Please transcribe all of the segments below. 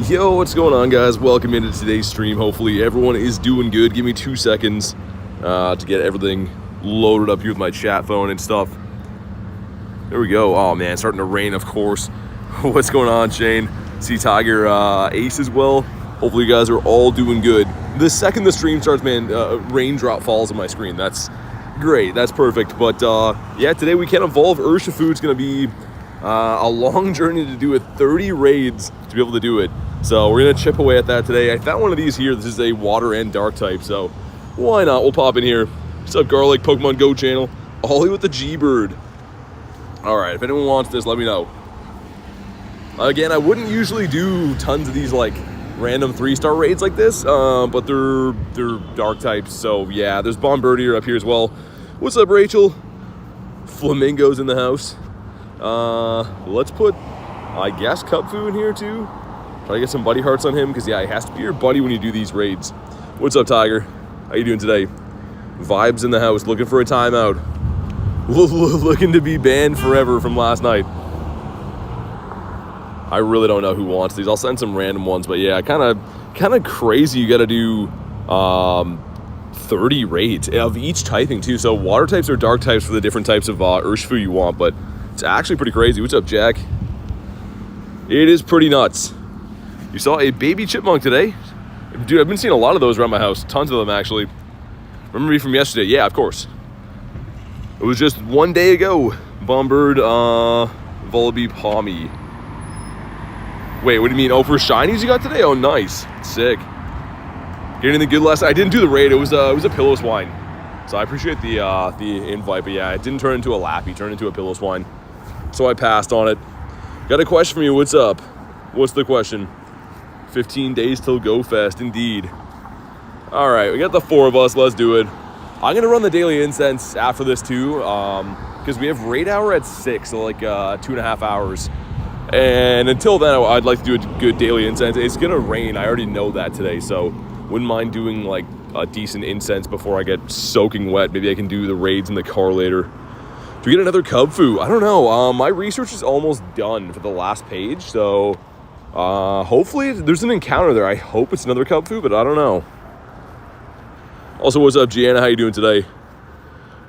Yo, what's going on, guys? Welcome into today's stream. Hopefully everyone is doing good. Give me 2 seconds to get everything loaded up here with my chat phone and stuff. There we go. Oh man, starting to rain, of course. What's going on, Shane? See Tiger Ace as well. Hopefully you guys are all doing good. The second the stream starts, man, raindrop falls on my screen. That's great. That's perfect. But yeah, today we can evolve Urshifu. It's going to be a long journey to do it. 30 raids to be able to do it. So we're going to chip away at that today. I found one of these here. This is a water and dark type. So why not? We'll pop in here. What's up, Garlic? Pokemon GO channel. Ollie with the G-Bird. All right, if anyone wants this, let me know. Again, I wouldn't usually do tons of these like random 3-star raids like this, but they're dark types. So yeah, there's Bombirdier up here as well. What's up, Rachel? Flamingo's in the house. Let's put, I guess, Cupfu in here too. Try to get some buddy hearts on him because yeah, he has to be your buddy when you do these raids. What's up, Tiger? How you doing today? Vibes in the house, looking for a timeout. Looking to be banned forever from last night. I really don't know who wants these. I'll send some random ones, but yeah, kind of crazy. You got to do 30 raids of each typing too. So water types or dark types for the different types of Urshifu you want, but it's actually pretty crazy. What's up, Jack? It is pretty nuts. You saw a baby chipmunk today? Dude, I've been seeing a lot of those around my house. Tons of them, actually. Remember me from yesterday? Yeah, of course. It was just one day ago. Bombird, Volibee, Palmy. Wait, what do you mean? Oh, for shinies you got today? Oh, nice. Sick. Getting the good last. I didn't do the raid. It was a pillow swine. So I appreciate the invite, but yeah, it didn't turn into a lappy. It turned into a pillow swine. So I passed on it. Got a question for you. What's up? What's the question? 15 days till Go Fest, indeed. All right, we got the 4 of us. Let's do it. I'm gonna run the daily incense after this too, because we have raid hour at 6, so like 2.5 hours. And until then, I'd like to do a good daily incense. It's gonna rain. I already know that today, so wouldn't mind doing like a decent incense before I get soaking wet. Maybe I can do the raids in the car later. Do we get another Cubfu? I don't know. My research is almost done for the last page, so hopefully there's an encounter there. I hope it's another Cubfu, but I don't know. Also, what's up, Gianna? How you doing today?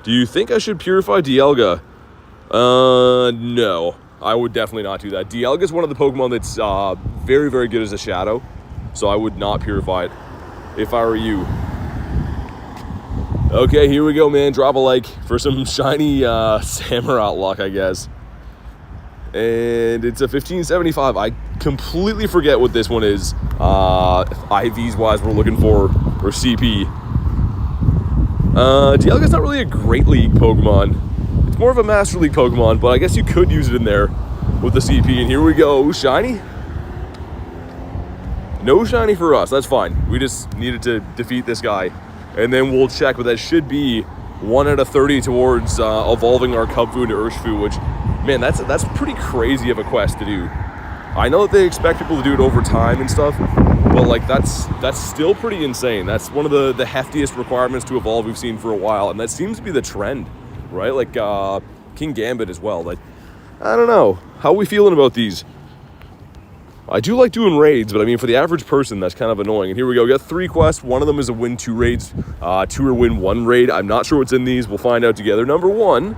Do you think I should purify Dialga? No. I would definitely not do that. Dialga is one of the Pokemon that's very, very good as a shadow, so I would not purify it if I were you. Okay, here we go, man. Drop a like for some shiny Samurott luck, I guess. And it's a 1575. I completely forget what this one is. IVs wise, we're looking for, or CP. Dialga's not really a Great League Pokemon. It's more of a Master League Pokemon, but I guess you could use it in there with the CP. And here we go. Shiny? No shiny for us. That's fine. We just needed to defeat this guy. And then we'll check, but that should be 1 out of 30 towards evolving our Cubfu into Urshifu, which, man, that's pretty crazy of a quest to do. I know that they expect people to do it over time and stuff, but like that's still pretty insane. That's one of the heftiest requirements to evolve we've seen for a while, and that seems to be the trend, right? Like King Gambit as well. Like, I don't know. How are we feeling about these? I do like doing raids, but I mean, for the average person, that's kind of annoying. And here we go. We got 3 quests. One of them is a win 2 raids, 2 or win 1 raid. I'm not sure what's in these. We'll find out together. Number 1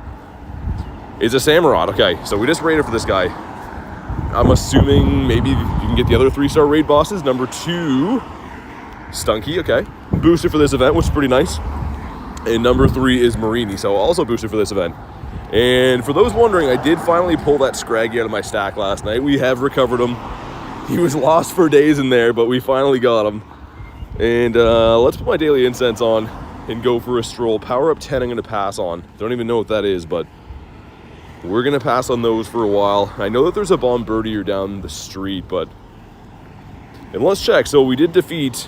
is a Samurott. Okay, so we just raided for this guy. I'm assuming maybe you can get the other 3-star raid bosses. Number 2, Stunky. Okay, boosted for this event, which is pretty nice. And number 3 is Marini, so also boosted for this event. And for those wondering, I did finally pull that Scraggy out of my stack last night. We have recovered him. He was lost for days in there, but we finally got him. And let's put my daily incense on and go for a stroll. Power up 10 I'm going to pass on. Don't even know what that is, but we're going to pass on those for a while. I know that there's a Bombirdier down the street, but... And let's check. So we did defeat...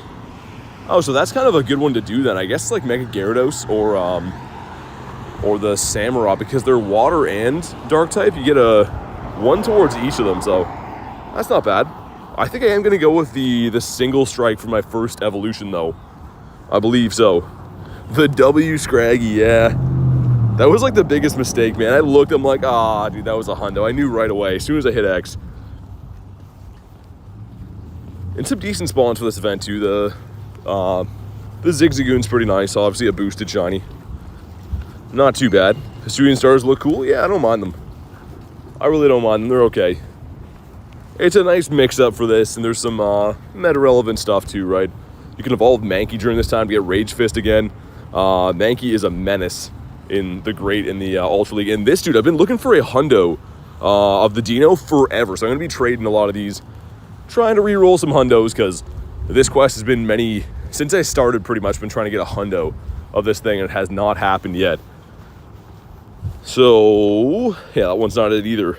Oh, so that's kind of a good one to do then. I guess like Mega Gyarados or the Samurott, because they're water and dark type. You get a 1 towards each of them, so that's not bad. I think I am going to go with the single strike for my first evolution, though. I believe so. The W Scraggy, yeah. That was like the biggest mistake, man. I looked, I'm like, dude, that was a hundo. I knew right away as soon as I hit X. And some decent spawns for this event too. The Zigzagoon's pretty nice. Obviously a boosted shiny. Not too bad. Hisuian stars look cool. Yeah, I don't mind them. I really don't mind them. They're okay. It's a nice mix-up for this, and there's some meta-relevant stuff too, right? You can evolve Mankey during this time to get Rage Fist again. Mankey is a menace in the Great in the Ultra League. And this dude, I've been looking for a hundo of the Dino forever, so I'm going to be trading a lot of these, trying to re-roll some hundos, because this quest has been since I started pretty much, been trying to get a hundo of this thing, and it has not happened yet. So, yeah, that one's not it either.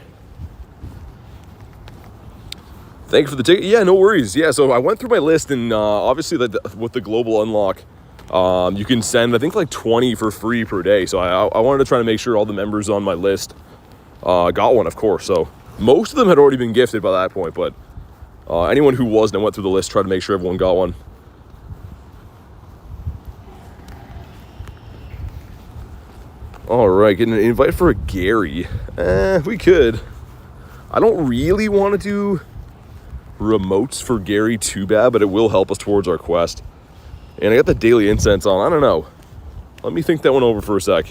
Thank you for the ticket. Yeah, no worries. Yeah, so I went through my list, and obviously with the global unlock, you can send, I think, like 20 for free per day. So I wanted to try to make sure all the members on my list got one, of course. So most of them had already been gifted by that point, but anyone who wasn't, I went through the list, tried to make sure everyone got one. All right, getting an invite for a Gary. We could. I don't really want to do remotes for Gary too bad, but it will help us towards our quest. And I got the daily incense on. I don't know. Let me think that one over for a sec.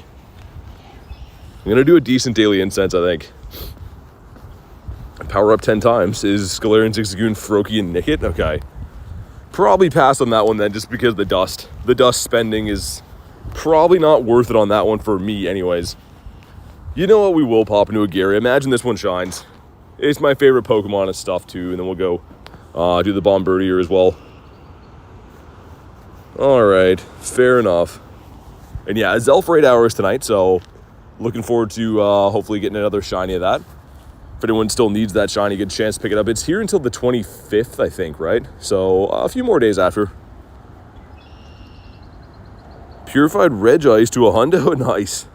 I'm going to do a decent daily incense, I think. Power up 10 times. Is Galarian, Zigzagoon, Froakie, and Nickit? Okay. Probably pass on that one then, just because the dust. The dust spending is probably not worth it on that one for me anyways. You know what? We will pop into a Gary. Imagine this one shines. It's my favorite Pokemon and stuff too, and then we'll go do the Bombardier as well. Alright, fair enough. And yeah, Azelf Raid Hour is tonight, so looking forward to hopefully getting another shiny of that. If anyone still needs that shiny, good chance to pick it up. It's here until the 25th, I think, right? So a few more days after. Purified Regice to a hundo. Nice.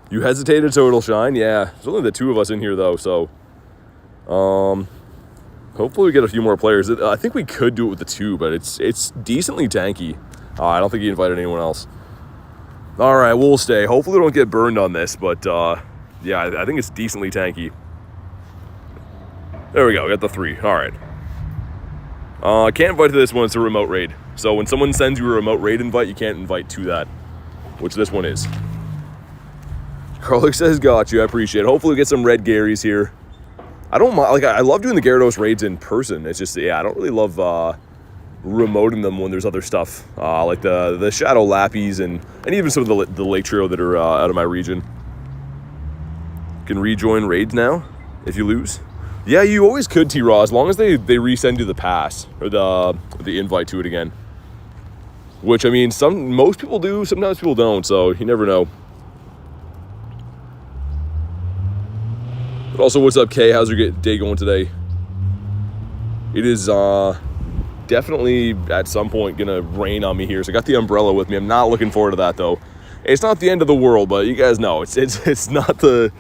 You hesitated, so it'll shine? Yeah. There's only the two of us in here, though, so hopefully we get a few more players. I think we could do it with the two, but it's decently tanky. I don't think he invited anyone else. All right, we'll stay. Hopefully we don't get burned on this, but yeah, I think it's decently tanky. There we go. Got the 3. All right. Can't invite to this one. It's a remote raid. So when someone sends you a remote raid invite, you can't invite to that, which this one is. Carlick says, got you. I appreciate it. Hopefully we get some red Garys here. I don't mind. Like, I love doing the Gyarados raids in person. It's just, yeah, I don't really love remoting them when there's other stuff. Like the Shadow Lappies and even some of the Lake Trio that are out of my region. You can rejoin raids now if you lose. Yeah, you always could, T-Raw, as long as they resend you the pass or the invite to it again. Which, I mean, most people do, sometimes people don't, so you never know. But also, what's up, Kay? How's your day going today? It is definitely at some point gonna rain on me here, so I got the umbrella with me. I'm not looking forward to that though. It's not the end of the world, but you guys know it's not the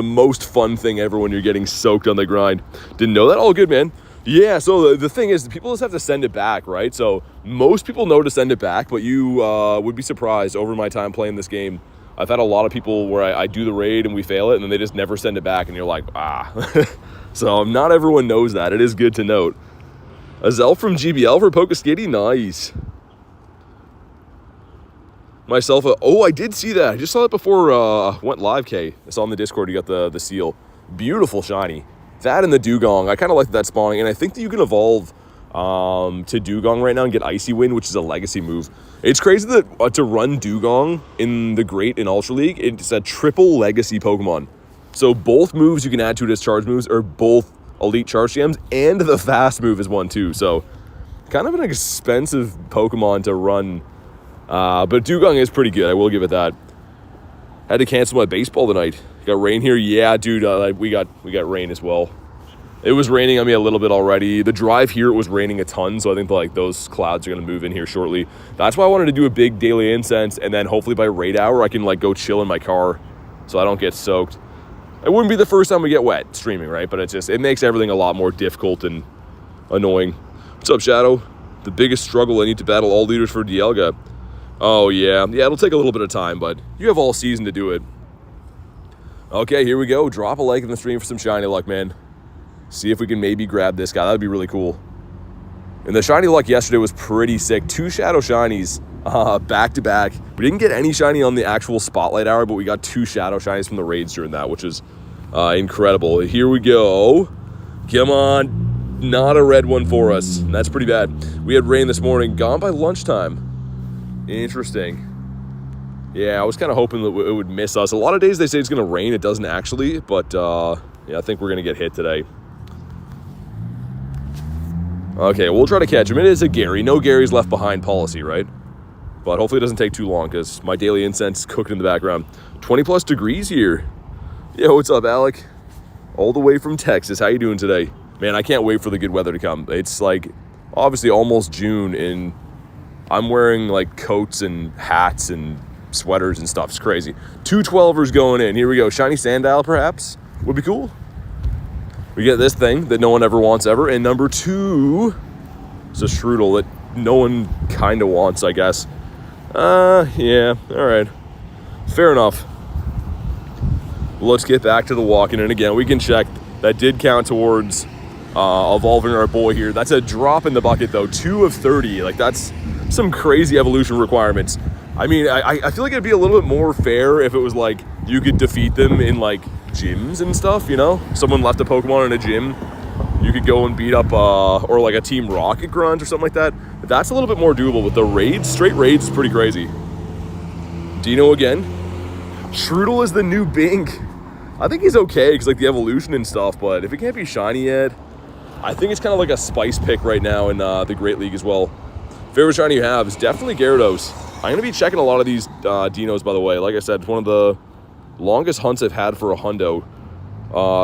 most fun thing ever when you're getting soaked on the grind. Didn't know that? All good, man. Yeah, so the thing is, people just have to send it back, right? So most people know to send it back, but you would be surprised over my time playing this game. I've had a lot of people where I do the raid and we fail it, and then they just never send it back, and you're like, ah. So not everyone knows that. It is good to note. Azelf from GBL for Pokeskaty? Nice. Myself, oh, I did see that. I just saw it before went live, Kay. I saw on the Discord you got the seal. Beautiful shiny. That and the Dugong. I kind of like that spawning, and I think that you can evolve to Dugong right now and get Icy Wind, which is a legacy move. It's crazy that to run Dugong in the Great in Ultra League, it's a triple legacy Pokemon. So both moves you can add to it as charge moves are both elite charge gems, and the fast move is one too. So kind of an expensive Pokemon to run, but Dugong is pretty good. I will give it that. Had to cancel my baseball tonight. Got rain here. Yeah, dude. We got rain as well. It was raining on me a little bit already. The drive here, it was raining a ton, so I think like those clouds are gonna move in here shortly. That's why I wanted to do a big daily incense, and then hopefully by raid hour I can like go chill in my car, so I don't get soaked. It wouldn't be the first time we get wet streaming, right? But it makes everything a lot more difficult and annoying. What's up, Shadow? The biggest struggle, I need to battle all leaders for Dialga. Oh yeah, it'll take a little bit of time, but you have all season to do it. Okay, here we go. Drop a like in the stream for some shiny luck, man. See if we can maybe grab this guy. That would be really cool. And the shiny luck yesterday was pretty sick. 2 shadow shinies back to back. We didn't get any shiny on the actual spotlight hour, but we got 2 shadow shinies from the raids during that, which is incredible. Here we go. Come on. Not a red one for us. That's pretty bad. We had rain this morning. Gone by lunchtime. Interesting. Yeah, I was kind of hoping that it would miss us. A lot of days they say it's going to rain. It doesn't actually. But yeah, I think we're going to get hit today. Okay, we'll try to catch him. It is a Gary. No Gary's left behind policy, right? But hopefully it doesn't take too long because my daily incense is cooking in the background. 20 plus degrees here. Yo, what's up, Alec? All the way from Texas. How you doing today? Man, I can't wait for the good weather to come. It's like obviously almost June and I'm wearing like coats and hats and sweaters and stuff. It's crazy. 2 12ers going in. Here we go. Shiny Sandile perhaps would be cool. We get this thing that no one ever wants ever. And number 2 is a Strudel that no one kind of wants, I guess. Yeah, all right. Fair enough. Let's get back to the walking. And again, we can check. That did count towards evolving our boy here. That's a drop in the bucket, though. 2 of 30. Like, that's some crazy evolution requirements. I mean, I feel like it'd be a little bit more fair if it was like you could defeat them in like gyms and stuff, you know? Someone left a Pokemon in a gym, you could go and beat up, or like a Team Rocket Grunt or something like that. That's a little bit more doable, but the raids, straight raids is pretty crazy. Dino again. Strudel is the new Bink. I think he's okay because like the evolution and stuff, but if it can't be shiny yet, I think it's kind of like a spice pick right now in the Great League as well. Favorite shiny you have is definitely Gyarados. I'm going to be checking a lot of these Dinos, by the way. Like I said, it's one of the longest hunts I've had for a hundo,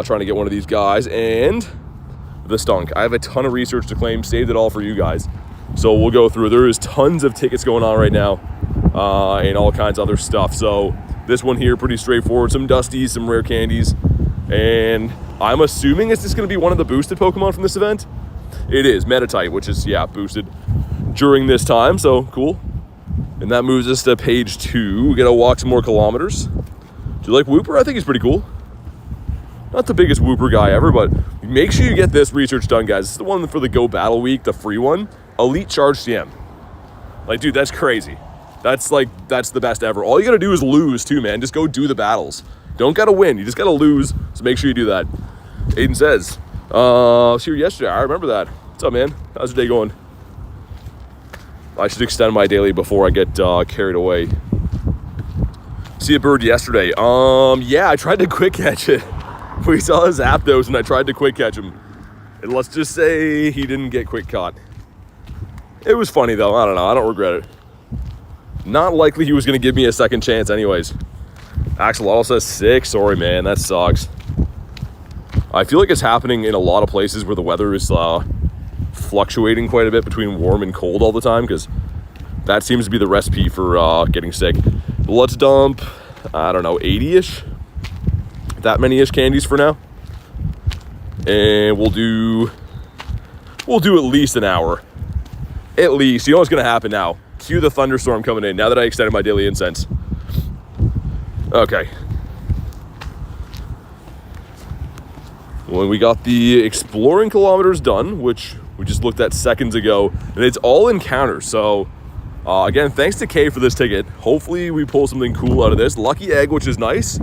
trying to get one of these guys. And the Stunk. I have a ton of research to claim, saved it all for you guys. So we'll go through. There is tons of tickets going on right now, and all kinds of other stuff. So this one here, pretty straightforward. Some Dusties, some rare candies. And I'm assuming it's just going to be one of the boosted Pokemon from this event. It is Meditite, which is, yeah, boosted during this time. So cool. And that moves us to page 2. We got to walk some more kilometers. Do you like Wooper? I think he's pretty cool. Not the biggest Wooper guy ever, but make sure you get this research done, guys. It's the one for the Go Battle Week, the free one. Elite Charge CM. Like, dude, that's crazy. That's the best ever. All you got to do is lose, too, man. Just go do the battles. Don't got to win. You just got to lose, so make sure you do that. Aiden says, I was here yesterday. I remember that. What's up, man? How's your day going? I should extend my daily before I get carried away. See a bird yesterday. Yeah, I tried to quick catch it. We saw his Zapdos and I tried to quick catch him. And let's just say he didn't get quick caught. It was funny though. I don't know. I don't regret it. Not likely he was going to give me a second chance anyways. Axolotl says 6. Sorry, man. That sucks. I feel like it's happening in a lot of places where the weather is fluctuating quite a bit between warm and cold all the time, because that seems to be the recipe for getting sick. Let's dump, I don't know, 80-ish? That many-ish candies for now. And we'll do at least an hour. At least. You know what's going to happen now. Cue the thunderstorm coming in now that I extended my daily incense. Okay. When we got the exploring kilometers done, which we just looked at seconds ago, and it's all encounters. So, again, thanks to Kay for this ticket. Hopefully we pull something cool out of this. Lucky egg, which is nice.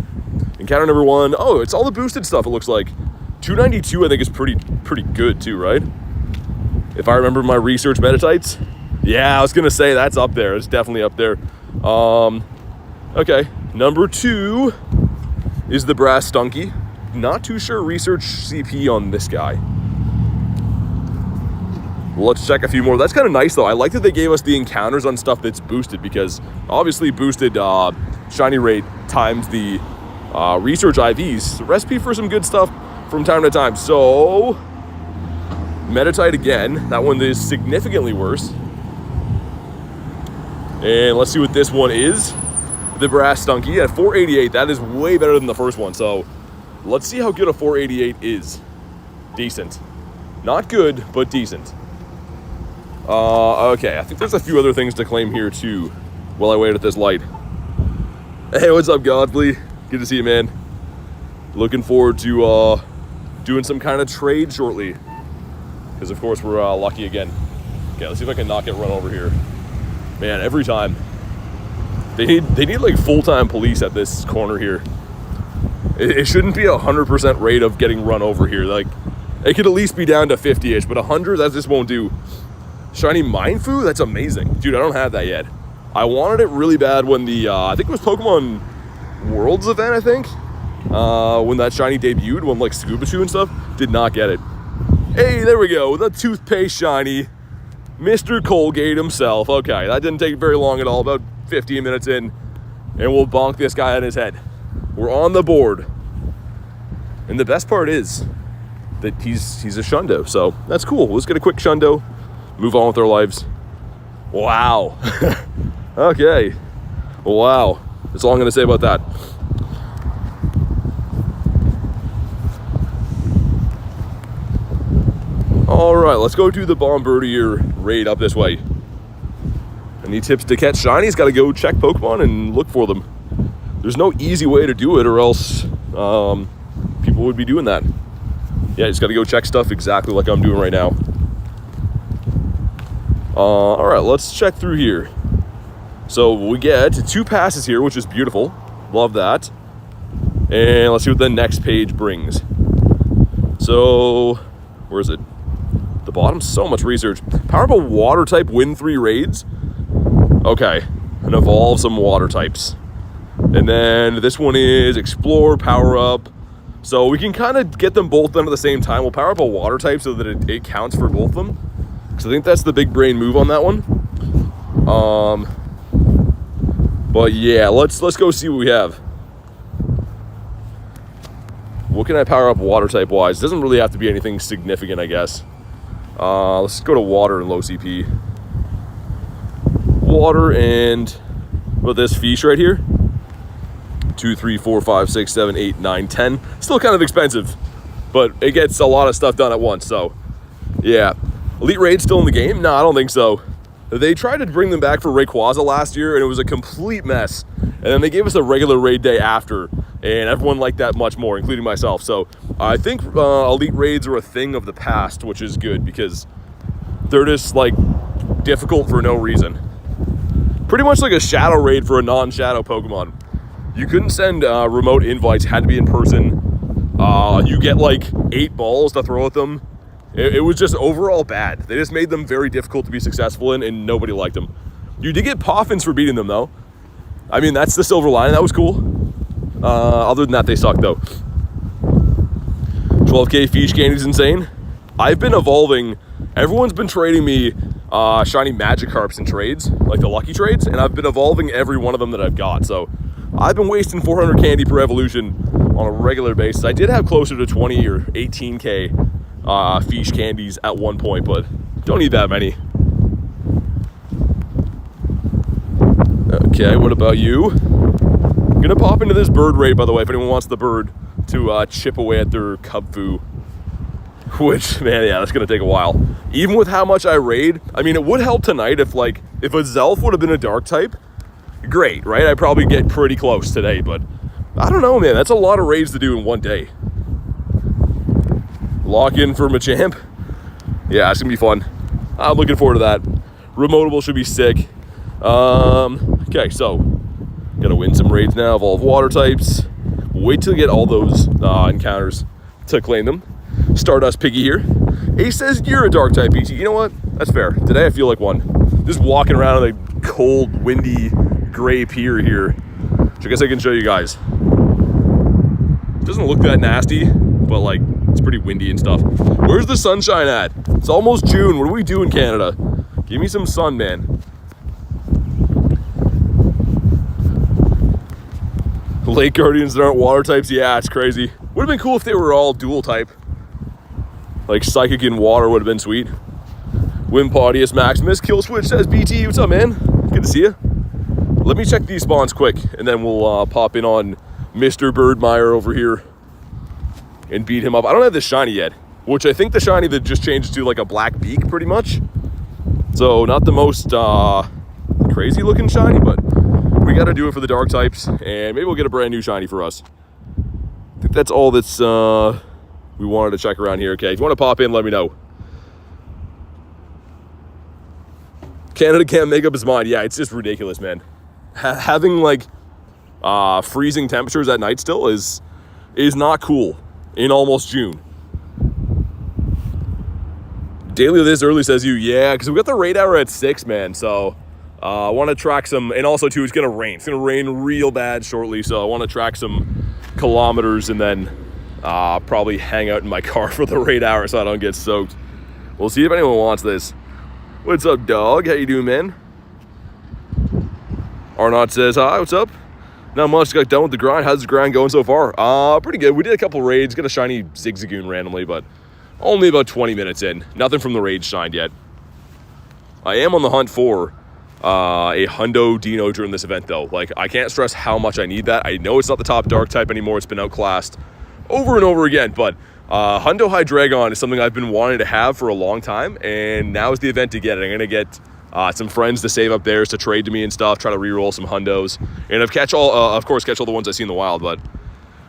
Encounter number 1. Oh, it's all the boosted stuff, it looks like. 292, I think, is pretty good, too, right? If I remember my research Meditites. Yeah, I was going to say that's up there. It's definitely up there. Okay. Number 2 is the Brass Stunky. Not too sure research CP on this guy. Let's check a few more. That's kind of nice, though. I like that they gave us the encounters on stuff that's boosted, because obviously boosted shiny rate times the research IVs. The recipe for some good stuff from time to time. So, Meditite again. That one is significantly worse. And let's see what this one is. The Brass Stunky at 488. That is way better than the first one. So, let's see how good a 488 is. Decent. Not good, but decent. Okay, I think there's a few other things to claim here too while I wait at this light. Hey, what's up, Godly? Good to see you, man. Looking forward to doing some kind of trade shortly. Because, of course, we're lucky again. Okay, let's see if I can not get run over here. Man, every time. They need like full-time police at this corner here. It shouldn't be 100% rate of getting run over here. Like, it could at least be down to 50-ish, but 100, that just won't do. Shiny Mindfu? That's amazing. Dude, I don't have that yet. I wanted it really bad when the, I think it was Pokemon Worlds event, I think. When that shiny debuted, when like Scuba Chew and stuff. Did not get it. Hey, there we go. The toothpaste shiny. Mr. Colgate himself. Okay, that didn't take very long at all. About 15 minutes in. And we'll bonk this guy on his head. We're on the board. And the best part is that he's a Shundo. So that's cool. Let's get a quick Shundo. Move on with our lives. Wow. Okay. Wow. That's all I'm going to say about that. All right, let's go do the Bombardier raid up this way. Any tips to catch shinies? Got to go check Pokemon and look for them. There's no easy way to do it, or else people would be doing that. Yeah, just got to go check stuff exactly like I'm doing right now. All right, let's check through here. So we get 2 passes here, which is beautiful. Love that. And let's see what the next page brings. So, where is it? The bottom, so much research. Power up a water type, win 3 raids. Okay, and evolve some water types. And then this one is explore, power up. So we can kind of get them both done at the same time. We'll power up a water type so that it counts for both of them. Because I think that's the big brain move on that one. But yeah, let's go see what we have. What can I power up water type wise? Doesn't really have to be anything significant, I guess. Let's go to water and low CP. Water and what about this fish right here? 2, 3, 4, 5, 6, 7, 8, 9, 10. Still kind of expensive, but it gets a lot of stuff done at once. So yeah, Elite Raid's still in the game? No, I don't think so. They tried to bring them back for Rayquaza last year, and it was a complete mess. And then they gave us a regular raid day after, and everyone liked that much more, including myself. So I think Elite Raids are a thing of the past, which is good because they're just like difficult for no reason. Pretty much like a Shadow Raid for a non-Shadow Pokemon. You couldn't send remote invites, had to be in person. You get like 8 balls to throw at them. It was just overall bad. They just made them very difficult to be successful in, and nobody liked them. You did get Poffins for beating them, though. I mean, that's the silver lining. That was cool. Other than that, they suck, though. 12k Fish Candy's insane. I've been evolving. Everyone's been trading me shiny Magikarps in trades, like the lucky trades, and I've been evolving every one of them that I've got. So I've been wasting 400 candy per evolution on a regular basis. I did have closer to 20 or 18k Fish Candies at one point, but don't need that many. Okay, what about you? I'm gonna pop into this bird raid, by the way, if anyone wants the bird to chip away at their Cubfu. Which, man, yeah, that's gonna take a while. Even with how much I raid, I mean, it would help tonight if a Azelf would have been a dark type. Great, right? I'd probably get pretty close today, but I don't know, man. That's a lot of raids to do in one day. Lock in for Machamp. Yeah, it's gonna be fun. I'm looking forward to that. Remotable should be sick. Okay, so gotta win some raids now. Evolve water types. Wait till you get all those encounters to claim them. Stardust Piggy here. Ace says you're a dark type, BT. You know what? That's fair. Today I feel like one. Just walking around in a cold, windy, gray pier here, which I guess I can show you guys. Doesn't look that nasty, but like it's pretty windy and stuff. Where's the sunshine at? It's almost June. What do we do in Canada? Give me some sun, man. Lake Guardians that aren't water types? Yeah, it's crazy. Would have been cool if they were all dual type. Like Psychic and Water would have been sweet. Wimpodius Maximus. Kill Switch says BT. What's up, man? Good to see you. Let me check these spawns quick, and then we'll pop in on Mr. Birdmeyer over here and beat him up. I don't have the shiny yet, which I think the shiny that just changed to like a black beak pretty much. So not the most crazy looking shiny, but we got to do it for the dark types, and maybe we'll get a brand new shiny for us. I think that's all that's we we wanted to check around here. Okay, if you want to pop in, let me know. Canada can't make up his mind. Yeah, it's just ridiculous, man. Having like freezing temperatures at night still is not cool in almost June. Daily this early, says you. Yeah, because we got the raid hour at 6, man. So I want to track some, and also too, it's gonna rain. It's gonna rain real bad shortly, so I want to track some kilometers and then probably hang out in my car for the raid hour so I don't get soaked. We'll see if anyone wants this. What's up, dog? How you doing, man? Arnott says hi. What's up? Not much. Got done with the grind. How's the grind going so far? Pretty good. We did a couple raids. Got a shiny Zigzagoon randomly, but only about 20 minutes in. Nothing from the raid shined yet. I am on the hunt for a Hundo Dino during this event, though. Like, I can't stress how much I need that. I know it's not the top dark type anymore. It's been outclassed over and over again, but Hundo Hydreigon is something I've been wanting to have for a long time, and now is the event to get it. I'm going to get some friends to save up theirs to trade to me and stuff, try to reroll some Hundos, and catch all the ones I see in the wild. But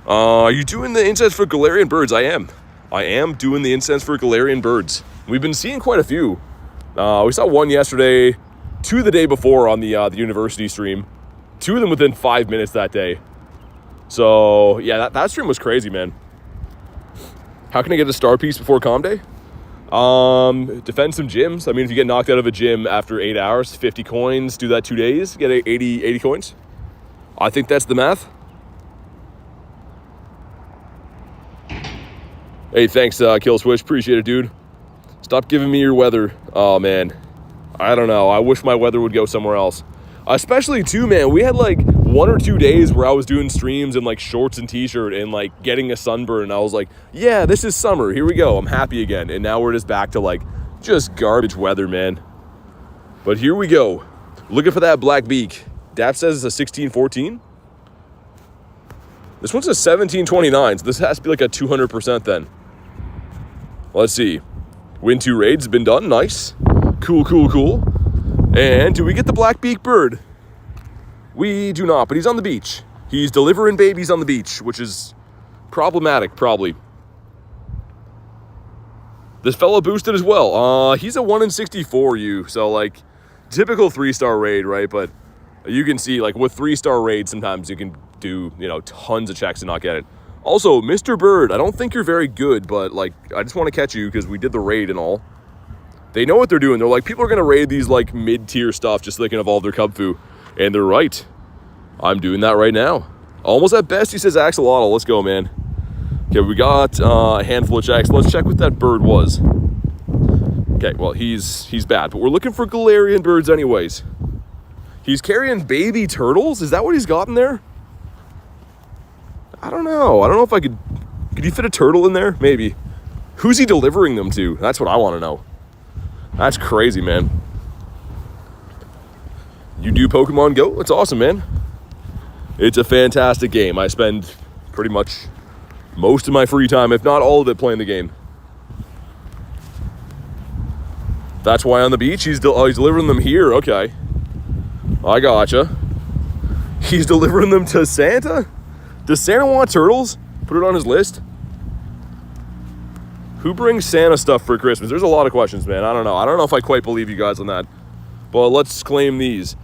are you doing the incense for Galarian birds? I am doing the incense for Galarian birds. We've been seeing quite a few. We saw one yesterday, 2 the day before on the university stream, 2 of them within 5 minutes that day. So yeah, that stream was crazy, man. How can I get a star piece before comm day? Defend some gyms. I mean, if you get knocked out of a gym after 8 hours, 50 coins, do that 2 days, get 80 coins. I think that's the math. Hey, thanks, Kill Switch. Appreciate it, dude. Stop giving me your weather. Oh, man. I don't know. I wish my weather would go somewhere else. Especially, too, man. We had, like, 1 or 2 days where I was doing streams in, like, shorts and t-shirt and, like, getting a sunburn. And I was like, yeah, this is summer. Here we go. I'm happy again. And now we're just back to, like, just garbage weather, man. But here we go. Looking for that black beak. Dap says it's a 1614. This one's a 1729. So this has to be, like, a 200% then. Let's see. Win 2 raids. Been done. Nice. Cool, cool, cool. And do we get the black beak bird? We do not, but he's on the beach. He's delivering babies on the beach, which is problematic, probably. This fellow boosted as well. He's a 1 in 64 U, so like typical 3-star raid, right? But you can see like with 3-star raids, sometimes you can do, tons of checks and not get it. Also, Mr. Bird, I don't think you're very good, but like I just want to catch you because we did the raid and all. They know what they're doing. They're like, people are going to raid these like mid-tier stuff just so they can evolve their Cubfu. And they're right. I'm doing that right now. Almost at best, he says Axolotl. Let's go, man. Okay, we got a handful of checks. Let's check what that bird was. Okay, well, he's bad. But we're looking for Galarian birds anyways. He's carrying baby turtles? Is that what he's got in there? I don't know. I don't know if I could... Could he fit a turtle in there? Maybe. Who's he delivering them to? That's what I want to know. That's crazy, man. You do Pokemon GO? That's awesome, man. It's a fantastic game. I spend pretty much most of my free time, if not all of it, playing the game. That's why on the beach, he's delivering them here. Okay. I gotcha. He's delivering them to Santa? Does Santa want turtles? Put it on his list. Who brings Santa stuff for Christmas? There's a lot of questions, man. I don't know. I don't know if I quite believe you guys on that. But let's claim these.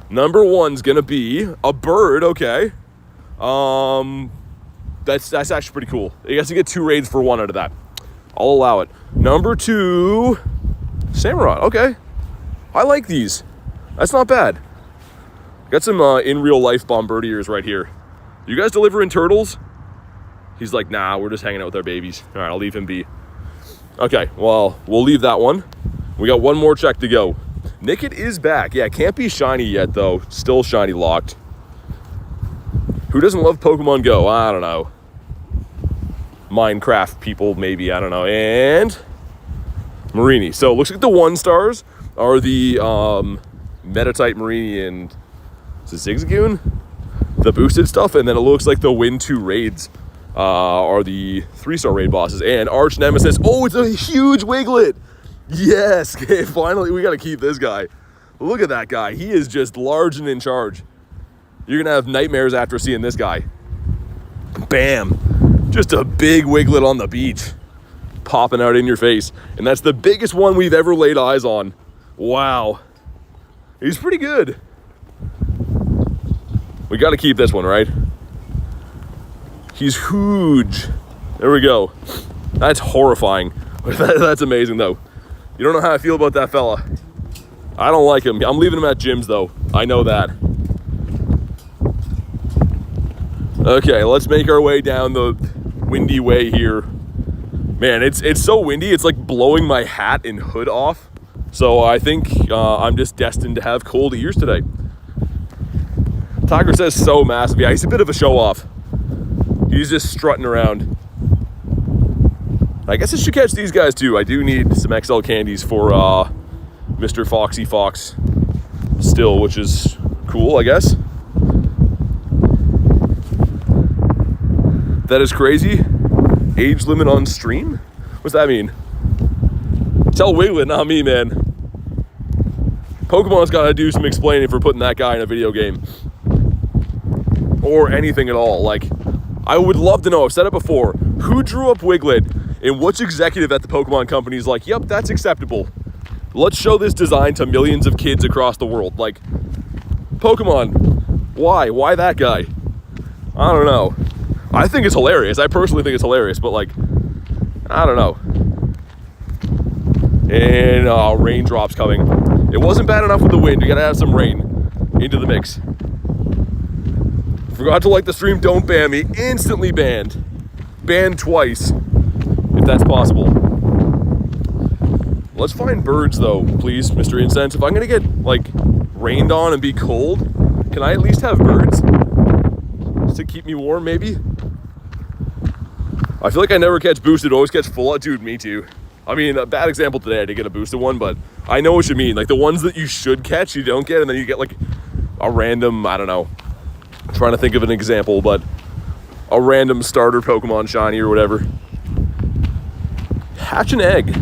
Number 1's gonna be a bird. Okay. That's actually pretty cool. You guys can get 2 raids for 1 out of that. I'll allow it. Number 2, Samurott. Okay. I like these. That's not bad. Got some in real life Bombardiers right here. You guys delivering turtles? He's like, nah, we're just hanging out with our babies. All right, I'll leave him be. Okay, well, we'll leave that one. We got 1 more check to go. Nickit is back. Yeah, can't be shiny yet, though. Still shiny locked. Who doesn't love Pokemon GO? I don't know. Minecraft people, maybe. I don't know. And Marini. So, looks like the 1-stars are the Metatype Marini and is it Zigzagoon? The boosted stuff. And then it looks like the Win 2 raids are the 3-star raid bosses. And Arch Nemesis. Oh, it's a huge Wiglet. Yes. Okay, finally, we got to keep this guy. Look at that guy. He is just large and in charge. You're going to have nightmares after seeing this guy. Bam. Just a big Wiglet on the beach. popping out in your face. And that's the biggest one we've ever laid eyes on. Wow. He's pretty good. We got to keep this one, right? He's huge. There we go. That's horrifying. That's amazing, though. You don't know how I feel about that fella. I don't like him. I'm leaving him at gyms, though. I know that. Okay, let's make our way down the windy way here. Man, it's so windy. It's like blowing my hat and hood off. So I think I'm just destined to have cold ears today. Tiger says so massive. Yeah, he's a bit of a show-off. He's just strutting around. I guess I should catch these guys too. I do need some XL candies for Mr. Foxy Fox still, which is cool, I guess. That is crazy. Age limit on stream? What's that mean? Tell Wiglet, not me, man. Pokemon's got to do some explaining for putting that guy in a video game. Or anything at all. Like, I would love to know, I've said it before, who drew up Wiglet and which executive at the Pokemon company is like, yep, that's acceptable. Let's show this design to millions of kids across the world. Like, Pokemon, why? Why that guy? I don't know. I think it's hilarious. I personally think it's hilarious, but like, I don't know. And raindrops coming. It wasn't bad enough with the wind. We gotta have some rain into the mix. Forgot to like the stream, don't ban me. Instantly banned. Banned twice, if that's possible. Let's find birds though, please, Mr. Incense. If I'm gonna get like rained on and be cold, can I at least have birds? Just to keep me warm, maybe? I feel like I never catch boosted, always catch full out. Dude, me too. I mean, a bad example today, I did get a boosted one, but I know what you mean. Like the ones that you should catch, you don't get, and then you get like a random, I don't know. I'm trying to think of an example, but a random starter Pokemon shiny or whatever. Hatch an egg.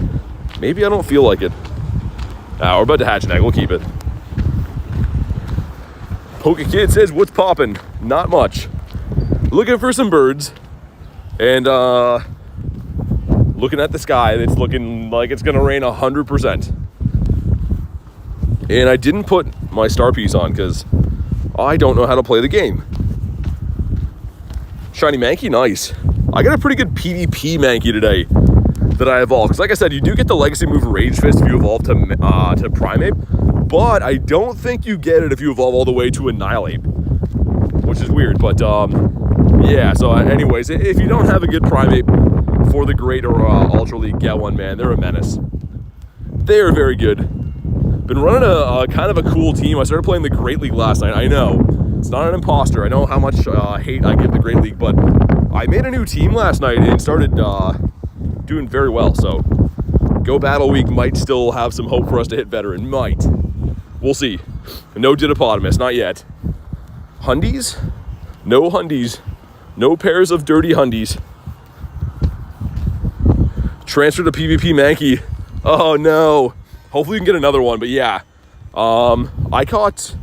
Maybe I don't feel like it. We're about to hatch an egg, we'll keep it. Pokekid says, what's poppin'? Not much. Looking for some birds. And looking at the sky, it's looking like it's gonna rain 100%. And I didn't put my star piece on because I don't know how to play the game. Shiny Mankey, nice. I got a pretty good PvP Mankey today that I evolved. Because like I said, you do get the legacy move Rage Fist if you evolve to Primeape, but I don't think you get it if you evolve all the way to Annihilate, which is weird. But yeah, so anyways, if you don't have a good Primeape for the Great or Ultra League, get one, man. They're a menace. They are very good. Been running a kind of a cool team. I started playing the Great League last night. I know, it's not an imposter. I know how much hate I give the Great League, but I made a new team last night and started doing very well. So Go Battle Week might still have some hope for us to hit veteran. Might. We'll see. No Didopotamus, not yet. Hundies? No Hundies. No pairs of dirty Hundies. Transfer to PvP Mankey. Oh no. Hopefully you can get another one, but yeah. I caught,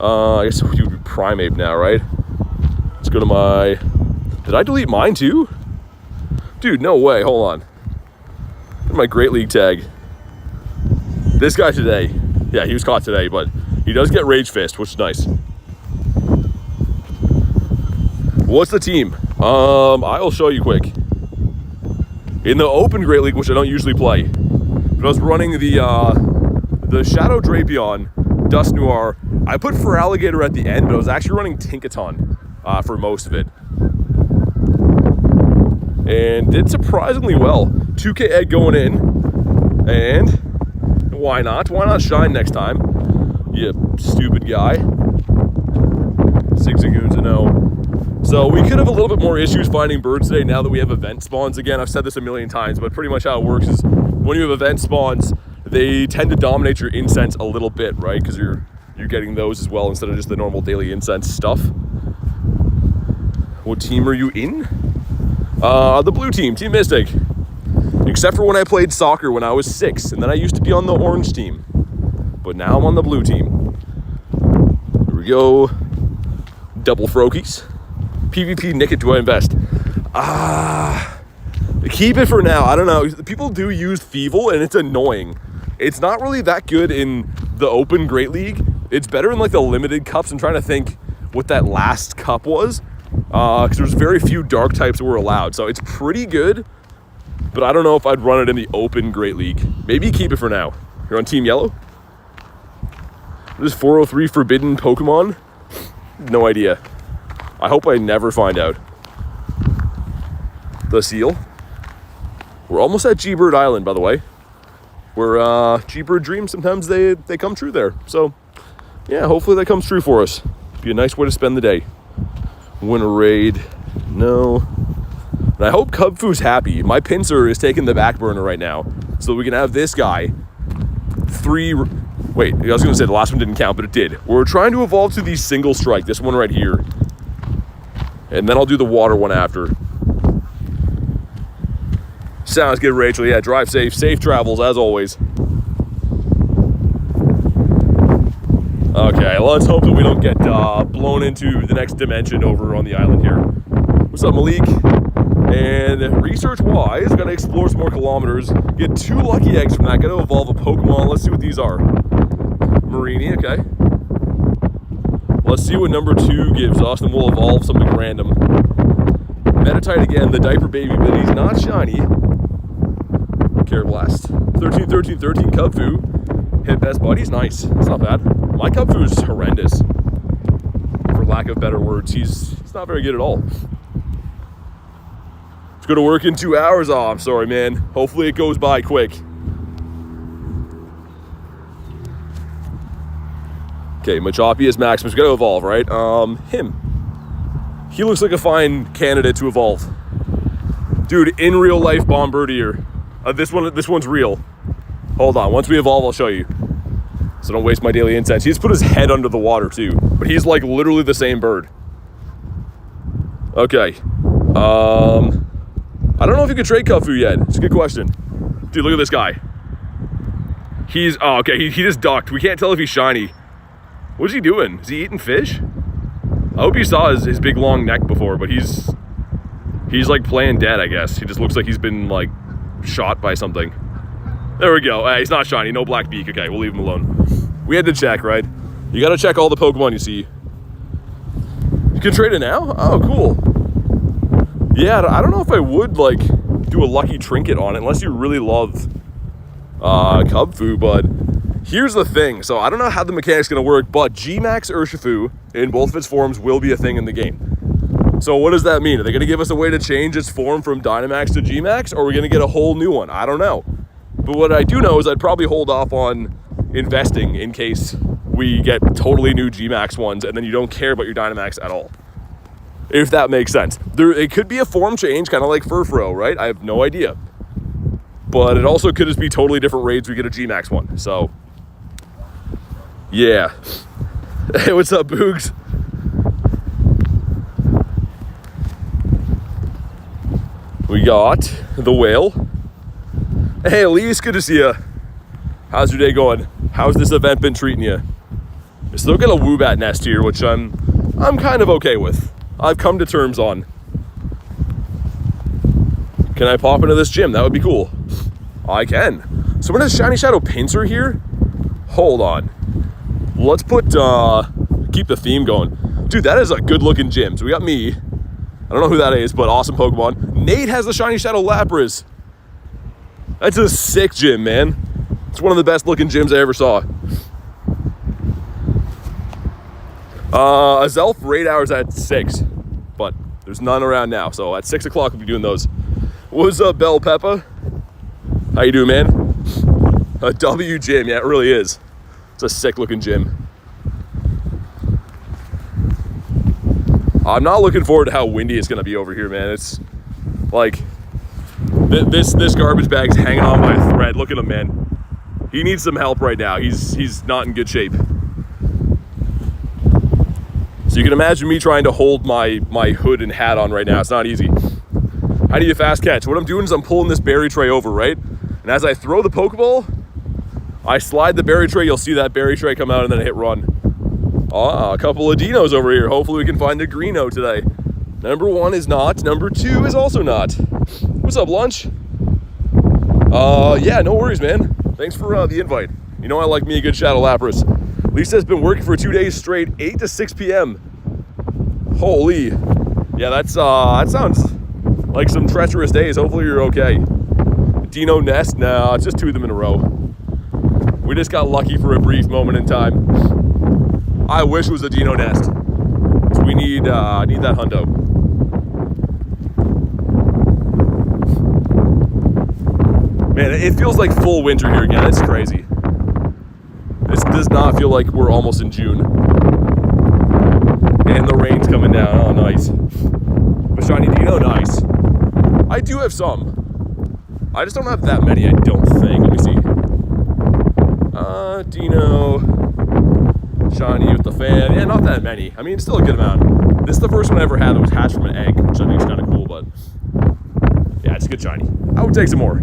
I guess we do Primeape now, right? Let's go to my, did I delete mine too? Dude, no way, hold on. My Great League tag. This guy today. Yeah, he was caught today, but he does get Rage Fist, which is nice. What's the team? I'll show you quick. In the open Great League, which I don't usually play, but I was running the Shadow Drapion, Dust Noir. I put Feraligatr at the end, but I was actually running Tinkaton for most of it. And did surprisingly well. 2K egg going in. And why not? Why not shine next time? You stupid guy. Zigzagoons, no. So we could have a little bit more issues finding birds today now that we have event spawns again. I've said this a million times, but pretty much how it works is when you have event spawns, they tend to dominate your incense a little bit, right? Because you're getting those as well instead of just the normal daily incense stuff. What team are you in? The blue team, Team Mystic. Except for when I played soccer when I was 6, and then I used to be on the orange team. But now I'm on the blue team. Here we go. Double Froakies. PvP Nickit, do I invest? Keep it for now. I don't know. People do use Thievul, and it's annoying. It's not really that good in the Open Great League. It's better in like the limited cups. I'm trying to think what that last cup was, because there's very few dark types that were allowed. So it's pretty good, but I don't know if I'd run it in the Open Great League. Maybe keep it for now. You're on Team Yellow? This is 403 forbidden Pokemon? No idea. I hope I never find out. The seal. We're almost at G-Bird Island, by the way. Where G-Bird dreams, sometimes they come true there. So, yeah, hopefully that comes true for us. Be a nice way to spend the day. Win a raid. No. And I hope Cubfu's happy. My pincer is taking the back burner right now. So we can have this guy. Wait, I was going to say the last one didn't count, but it did. We're trying to evolve to the single strike. This one right here. And then I'll do the water one after. Sounds good, Rachel. Yeah, drive safe. Safe travels, as always. Okay, let's hope that we don't get blown into the next dimension over on the island here. What's up, Malik? And research-wise, gotta explore some more kilometers. Get 2 lucky eggs from that. Gotta evolve a Pokemon. Let's see what these are. Marini, okay. Let's see what number 2 gives us, and we'll evolve something random. Metatite again, the diaper baby, but he's not shiny. Blast. 13, Cubfu. Hit best buddies, nice. It's not bad. My Cubfu is horrendous. For lack of better words, he's not very good at all. Let's go to work in 2 hours. Oh, I'm sorry, man. Hopefully it goes by quick. Okay, Machopius Maximus. Gotta evolve, right? Him. He looks like a fine candidate to evolve. Dude, in real life Bombardier. This one's real. Hold on, once we evolve, I'll show you. So don't waste my daily incense. He's put his head under the water too, but he's like literally the same bird. Okay. I don't know if you could trade Cubfu yet. It's a good question. Dude, look at this guy. Okay, he just ducked. We can't tell if he's shiny. What is he doing? Is he eating fish? I hope you saw his big long neck before, but he's like playing dead, I guess. He just looks like he's been like shot by something. There we go. He's not shiny, no black beak. Okay, we'll leave him alone. We had to check, right? You gotta check all the Pokemon you see. You can trade it now? Oh, cool. Yeah, I don't know if I would like do a lucky trinket on it unless you really love Cubfu, but here's the thing. So I don't know how the mechanic's gonna work, but G-Max Urshifu in both of its forms will be a thing in the game. So what does that mean? Are they going to give us a way to change its form from Dynamax to G-Max, or are we going to get a whole new one? I don't know. But what I do know is I'd probably hold off on investing in case we get totally new G-Max ones and then you don't care about your Dynamax at all. If that makes sense. It could be a form change, kind of like Furfuro, right? I have no idea. But it also could just be totally different raids we get a G-Max one. So, yeah. Hey, what's up, Boogs? We got the whale. Hey, Elise, good to see you. How's your day going? How's this event been treating you? I still got a Woobat nest here, which I'm kind of okay with. I've come to terms on. Can I pop into this gym? That would be cool. I can. So when is Shiny Shadow Pinsir here? Hold on. Let's put, keep the theme going. Dude, that is a good looking gym. So we got me. I don't know who that is, but awesome Pokemon. Nate has the Shiny Shadow Lapras. That's a sick gym, man. It's one of the best looking gyms I ever saw. Azelf Raid Hour's at 6, but there's none around now. So at 6 o'clock we'll be doing those. What's up, Bell Peppa? How you doing, man? A W gym, yeah, it really is. It's a sick looking gym. I'm not looking forward to how windy it's gonna be over here, man. It's like this garbage bag's hanging on by a thread. Look at him, man. He needs some help right now. He's not in good shape. So you can imagine me trying to hold my hood and hat on right now. It's not easy. I need a fast catch. What I'm doing is I'm pulling this berry tray over, right? And as I throw the Pokeball, I slide the berry tray. You'll see that berry tray come out and then I hit run. A couple of dinos over here. Hopefully we can find a Greeno today. Number 1 is not. Number 2 is also not. What's up, lunch? Yeah, no worries, man. Thanks for the invite. You know I like me a good Shadow Lapras. Lisa's been working for 2 days straight, 8 to 6 p.m. Holy. Yeah, that sounds like some treacherous days. Hopefully you're okay. Dino Nest? No, it's just 2 of them in a row. We just got lucky for a brief moment in time. I wish it was a Dino Nest. So we need that hundo. Man, it feels like full winter here again. It's crazy. This does not feel like we're almost in June. And the rain's coming down. Oh, nice. But shiny Dino, nice. I do have some. I just don't have that many, I don't think. Let me see. Dino. Shiny with the fan. Yeah, not that many. I mean, still a good amount. This is the first one I ever had that was hatched from an egg, which I think is kind of cool, but yeah, it's a good shiny. I would take some more.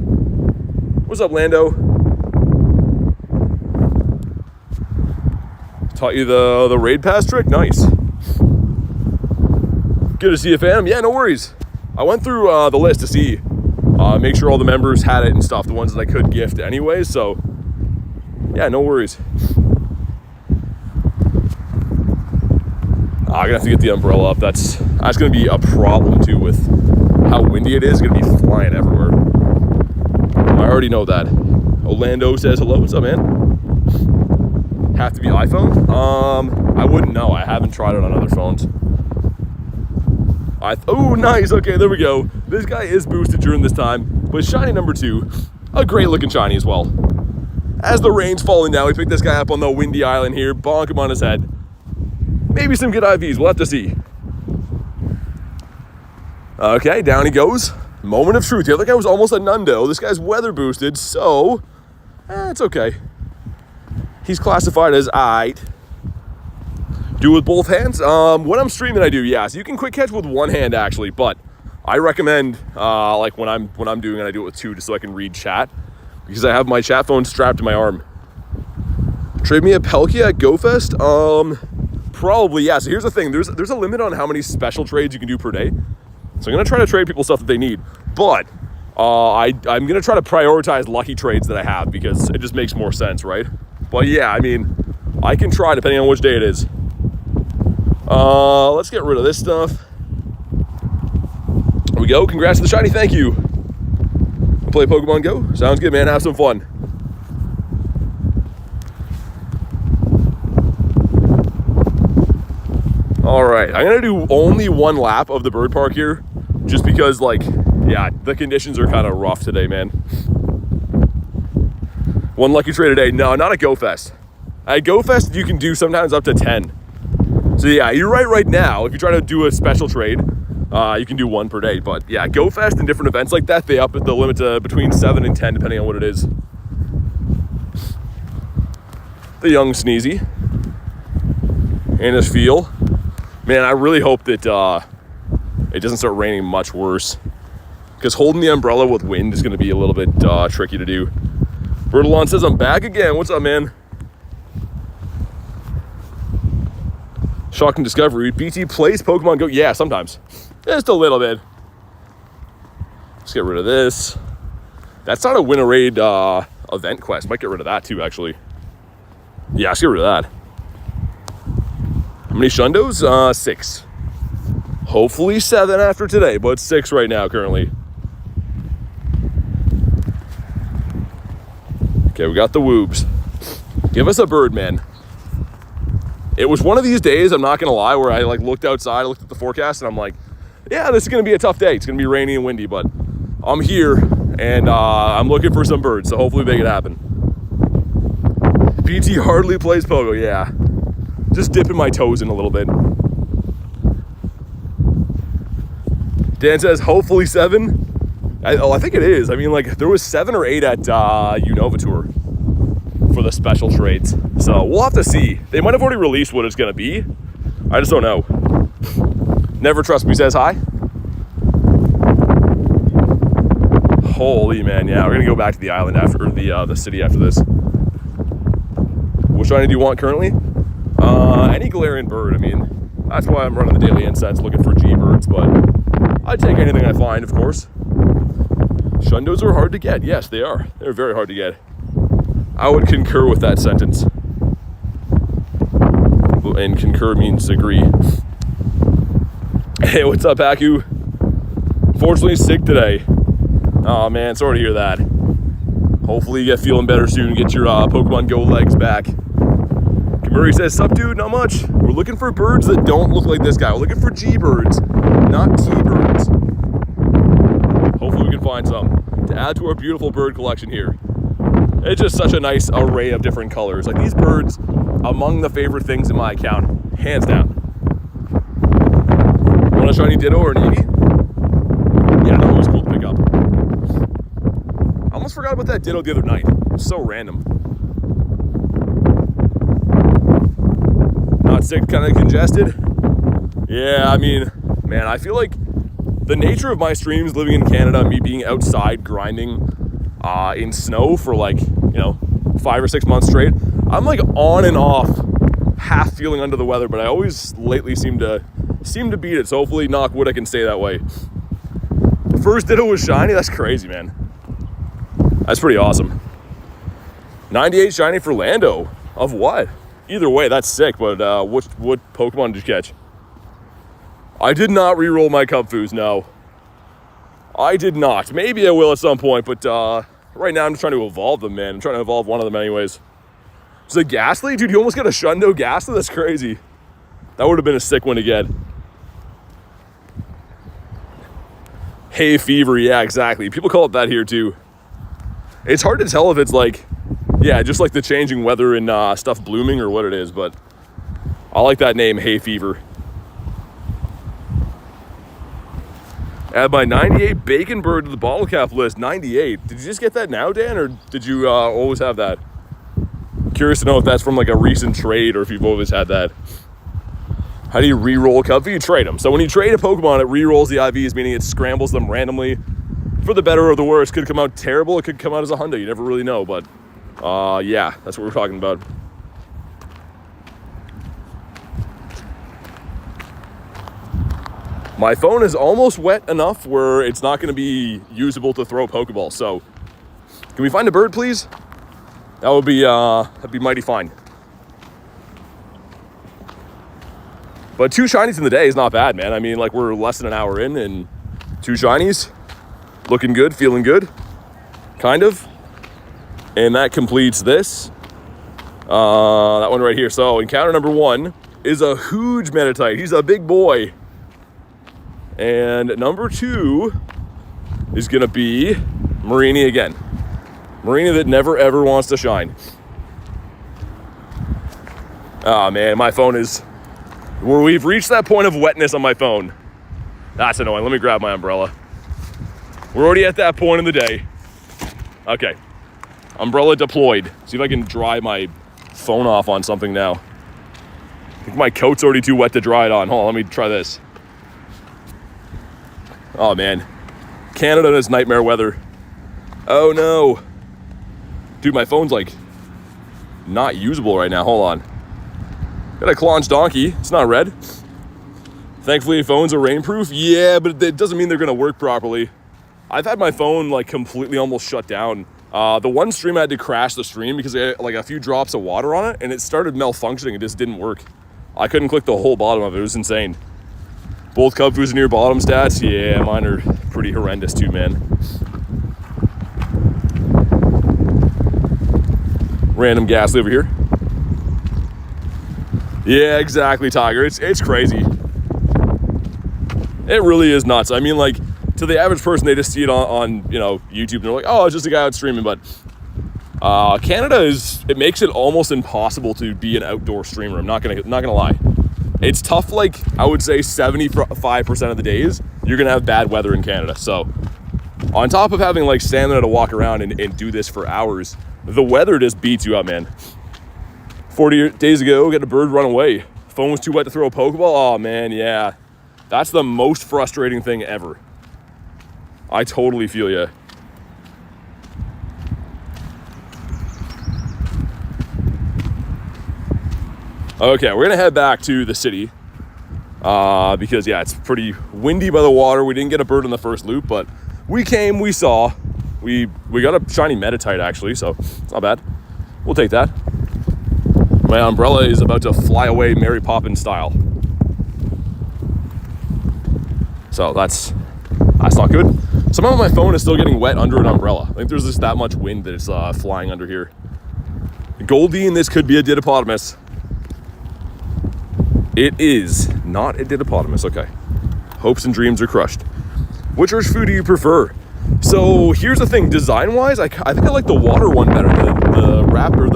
What's up, Lando? Taught you the raid pass trick? Nice. Good to see you, fam. Yeah, no worries. I went through the list to see, make sure all the members had it and stuff, the ones that I could gift anyways, so yeah, no worries. I'm gonna have to get the umbrella up. That's gonna be a problem too with how windy it is. It's gonna be flying everywhere. I already know that. Orlando says hello. What's up, man? Have to be iPhone? I wouldn't know. I haven't tried it on other phones. Oh, nice. Okay, there we go. This guy is boosted during this time, but shiny number 2, a great looking shiny as well. As the rain's falling down, we pick this guy up on the windy island here, bonk him on his head. Maybe some good IVs. We'll have to see. Okay, down he goes. Moment of truth. The other guy was almost a Nundo. This guy's weather boosted, so it's okay. He's classified as aight. Do with both hands. When I'm streaming, I do. Yeah, so you can quick catch with one hand actually, but I recommend like when I'm doing it, I do it with 2 just so I can read chat because I have my chat phone strapped to my arm. Trade me a Palkia at GoFest? Probably, yeah. So here's the thing. There's a limit on how many special trades you can do per day. So I'm gonna try to trade people stuff that they need, but I'm gonna try to prioritize lucky trades that I have because it just makes more sense, right? But yeah, I mean, I can try depending on which day it is. Let's get rid of this stuff. There we go. Congrats to the shiny. Thank you. Play Pokemon Go? Sounds good, man. Have some fun. All right. I'm going to do only 1 lap of the bird park here just because, like, yeah, the conditions are kind of rough today, man. 1 lucky trade a day. No, not at GoFest. At GoFest, you can do sometimes up to 10. So yeah, you're right now. If you try to do a special trade, you can do 1 per day. But yeah, GoFest and different events like that, they up the limit to between 7 and 10, depending on what it is. The young Sneezy. And his feel. Man, I really hope that it doesn't start raining much worse. Because holding the umbrella with wind is going to be a little bit tricky to do. Bertalon says, I'm back again. What's up, man? Shocking discovery. BT plays Pokemon Go. Yeah, sometimes. Just a little bit. Let's get rid of this. That's not a win a raid event quest. Might get rid of that too, actually. Yeah, let's get rid of that. How many Shundos? 6. Hopefully 7 after today, but 6 right now currently. Okay, we got the Woobs. Give us a bird, man. It was one of these days, I'm not gonna lie, where I like looked outside, I looked at the forecast, and I'm like, yeah, this is gonna be a tough day. It's gonna be rainy and windy, but I'm here, and I'm looking for some birds, so hopefully make it happen. BT hardly plays Pogo, yeah. Just dipping my toes in a little bit. Dan says, hopefully 7. I think it is. I mean, like, there was 7 or 8 at Unova Tour for the special trades. So we'll have to see. They might have already released what it's going to be. I just don't know. Never Trust Me says hi. Holy man, yeah. We're going to go back to the island after, or the city after this. Which shiny do you want currently? Any Galarian bird. I mean, that's why I'm running the daily incense looking for G birds, but I'd take anything I find, of course. Shundos are hard to get. Yes, they are. They're very hard to get. I would concur with that sentence. And concur means agree. Hey, what's up, Haku? Fortunately sick today. Oh man, sorry to hear that. Hopefully you get feeling better soon, get your Pokemon GO legs back. Murray says, sup dude, not much. We're looking for birds that don't look like this guy. We're looking for G-birds, not T-birds. Hopefully we can find some to add to our beautiful bird collection here. It's just such a nice array of different colors. Like these birds, among the favorite things in my account, hands down. Want a shiny Ditto or an Eevee? Yeah, that was cool to pick up. I almost forgot about that Ditto the other night. It was so random. Not sick, kind of congested? Yeah, I mean, man, I feel like the nature of my streams living in Canada, me being outside grinding in snow for like, 5 or 6 months straight, I'm like on and off, half feeling under the weather, but I always lately seem to beat it. So hopefully, knock wood, I can stay that way. First Ditto was shiny. That's crazy, man. That's pretty awesome. 98 shiny for Lando. Of what? Either way, that's sick. But what Pokemon did you catch? I did not re-roll my Cubfoos. No, I did not. Maybe I will at some point, but right now I'm just trying to evolve them, man. I'm trying to evolve one of them anyways. Is it Ghastly? Dude, you almost got a Shundo Ghastly? That's crazy. That would have been a sick one to get. Hay fever, yeah, exactly. People call it that here too. It's hard to tell if it's like, yeah, just like the changing weather and stuff blooming or what it is, but I like that name, hay fever. Add my 98 bacon bird to the bottle cap list. 98. Did you just get that now, Dan, or did you always have that? Curious to know if that's from like a recent trade or if you've always had that. How do you re-roll Cubby? You trade them. So when you trade a Pokemon, it re-rolls the IVs, meaning it scrambles them randomly. For the better or the worse. Could come out terrible. It could come out as a Hundo. You never really know, but yeah, that's what we're talking about. My phone is almost wet enough where it's not going to be usable to throw a Pokeball. So, can we find a bird, please? That would be that'd be mighty fine. But 2 shinies in the day is not bad, man. I mean, like we're less than an hour in, and 2 shinies, looking good, feeling good, kind of. And that completes this. That one right here. So encounter number 1 is a huge Meditite. He's a big boy. And number 2 is gonna be Marini again. Marini that never ever wants to shine. Oh man, my phone is, we've reached that point of wetness on my phone. That's annoying. Let me grab my umbrella. We're already at that point in the day. Okay. Umbrella deployed. See if I can dry my phone off on something now. I think my coat's already too wet to dry it on. Hold on, let me try this. Oh man. Canada and its nightmare weather. Oh no. Dude, my phone's like not usable right now. Hold on. Got a Claunch Donkey. It's not red. Thankfully, phones are rainproof. Yeah, but it doesn't mean they're gonna work properly. I've had my phone like completely almost shut down. The one stream I had to crash the stream because I had like a few drops of water on it and it started malfunctioning. It just didn't work. I couldn't click the whole bottom of it. It was insane. Both Cubfoos near bottom stats. Yeah, mine are pretty horrendous too, man. Random Ghastly over here. Yeah, exactly, Tiger. It's crazy. It really is nuts. I mean, like, to the average person, they just see it on YouTube, and they're like, oh, it's just a guy out streaming. But Canada it makes it almost impossible to be an outdoor streamer. I'm not gonna lie. It's tough. Like I would say, 75% of the days you're gonna have bad weather in Canada. So, on top of having like stamina to walk around and do this for hours, the weather just beats you up, man. 40 days ago, got a bird run away. Phone was too wet to throw a Pokeball. Oh man, yeah. That's the most frustrating thing ever. I totally feel ya. Okay, we're gonna head back to the city because yeah, it's pretty windy by the water. We didn't get a bird in the first loop, but we came, we saw. We got a shiny Metatite, actually, so it's not bad. We'll take that. My umbrella is about to fly away Mary Poppins style. So that's not good. Somehow my phone is still getting wet under an umbrella. I think there's just that much wind that it's flying under here. Goldie, and this could be a Didopotamus. It is not a Didopotamus. Okay. Hopes and dreams are crushed. Which Urshifu do you prefer? So here's the thing. Design-wise, I think I like the water one better. The Raptor,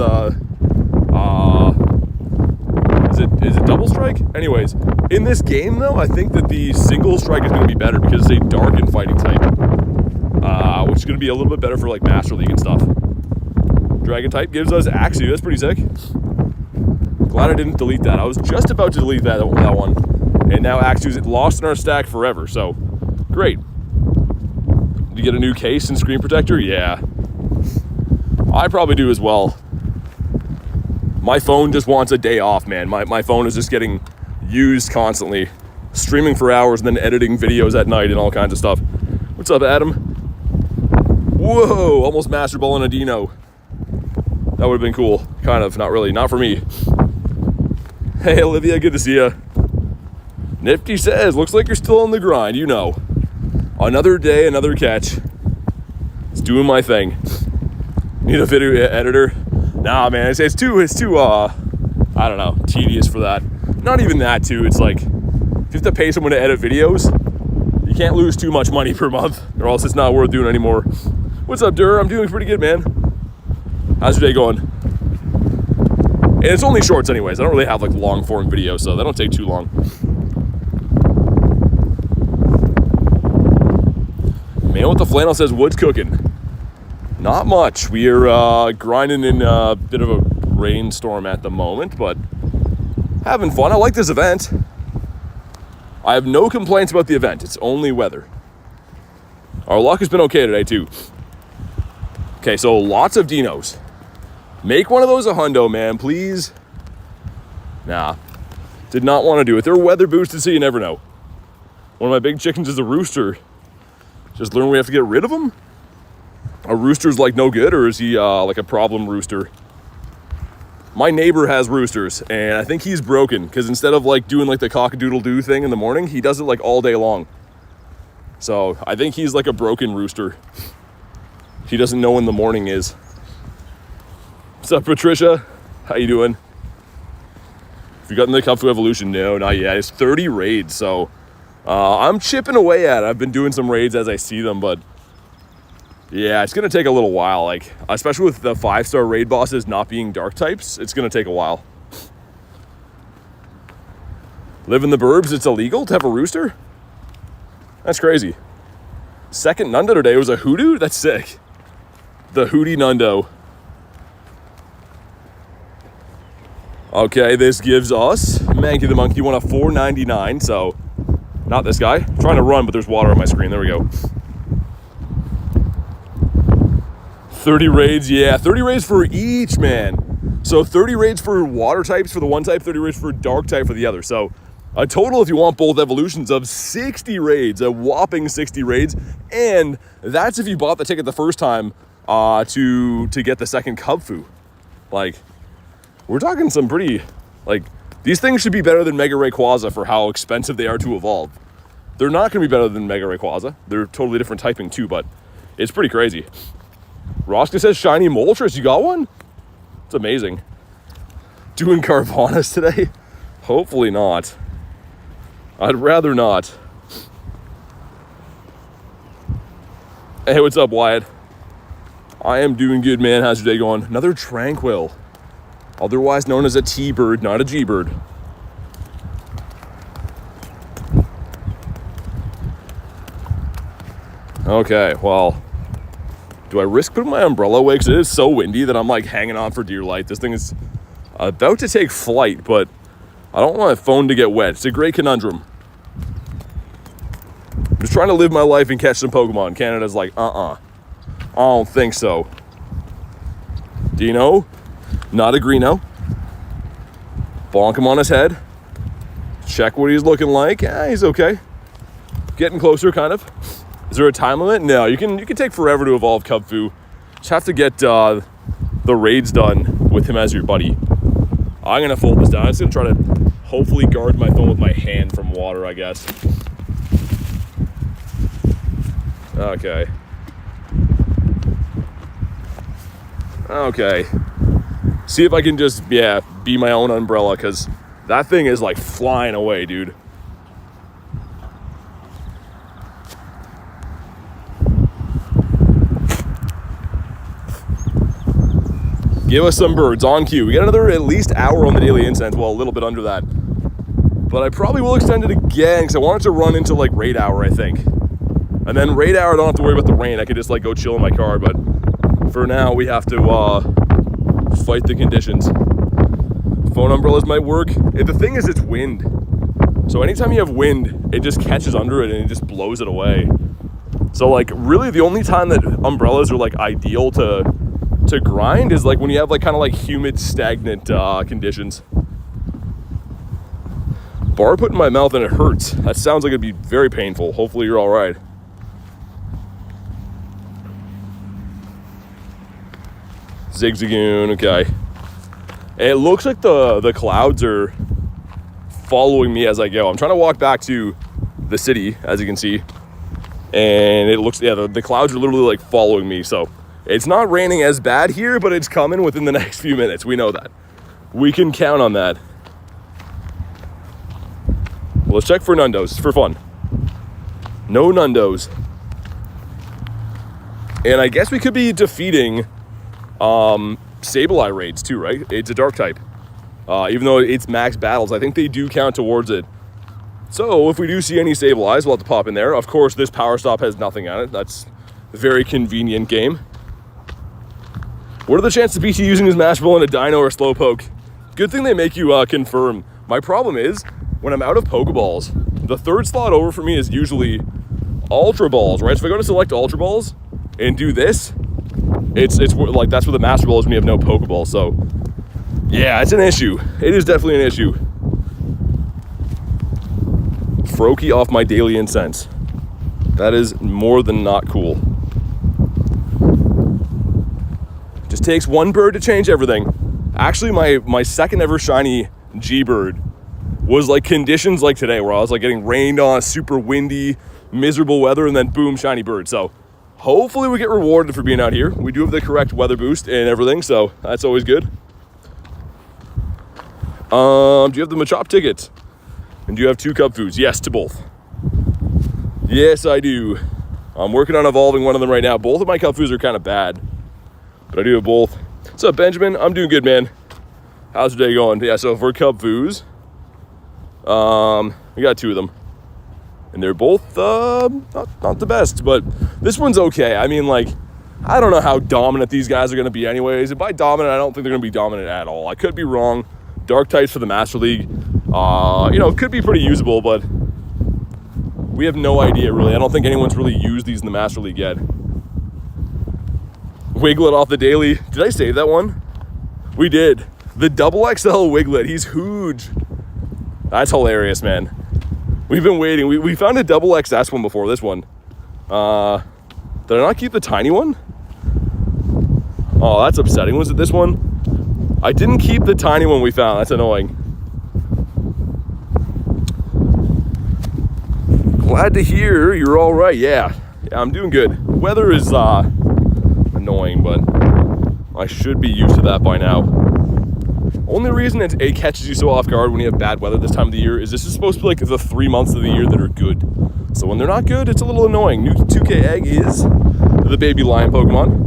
is it double strike? Anyways, in this game though, I think that the single strike is going to be better because it's a dark and fighting type, which is going to be a little bit better for like Master League and stuff. Dragon type gives us Axew. That's pretty sick. Glad I didn't delete that. I was just about to delete that one, and now Axew's lost in our stack forever. So great. Did you get a new case and screen protector? Yeah, I probably do as well. My phone just wants a day off, man. My phone is just getting used constantly. Streaming for hours and then editing videos at night and all kinds of stuff. What's up, Adam? Whoa, almost Master Ball in a Dino. That would have been cool. Kind of, not really, not for me. Hey, Olivia, good to see you. Nifty says, looks like you're still on the grind, you know. Another day, another catch. It's doing my thing. Need a video editor? Nah, man, it's too, I don't know, tedious for that. Not even that, too. It's like, if you have to pay someone to edit videos, you can't lose too much money per month, or else it's not worth doing anymore. What's up, Dur? I'm doing pretty good, man. How's your day going? And it's only shorts anyways. I don't really have, like, long-form videos, so they don't take too long. Man with the flannel says, wood's cooking. Not much. We are grinding in a bit of a rainstorm at the moment, but having fun. I like this event. I have no complaints about the event. It's only weather. Our luck has been okay today, too. Okay, so lots of dinos. Make one of those a hundo, man, please. Nah. Did not want to do it. They're weather boosted, so you never know. One of my big chickens is a rooster. Just learn we have to get rid of him? A rooster's like no good, or is he like a problem rooster? My neighbor has roosters, and I think he's broken because instead of like doing like the cock-a-doodle-doo thing in the morning, he does it like all day long. So I think he's like a broken rooster. He doesn't know when the morning is. What's up, Patricia? How you doing? Have you gotten the Kung Fu Evolution? No, not yet. It's 30 raids, so I'm chipping away at it. I've been doing some raids as I see them, but yeah, it's going to take a little while, like, especially with the 5-star raid bosses not being dark types, it's going to take a while. Live in the burbs, it's illegal to have a rooster? That's crazy. Second Nundo today was a hoodoo? That's sick. The Hootie Nundo. Okay, this gives us Mankey the Monkey one of 4.99, so not this guy. I'm trying to run, but there's water on my screen. There we go. 30 raids, yeah, 30 raids for each, man. So 30 raids for water types for the one type, 30 raids for dark type for the other. So a total, if you want both evolutions, of 60 raids, a whopping 60 raids. And that's if you bought the ticket the first time to get the second Kubfu. Like, we're talking some pretty, like, these things should be better than Mega Rayquaza for how expensive they are to evolve. They're not going to be better than Mega Rayquaza. They're totally different typing too, but it's pretty crazy. Roska says shiny Moltres. You got one? It's amazing. Doing Carvanhas today? Hopefully not. I'd rather not. Hey, what's up, Wyatt? I am doing good, man. How's your day going? Another Tranquil. Otherwise known as a T-bird, not a G-bird. Okay, well, do I risk putting my umbrella away? Because it is so windy that I'm like hanging on for dear life. This thing is about to take flight, but I don't want my phone to get wet. It's a great conundrum. I'm just trying to live my life and catch some Pokemon. Canada's like, I don't think so. Dino, not a Greeno. Bonk him on his head. Check what he's looking like. He's okay. Getting closer, kind of. Is there a time limit? No, you can take forever to evolve Kubfu. Just have to get the raids done with him as your buddy. I'm gonna fold this down. I'm just gonna try to hopefully guard my phone with my hand from water, I guess. Okay. Okay. See if I can just, yeah, be my own umbrella, because that thing is like flying away, dude. Give us some birds on cue. We got another at least hour on the daily incense. Well, a little bit under that. But I probably will extend it again because I want it to run into like raid hour, I think. And then raid hour, I don't have to worry about the rain. I could just like go chill in my car. But for now, we have to fight the conditions. Phone umbrellas might work. The thing is, it's wind. So anytime you have wind, it just catches under it and it just blows it away. So like really the only time that umbrellas are like ideal to grind is like when you have like kind of like humid, stagnant conditions. Bar put in my mouth and it hurts. That sounds like it'd be very painful. Hopefully you're all right. Zigzagoon, okay. It looks like the clouds are following me as I go. I'm trying to walk back to the city, as you can see. And it looks, yeah, the clouds are literally like following me. So it's not raining as bad here, but it's coming within the next few minutes. We know that. We can count on that. Well, let's check for Nundos for fun. No Nundos. And I guess we could be defeating Sableye raids too, right? It's a dark type. Even though it's max battles, I think they do count towards it. So if we do see any Sableyes, we'll have to pop in there. Of course, this power stop has nothing on it. That's a very convenient game. What are the chances of BT using his Master Ball in a Dino or Slowpoke? Good thing they make you confirm. My problem is, when I'm out of Pokeballs, the third slot over for me is usually Ultra Balls, right? So if I go to select Ultra Balls and do this, it's like that's where the Master Ball is when you have no Pokeball. So yeah, it's an issue. It is definitely an issue. Froakie off my daily incense. That is more than not cool. Just takes one bird to change everything. Actually, my second ever shiny G-Bird was like conditions like today, where I was like getting rained on, super windy, miserable weather, and then boom, shiny bird. So hopefully we get rewarded for being out here. We do have the correct weather boost and everything, so that's always good. Do you have the Machop tickets? And do you have 2 Kubfus? Yes, to both. Yes, I do. I'm working on evolving one of them right now. Both of my Kubfus are kind of bad, but I do have both. What's up, Benjamin? I'm doing good, man. How's your day going? Yeah, so for Kubfus, we got 2 of them. And they're both not the best, but this one's okay. I mean, like, I don't know how dominant these guys are going to be anyways. And by dominant, I don't think they're going to be dominant at all. I could be wrong. Dark types for the Master League, could be pretty usable, but we have no idea, really. I don't think anyone's really used these in the Master League yet. Wiglet off the daily. Did I save that one? We did. The double XL Wiglet. He's huge. That's hilarious, man. We've been waiting. We found a double XS one before this one. Did I not keep the tiny one? Oh, that's upsetting. Was it this one? I didn't keep the tiny one we found. That's annoying. Glad to hear you're all right. Yeah, I'm doing good. Weather is annoying, but I should be used to that by now. Only reason it catches you so off guard when you have bad weather this time of the year is this is supposed to be like the 3 months of the year that are good. So when they're not good, it's a little annoying. New 2K Egg is the baby lion Pokemon.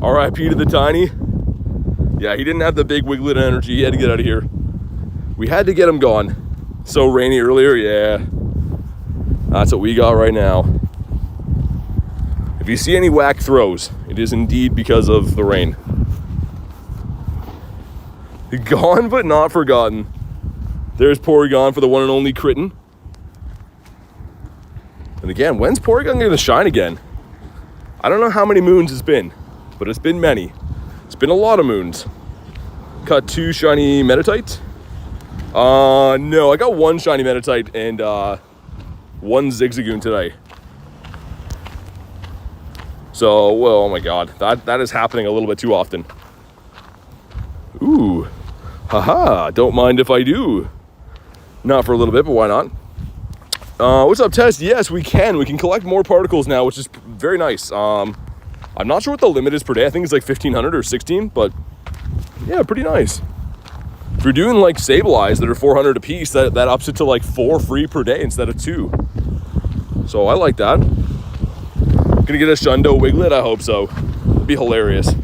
RIP to the tiny. Yeah, he didn't have the big Wiglet energy. He had to get out of here. We had to get him gone. So rainy earlier, yeah. That's what we got right now. If you see any whack throws, it is indeed because of the rain. Gone but not forgotten. There's Porygon for the one and only Critten. And again, when's Porygon going to shine again? I don't know how many moons it's been, but it's been many. It's been a lot of moons. Got 2 shiny Meditite. No, I got 1 shiny Meditite and 1 Zigzagoon today. So, well, oh my god, that is happening a little bit too often. Ooh, haha, don't mind if I do. Not for a little bit, but why not? What's up, Tess? Yes, we can. We can collect more particles now, which is very nice. I'm not sure what the limit is per day. I think it's like 1,500 or 16, but yeah, pretty nice. If you're doing like Sableyes that are 400 a piece, that ups it to like 4 free per day instead of 2. So I like that. Gonna get a Shundo Wiglet? I hope so. It'd be hilarious.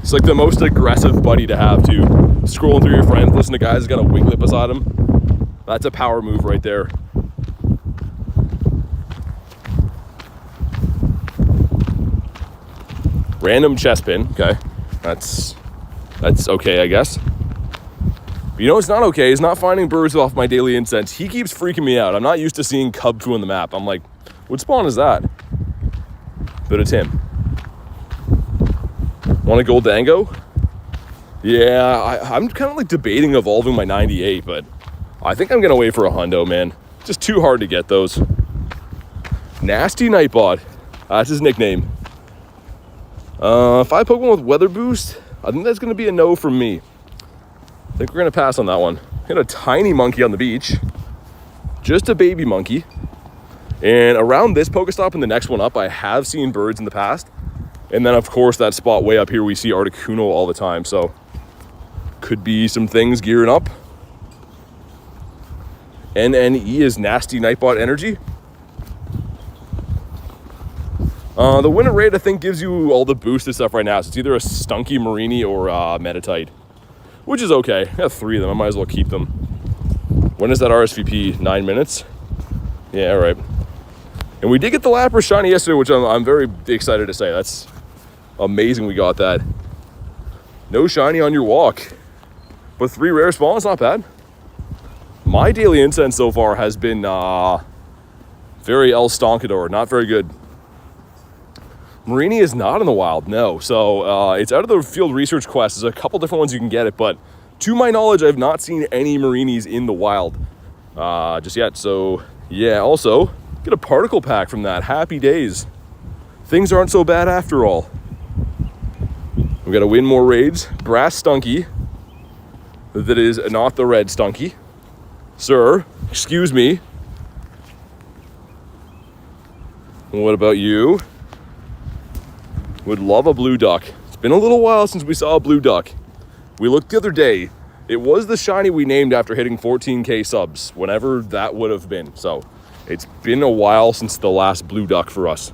It's like the most aggressive buddy to have too. Scrolling through your friends, listen to guys that got a Wiglet beside him. That's a power move right there. Random chest pin. Okay, that's okay, I guess. But you know what's not okay is not finding birds off my daily incense. He keeps freaking me out. I'm not used to seeing Cubfu on the map. I'm like, what spawn is that? But it's him. Want a gold dango? Yeah, I'm kind of like debating evolving my 98, but I think I'm gonna wait for a hundo, man. Just too hard to get those. Nasty Nightbot. That's his nickname. 5 Pokemon with weather boost. I think that's gonna be a no from me. I think we're gonna pass on that one. Got a tiny monkey on the beach. Just a baby monkey. And around this Pokestop and the next one up, I have seen birds in the past. And then of course that spot way up here, we see Articuno all the time. So could be some things gearing up. NNE is Nasty Nightbot energy. The Winter Raid, I think, gives you all the boosted stuff right now. So it's either a Stunky Marini or Meditite, which is okay. I have 3 of them. I might as well keep them. When is that RSVP? 9 minutes? Yeah, all right. And we did get the Lapras shiny yesterday, which I'm very excited to say. That's amazing we got that. No shiny on your walk. But 3 rare spawns, not bad. My daily incense so far has been very El Stonkador, not very good. Marini is not in the wild, no. So it's out of the field research quest. There's a couple different ones you can get it, but to my knowledge, I've not seen any Marinis in the wild just yet. So yeah, also get a particle pack from that. Happy days. Things aren't so bad after all. We got to win more raids. Brass Stunky. That is not the red Stunky. Sir, excuse me. What about you? Would love a blue duck. It's been a little while since we saw a blue duck. We looked the other day. It was the shiny we named after hitting 14K subs, whenever that would have been. So it's been a while since the last blue duck for us.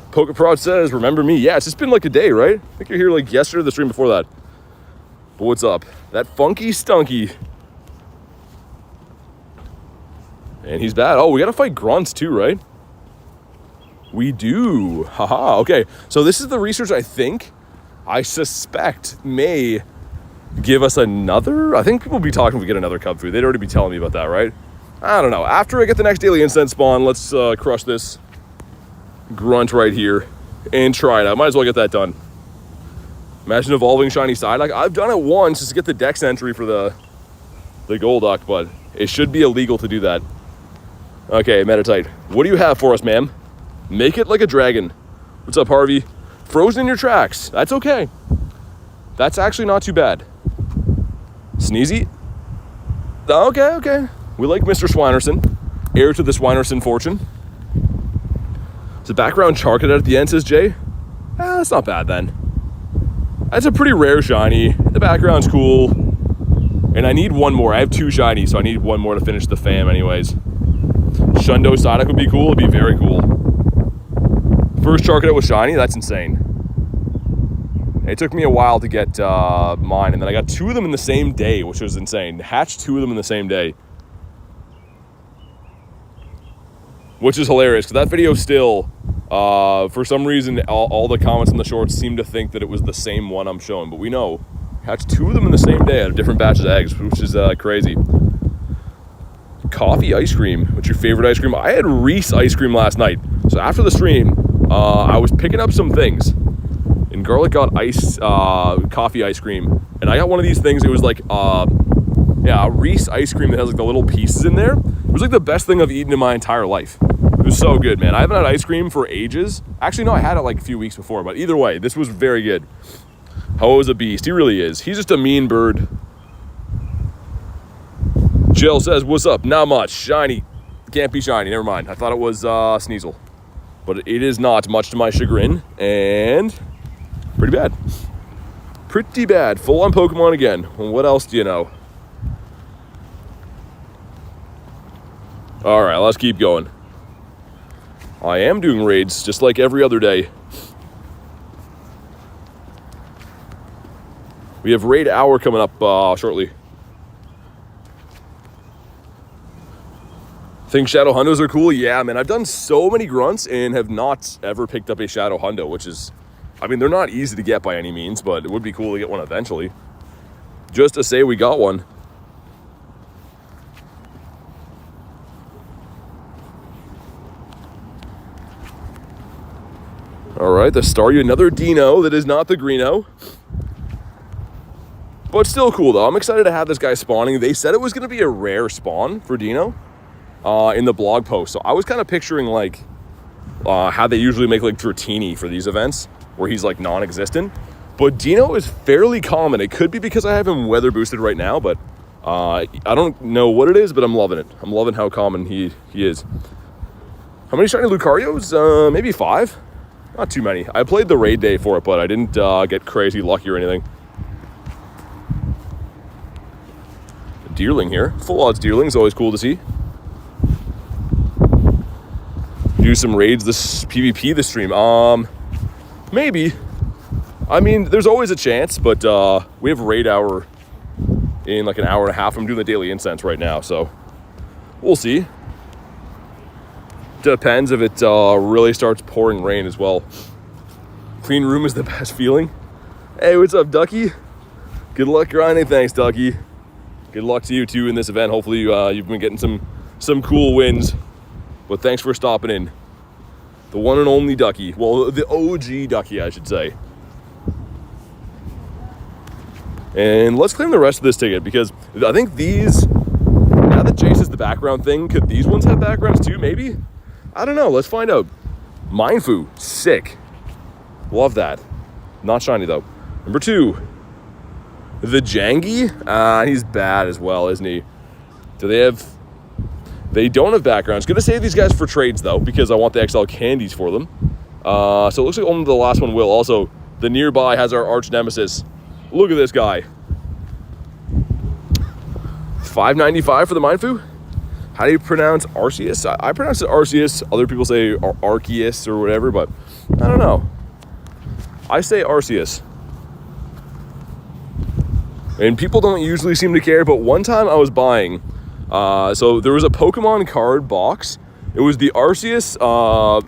Pokeprod says, remember me? Yeah, it's just been like a day, right? I think you're here like yesterday, the stream before that. But what's up? That funky Stunky. And he's bad. Oh, we gotta fight grunts too, right? We do. Haha. Okay. So this is the research I suspect may give us another. I think people will be talking if we get another Cubfu. They'd already be telling me about that, right? I don't know. After I get the next daily incense spawn, let's crush this grunt right here and try it out. Might as well get that done. Imagine evolving shiny Psyduck. I've done it once just to get the dex entry for the Golduck, but it should be illegal to do that. Okay, Meditite. What do you have for us, ma'am? Make it like a dragon. What's up, Harvey? Frozen in your tracks. That's okay. That's actually not too bad. Sneezy? Okay. We like Mr. Swinerson. Heir to the Swinerson fortune. Is the background Charcadet at the end, says Jay? That's not bad then. That's a pretty rare shiny. The background's cool. And I need one more. I have 2 shinies, so I need one more to finish the fam anyways. Shundo Psyduck would be cool. It'd be very cool. First Charcadet was shiny. That's insane. It took me a while to get mine, and then I got 2 of them in the same day, which was insane. Hatched 2 of them in the same day. Which is hilarious, because that video still, for some reason, all the comments in the shorts seem to think that it was the same one I'm showing, but we know. Hatched 2 of them in the same day out of different batches of eggs, which is crazy. Coffee ice cream. What's your favorite ice cream? I had Reese ice cream last night. So after the stream, I was picking up some things. And Garlic got coffee ice cream. And I got one of these things. It was like, a Reese ice cream that has like the little pieces in there. It was like the best thing I've eaten in my entire life. It was so good, man. I haven't had ice cream for ages. Actually, no, I had it like a few weeks before, but either way, this was very good. Ho is a beast. He really is. He's just a mean bird. Jill says, what's up? Not much. Shiny. Can't be shiny. Never mind. I thought it was Sneasel. But it is not, much to my chagrin. And pretty bad. Pretty bad. Full on Pokemon again. Well, what else do you know? All right, let's keep going. I am doing raids just like every other day. We have Raid Hour coming up shortly. Think Shadow Hundos are cool? Yeah, man. I've done so many grunts and have not ever picked up a Shadow Hundo, which is, I mean, they're not easy to get by any means, but it would be cool to get one eventually. Just to say we got one. All right, the Staryu, another Dino that is not the Greeno. But still cool, though. I'm excited to have this guy spawning. They said it was going to be a rare spawn for Dino in the blog post. So I was kind of picturing, like, how they usually make, like, Dratini for these events, where he's, like, non-existent. But Dino is fairly common. It could be because I have him weather boosted right now, but I don't know what it is, but I'm loving it. I'm loving how common he is. How many shiny Lucarios? Maybe 5? Not too many. I played the raid day for it, but I didn't get crazy lucky or anything. A Deerling here. Full odds Deerling is always cool to see. Do some raids this PvP this stream. Maybe. I mean, there's always a chance, but we have Raid Hour in like an hour and a half. I'm doing the daily incense right now, so we'll see. Depends if it really starts pouring rain as well. Clean room is the best feeling. Hey, what's up, Ducky? Good luck grinding. Thanks, Ducky. Good luck to you too in this event. Hopefully you've been getting some cool wins. But thanks for stopping in. The one and only Ducky. Well, the OG Ducky, I should say. And let's claim the rest of this ticket, because I think these, now that Jace is the background thing, could these ones have backgrounds too, maybe? I don't know. Let's find out. Mindfu. Sick. Love that. Not shiny, though. Number 2. The Jangi. He's bad as well, isn't he? Do they have... They don't have backgrounds. Gonna save these guys for trades, though, because I want the XL candies for them. So it looks like only the last one will. Also, the nearby has our arch nemesis. Look at this guy. $5.95 for the Mindfu. How do you pronounce Arceus? I pronounce it Arceus. Other people say Arceus or whatever, but I don't know. I say Arceus. And people don't usually seem to care, but one time I was buying, so there was a Pokemon card box. It was the Arceus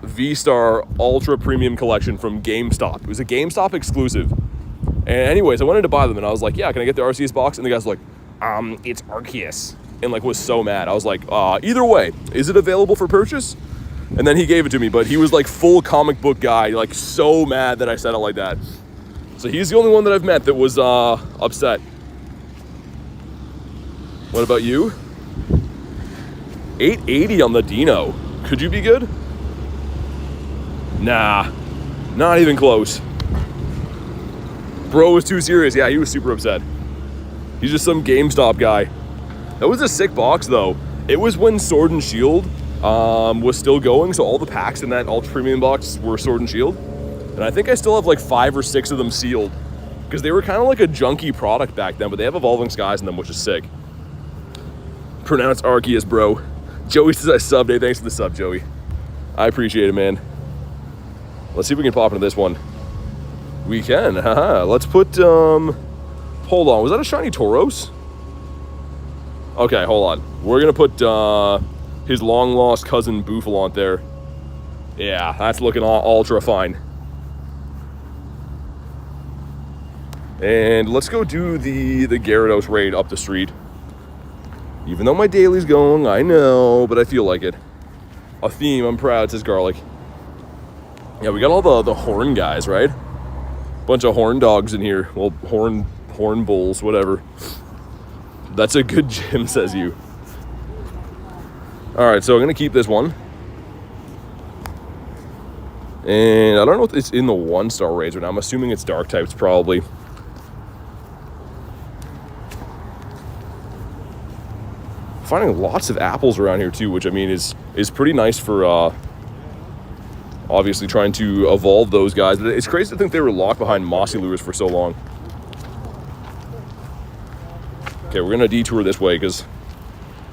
V-Star Ultra Premium Collection from GameStop. It was a GameStop exclusive. And anyways, I wanted to buy them, and I was like, yeah, can I get the Arceus box? And the guy's like, it's Arceus. And like was so mad. I was like, either way, is it available for purchase? And then he gave it to me, but he was like full comic book guy, like so mad that I said it like that. So he's the only one that I've met that was upset. What about you? 880 on the Dino. Could you be good? Nah, not even close. Bro was too serious. Yeah, he was super upset. He's just some GameStop guy. That was a sick box, though. It was when Sword and Shield was still going, so all the packs in that Ultra Premium box were Sword and Shield. And I think I still have like 5 or 6 of them sealed, because they were kind of like a junky product back then, but they have Evolving Skies in them, which is sick. Pronounce Arceus, bro. Joey says I subbed. Hey, thanks for the sub, Joey. I appreciate it, man. Let's see if we can pop into this one. We can, haha. Let's put, hold on, was that a shiny Tauros? Okay, hold on. We're gonna put his long-lost cousin Bouffalont there. Yeah, that's looking ultra fine. And let's go do the Gyarados raid up the street. Even though my daily's going, I know, but I feel like it. A theme, I'm proud, says Garlic. Yeah, we got all the horn guys, right? Bunch of horn dogs in here. Well, horn bulls, whatever. That's a good gym, says you. All right, so I'm gonna keep this one. And I don't know if it's in the 1-star raids right now. I'm assuming it's dark types probably. Finding lots of apples around here too, which I mean is pretty nice for obviously trying to evolve those guys. But it's crazy to think they were locked behind mossy lures for so long. Okay, we're gonna detour this way because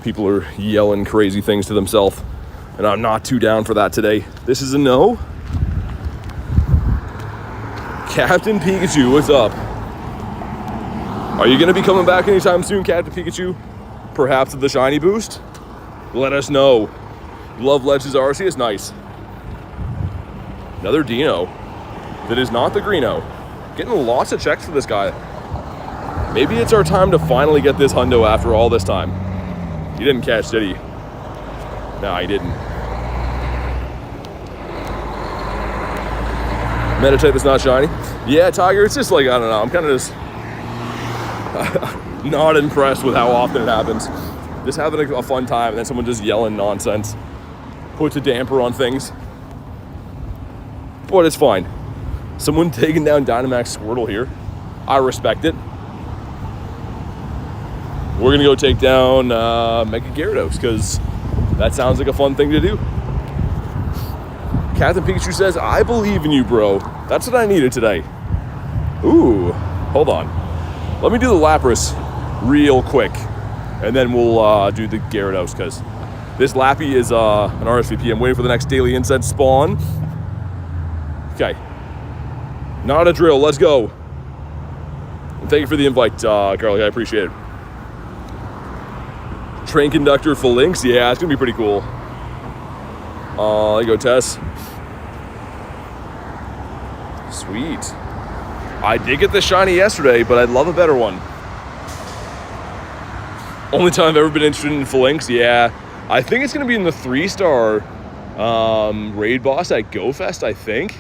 people are yelling crazy things to themselves, and I'm not too down for that today. This is a no. Captain Pikachu, what's up? Are you gonna be coming back anytime soon, Captain Pikachu? Perhaps with the shiny boost? Let us know. Love Legends Arceus, nice. Another Dino that is not the Greeno. Getting lots of checks for this guy. Maybe it's our time to finally get this hundo after all this time. He didn't catch, did he? Nah, he didn't. Meditate that's not shiny. Yeah, Tiger, it's just like, I don't know, I'm kind of just not impressed with how often it happens. Just having a fun time and then someone just yelling nonsense. Puts a damper on things. But it's fine. Someone taking down Dynamax Squirtle here. I respect it. We're gonna go take down Mega Gyarados because that sounds like a fun thing to do. Captain Pikachu says, I believe in you, bro. That's what I needed today. Ooh, hold on. Let me do the Lapras real quick, and then we'll do the Gyarados, because this Lappy is an RSVP. I'm waiting for the next daily incense spawn. Okay. Not a drill, let's go. And thank you for the invite, Garlic, I appreciate it. Train Conductor Phalanx, yeah, it's gonna be pretty cool. There you go, Tess. Sweet. I did get the shiny yesterday, but I'd love a better one. Only time I've ever been interested in Phalanx, yeah. I think it's gonna be in the 3-star raid boss at Go Fest, I think.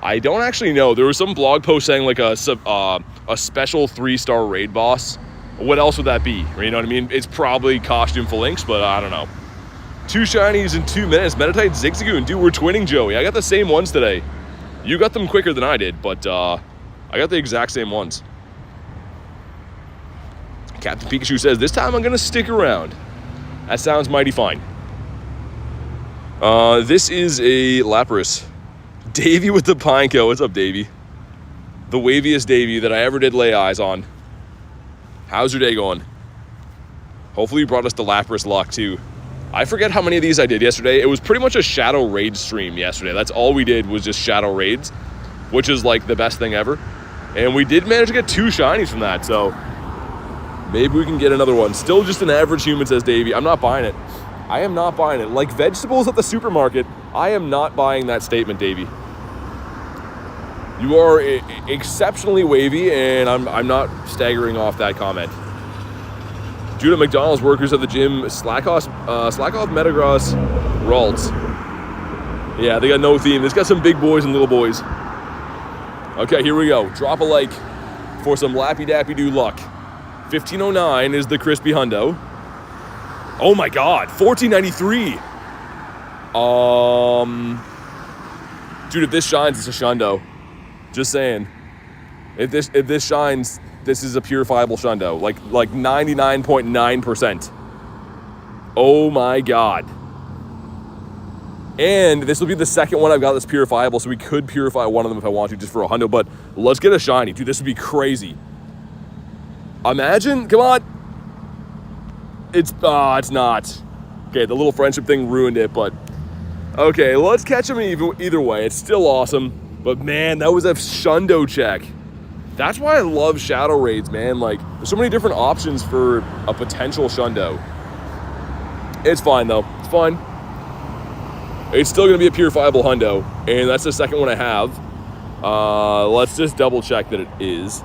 I don't actually know. There was some blog post saying like a special 3-star raid boss. What else would that be? You know what I mean? It's probably costume Phalanx, but I don't know. 2 shinies in 2 minutes. Meditite Zigzagoon. Dude, we're twinning, Joey. I got the same ones today. You got them quicker than I did, but I got the exact same ones. Captain Pikachu says, this time I'm going to stick around. That sounds mighty fine. This is a Lapras. Davey with the Pineco. What's up, Davey? The waviest Davey that I ever did lay eyes on. How's your day going? Hopefully you brought us the Lapras luck, too. I forget how many of these I did yesterday. It was pretty much a Shadow Raid stream yesterday. That's all we did was just Shadow Raids, which is like the best thing ever. And we did manage to get 2 shinies from that, so maybe we can get another one. Still just an average human, says Davey. I'm not buying it. I am not buying it. Like vegetables at the supermarket, I am not buying that statement, Davey. You are exceptionally wavy, and I'm not staggering off that comment. Judah McDonald's workers at the gym, slack off Metagross, Ralts. Yeah, they got no theme. It's got some big boys and little boys. Okay, here we go. Drop a like for some Lappy Dappy Doo luck. 1509 is the crispy hundo. Oh my God, 1493. Dude, if this shines, it's a shundo. Just saying. If this shines, this is a purifiable shundo. Like 99.9%. Oh my God. And this will be the second one I've got that's purifiable, so we could purify one of them if I want to, just for a hundo. But let's get a shiny. Dude, this would be crazy. Imagine, come on. It's not. Okay, the little friendship thing ruined it, but okay, let's catch him either way. It's still awesome, but man, that was a shundo check. That's why I love Shadow Raids, man. Like, there's so many different options for a potential shundo. It's fine though, it's fine. It's still gonna be a purifiable hundo, and that's the second one I have. Let's just double check that it is.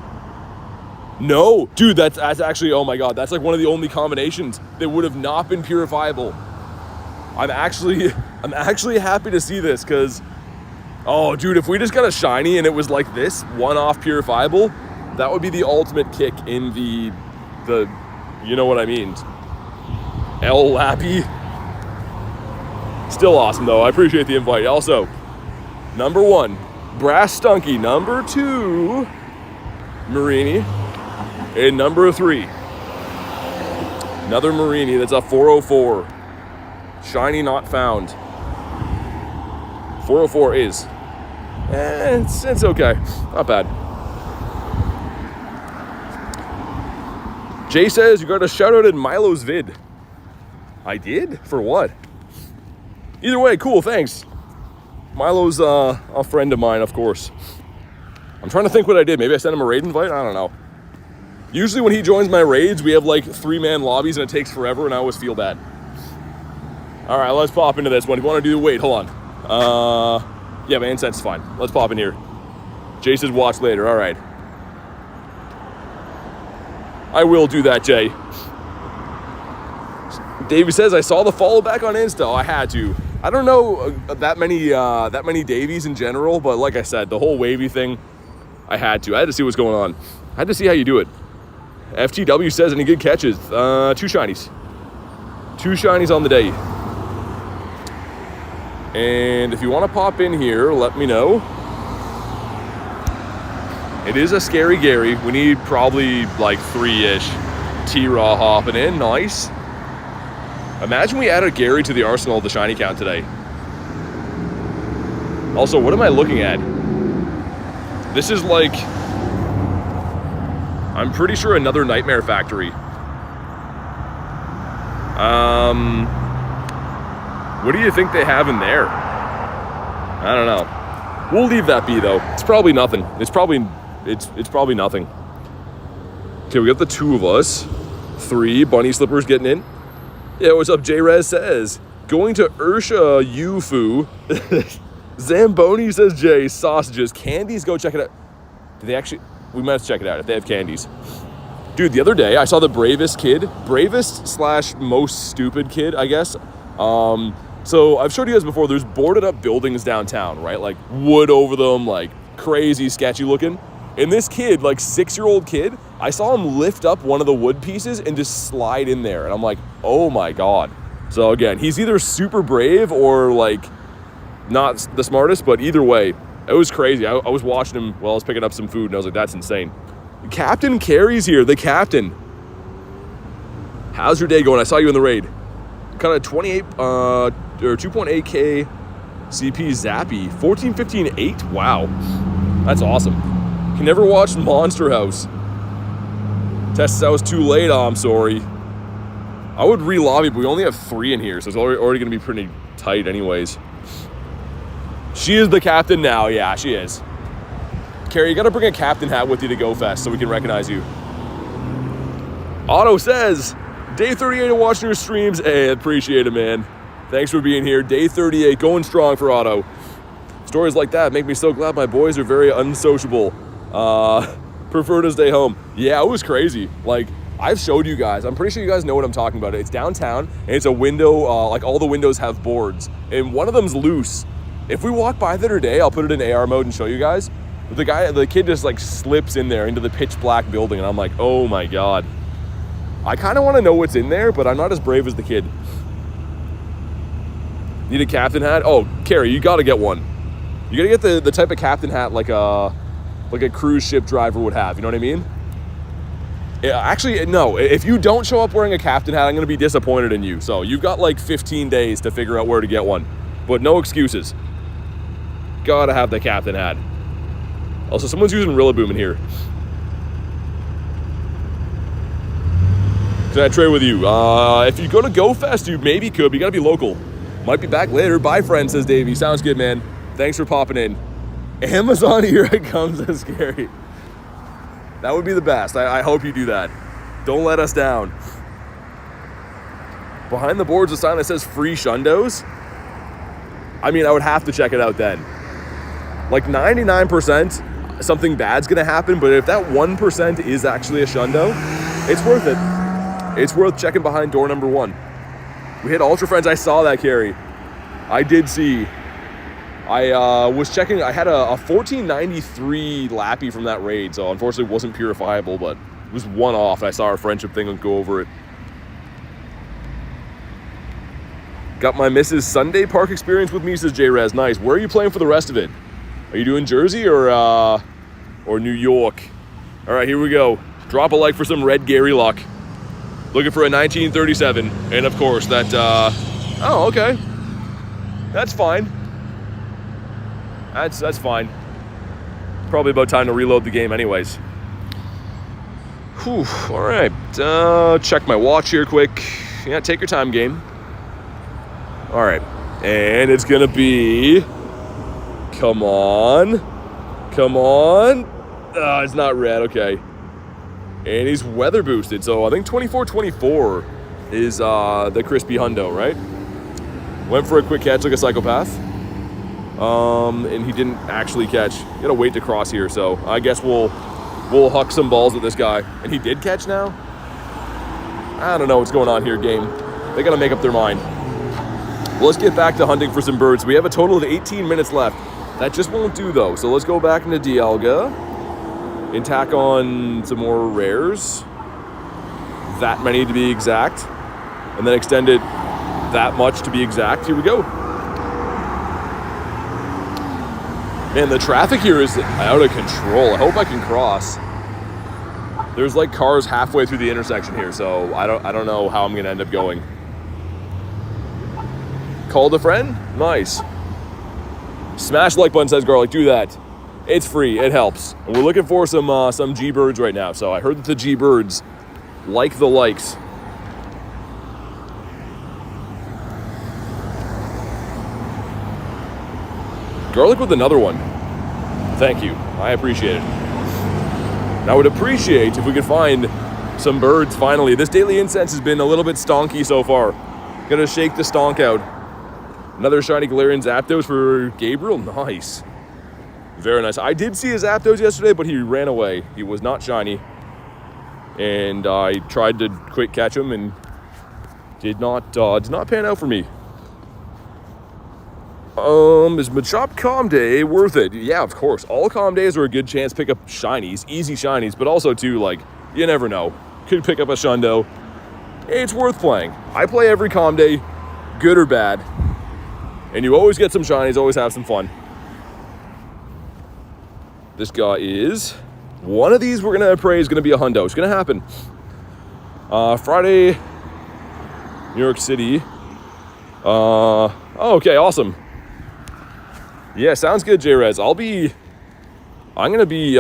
No, dude, that's actually, oh my God, that's like one of the only combinations that would have not been purifiable. I'm actually happy to see this, because, oh, dude, if we just got a shiny and it was like this, one-off purifiable, that would be the ultimate kick in the you know what I mean. Lappy. Still awesome, though. I appreciate the invite. Also, Number 1, Brass Stunky. Number 2, Marini. And number 3, another Marini. That's a 404. Shiny not found. 404 is. It's okay. Not bad. Jay says you got a shout out in Milo's vid. I did? For what? Either way, cool, thanks. Milo's a friend of mine, of course. I'm trying to think what I did. Maybe I sent him a raid invite? I don't know. Usually when he joins my raids, we have like 3-man lobbies and it takes forever and I always feel bad. All right, let's pop into this one. If you want to do, wait, hold on. Yeah, my incense is fine. Let's pop in here. Jay says watch later, all right. I will do that, Jay. Davey says, I saw the follow back on Insta. Oh, I had to. I don't know that many Davies in general, but like I said, the whole wavy thing, I had to. I had to see what's going on. I had to see how you do it. FTW says, any good catches? 2 shinies. 2 shinies on the day. And if you want to pop in here, let me know. It is a scary Gary. We need probably like 3-ish. T-Raw hopping in, nice. Imagine we added Gary to the arsenal of the shiny count today. Also, what am I looking at? This is like, I'm pretty sure another Nightmare Factory. What do you think they have in there? I don't know. We'll leave that be though. It's probably nothing. It's probably nothing. Okay, we got the 2 of us. 3 bunny slippers getting in. Yeah, what's up? J-Rez says going to Urshifu. Zamboni says Jay sausages, candies. Go check it out. Do they actually? We might have to check it out if they have candies. Dude, the other day I saw the bravest / most stupid kid, I guess. So I've showed you guys before, there's boarded up buildings downtown, right? Like wood over them, like crazy sketchy looking. And this kid, like 6-year-old kid, I saw him lift up one of the wood pieces and just slide in there. And I'm like, oh my God. So again, he's either super brave or like not the smartest, but either way, it was crazy. I was watching him while I was picking up some food and I was like, that's insane. Captain Carey's here, the captain. How's your day going? I saw you in the raid. Kind of 28 or 2.8k CP Zappy, 14-15-8. Wow, that's awesome. Can never watch Monster House. Test was too late. Oh, I'm sorry. I would re-lobby, but we only have 3 in here, so it's already going to be pretty tight anyways. She is the captain now. Yeah, she is. Carrie, you got to bring a captain hat with you to Go Fest so we can recognize you. Otto says, day 38 of watching your streams. Hey, appreciate it, man. Thanks for being here. Day 38, going strong for Otto. Stories like that make me so glad my boys are very unsociable. Prefer to stay home. Yeah, it was crazy. Like, I've showed you guys. I'm pretty sure you guys know what I'm talking about. It's downtown, and it's a window. Like, all the windows have boards, and one of them's loose. If we walk by there today, I'll put it in AR mode and show you guys. The kid just, like, slips in there into the pitch black building, and I'm like, oh, my God. I kind of want to know what's in there, but I'm not as brave as the kid. Need a captain hat? Oh, Carrie, you got to get one. You got to get the type of captain hat like a cruise ship driver would have. You know what I mean? Yeah, actually, no. If you don't show up wearing a captain hat, I'm going to be disappointed in you. So you've got like 15 days to figure out where to get one. But no excuses. Got to have the captain hat. Also, someone's using Rillaboom in here. Can I trade with you? If you go to Go Fest, you maybe could, but you got to be local. Might be back later. Bye, friend, says Davey. Sounds good, man. Thanks for popping in. Amazon, here it comes. That's scary. That would be the best. I hope you do that. Don't let us down. Behind the boards, a sign that says free shundos. I mean, I would have to check it out then. Like 99%, something bad's gonna happen, but if that 1% is actually a shundo, it's worth it. It's worth checking behind door number 1. We hit Ultra Friends. I saw that, Carrie. I did see. I was checking. I had a 1493 Lappy from that raid, so unfortunately it wasn't purifiable, but it was one off. I saw our friendship thing and go over it. Got my Mrs. Sunday Park experience with me, says J-Rez. Nice. Where are you playing for the rest of it? Are you doing Jersey or New York? All right, here we go. Drop a like for some red Gary luck. Looking for a 1937. And of course that, oh, okay. That's fine. That's fine. Probably about time to reload the game anyways. Whew, all right. Check my watch here quick. Yeah, take your time, game. All right. And it's going to be... Come on. Come on. It's not red. Okay. And he's weather boosted. So I think 24-24 is the crispy hundo, right? Went for a quick catch like a psychopath. And he didn't actually catch. You gotta wait to cross here. So I guess we'll huck some balls at this guy. And he did catch now? I don't know what's going on here, game. They gotta make up their mind. Well, let's get back to hunting for some birds. We have a total of 18 minutes left. That just won't do, though. So let's go back into Dialga and tack on some more rares. That many to be exact. And then extend it that much to be exact. Here we go. Man, the traffic here is out of control. I hope I can cross. There's like cars halfway through the intersection here, so I don't know how I'm gonna end up going. Called a friend? Nice. Smash the like button, says Garlic. Do that. It's free. It helps. And we're looking for some G-Birds right now. So I heard that the G-Birds like the likes. Garlic with another one. Thank you. I appreciate it. And I would appreciate if we could find some birds finally. This daily incense has been a little bit stonky so far. Gonna shake the stonk out. Another shiny Galarian Zapdos for Gabriel. Nice. Very nice. I did see his Zapdos yesterday, but he ran away. He was not shiny. And I tried to quick catch him and did not pan out for me. Is Machop Calm Day worth it? Yeah, of course. All Calm Days are a good chance to pick up shinies, easy shinies, but also too, like, you never know. Could pick up a Shundo. It's worth playing. I play every Calm Day, good or bad. And you always get some shinies, always have some fun. This guy is... One of these we're going to pray is going to be a hundo. It's going to happen. Friday, New York City. Oh, okay, awesome. Yeah, sounds good, J-Rez. I'm going to be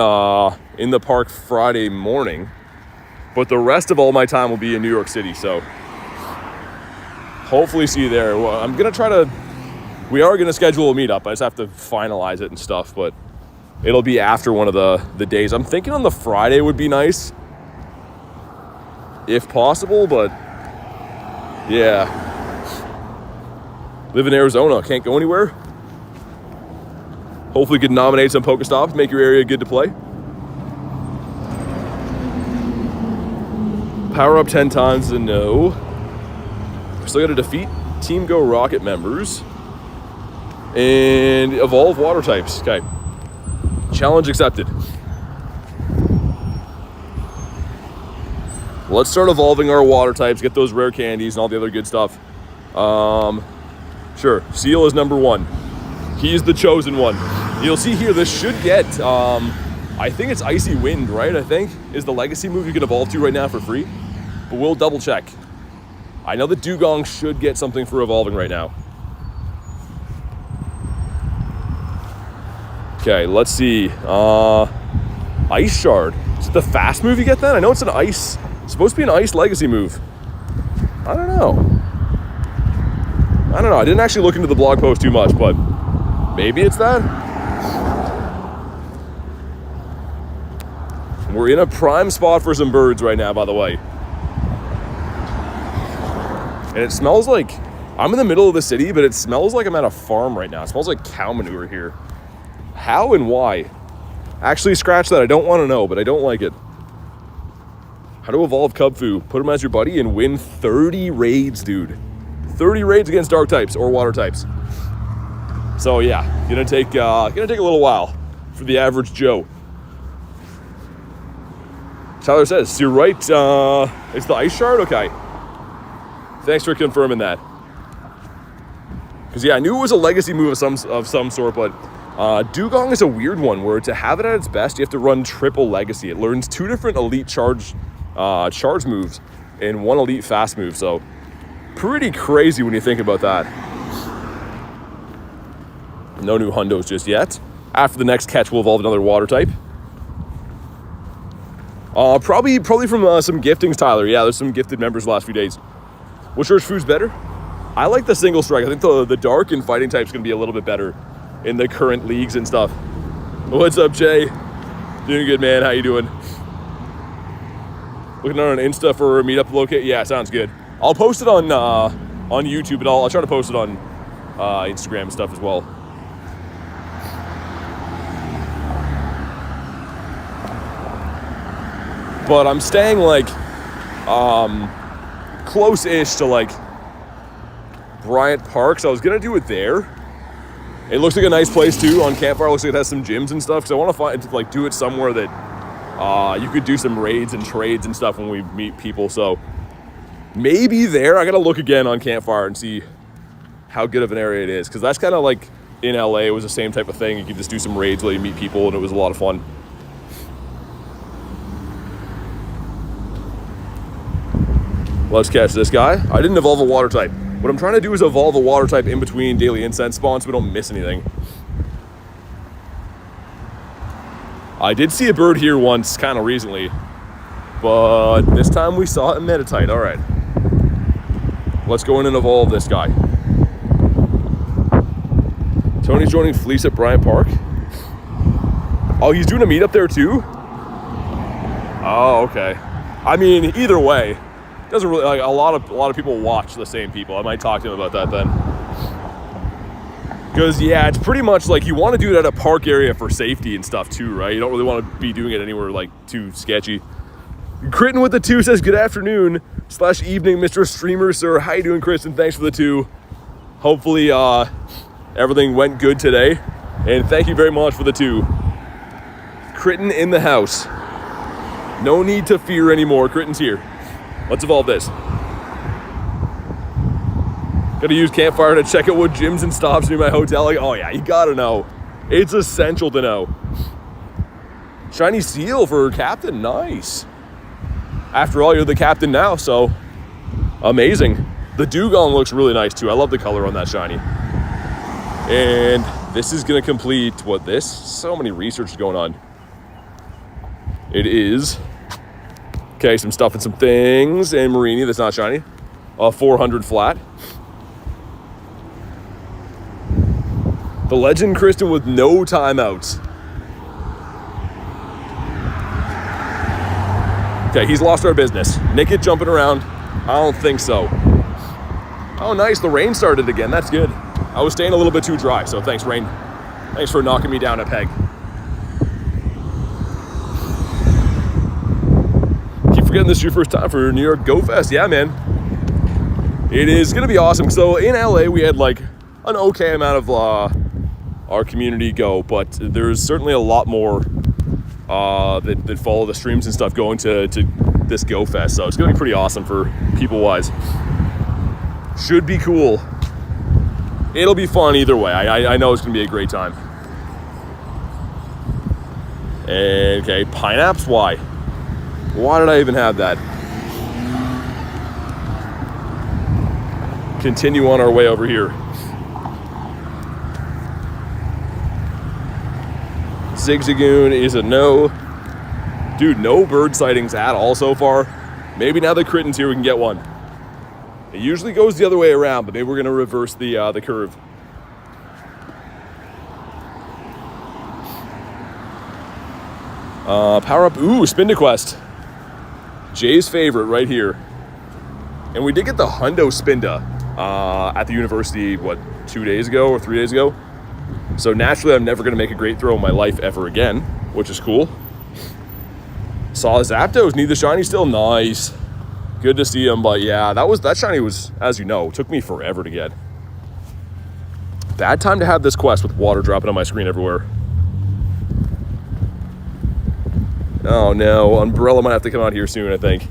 in the park Friday morning, but the rest of all my time will be in New York City, so hopefully see you there. Well, I'm going to try to... We are going to schedule a meetup. I just have to finalize it and stuff, but it'll be after one of the days. I'm thinking on the Friday would be nice, if possible, but yeah. Live in Arizona, can't go anywhere. Hopefully you can nominate some Pokestops, make your area good to play. Power up 10 times is a no. Still got to defeat Team Go Rocket members. And evolve water types. Okay. Challenge accepted. Let's start evolving our water types, get those rare candies and all the other good stuff. Sure, Seal is number 1. He's the chosen one. You'll see here, this should get, I think it's Icy Wind, right? I think is the legacy move you can evolve to right now for free. But we'll double check. I know that Dugong should get something for evolving right now. Okay, let's see. Ice Shard. Is it the fast move you get then? I know it's an ice. It's supposed to be an ice legacy move. I don't know. I didn't actually look into the blog post too much, but maybe it's that. We're in a prime spot for some birds right now, by the way. And it smells like, I'm in the middle of the city, but it smells like I'm at a farm right now. It smells like cow manure here. How and why? Actually, scratch that. I don't want to know, but I don't like it. How to evolve Cubfu. Put him as your buddy and win 30 raids, dude. 30 raids against dark types or water types. So yeah, gonna take a little while for the average Joe. Tyler says, so you're right, it's the Ice Shard? Okay. Thanks for confirming that. Because, yeah, I knew it was a legacy move of some sort, but Dugong is a weird one where to have it at its best, you have to run triple legacy. It learns 2 different elite charge moves and 1 elite fast move. So pretty crazy when you think about that. No new hundos just yet. After the next catch, we'll evolve another water type. Probably from some giftings, Tyler. Yeah, there's some gifted members the last few days. Which Urshifu's better? I like the single strike. I think the dark and fighting type's gonna be a little bit better in the current leagues and stuff. What's up, Jay? Doing good, man. How you doing? Looking on Insta for a meetup locate. Yeah, sounds good. I'll post it on YouTube, but I'll try to post it on Instagram and stuff as well. But I'm staying like close-ish to like Bryant Park, so I was gonna do it there. It looks like a nice place too. On Campfire, it looks like it has some gyms and stuff. So I want to do it somewhere that you could do some raids and trades and stuff when we meet people. So maybe there. I gotta look again on Campfire and see how good of an area it is, because that's kind of like in LA. It was the same type of thing. You could just do some raids while you meet people, and it was a lot of fun. Let's catch this guy. I didn't evolve a water type. What I'm trying to do is evolve a water type in between daily incense spawns so we don't miss anything. I did see a bird here once, kind of recently, but this time we saw it in Meditite. All right. Let's go in and evolve this guy. Tony's joining Fleece at Bryant Park. Oh, he's doing a meetup there too? Oh, okay. I mean, either way, doesn't really, like, a lot of people watch the same people. I might talk to him about that then. Because, yeah, it's pretty much like you want to do it at a park area for safety and stuff too, right? You don't really want to be doing it anywhere like too sketchy. Critton with the 2 says, good afternoon / evening, Mr. Streamer, sir. How you doing, Kristen? Thanks for the 2. Hopefully everything went good today. And thank you very much for the 2. Critton in the house. No need to fear anymore. Critton's here. Let's evolve this. Gotta use Campfire to check out what gyms and stops near my hotel. Like, oh yeah, you gotta know. It's essential to know. Shiny seal for captain, nice. After all, you're the captain now, so amazing. The Dugong looks really nice too. I love the color on that shiny. And this is gonna complete, what, this? So many research going on. It is. Okay, some stuff and some things. And Marini, that's not shiny. 400 flat. The legend Kristen with no timeouts. Okay, he's lost our business. Nickit jumping around. I don't think so. Oh, nice. The rain started again. That's good. I was staying a little bit too dry, so thanks, rain. Thanks for knocking me down a peg. Forgetting this is your first time for New York Go Fest. Yeah, man. It is going to be awesome. So in LA, we had like an okay amount of our community go, but there's certainly a lot more that follow the streams and stuff going to this Go Fest. So it's going to be pretty awesome for people-wise. Should be cool. It'll be fun either way. I know it's going to be a great time. And, okay, Pineapps, why? Why did I even have that? Continue on our way over here. Zigzagoon is a no. Dude, no bird sightings at all so far. Maybe now that Critton's here we can get one. It usually goes the other way around, but maybe we're gonna reverse the curve. Power up, ooh, Spinda Quest. Jay's favorite right here. And we did get the Hundo Spinda at the university, what, 2 days ago or 3 days ago? So naturally, I'm never going to make a great throw in my life ever again, which is cool. Saw Zapdos, need the shiny still? Nice. Good to see him, but yeah, that shiny was, as you know, took me forever to get. Bad time to have this quest with water dropping on my screen everywhere. Oh no, Umbrella might have to come out here soon, I think.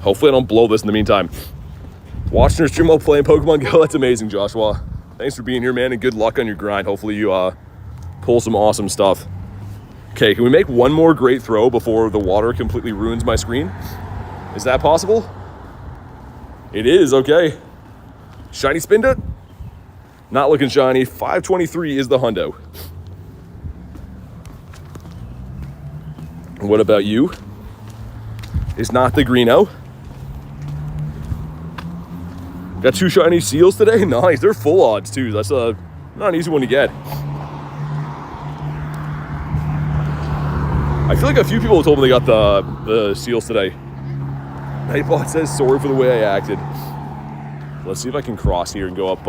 Hopefully I don't blow this in the meantime. Watching your stream while playing Pokemon GO, that's amazing, Joshua. Thanks for being here, man, and good luck on your grind. Hopefully you pull some awesome stuff. Okay, can we make one more great throw before the water completely ruins my screen? Is that possible? It is, okay. Shiny spin it? Not looking shiny. 523 is the hundo. What about you? Is not the greeno. Got 2 shiny seals today? Nice, they're full odds too. That's not an easy one to get. I feel like a few people told me they got the seals today. Nightbot says, sorry for the way I acted. Let's see if I can cross here and go up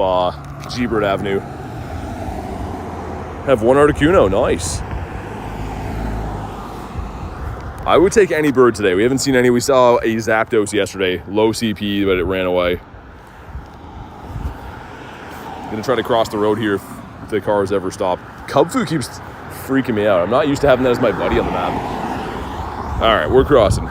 G-Bird Avenue. Have 1 Articuno, nice. I would take any bird today. We haven't seen any. We saw a Zapdos yesterday. Low CP, but it ran away. Gonna try to cross the road here if the cars ever stop. Cubfu keeps freaking me out. I'm not used to having that as my buddy on the map. All right, we're crossing.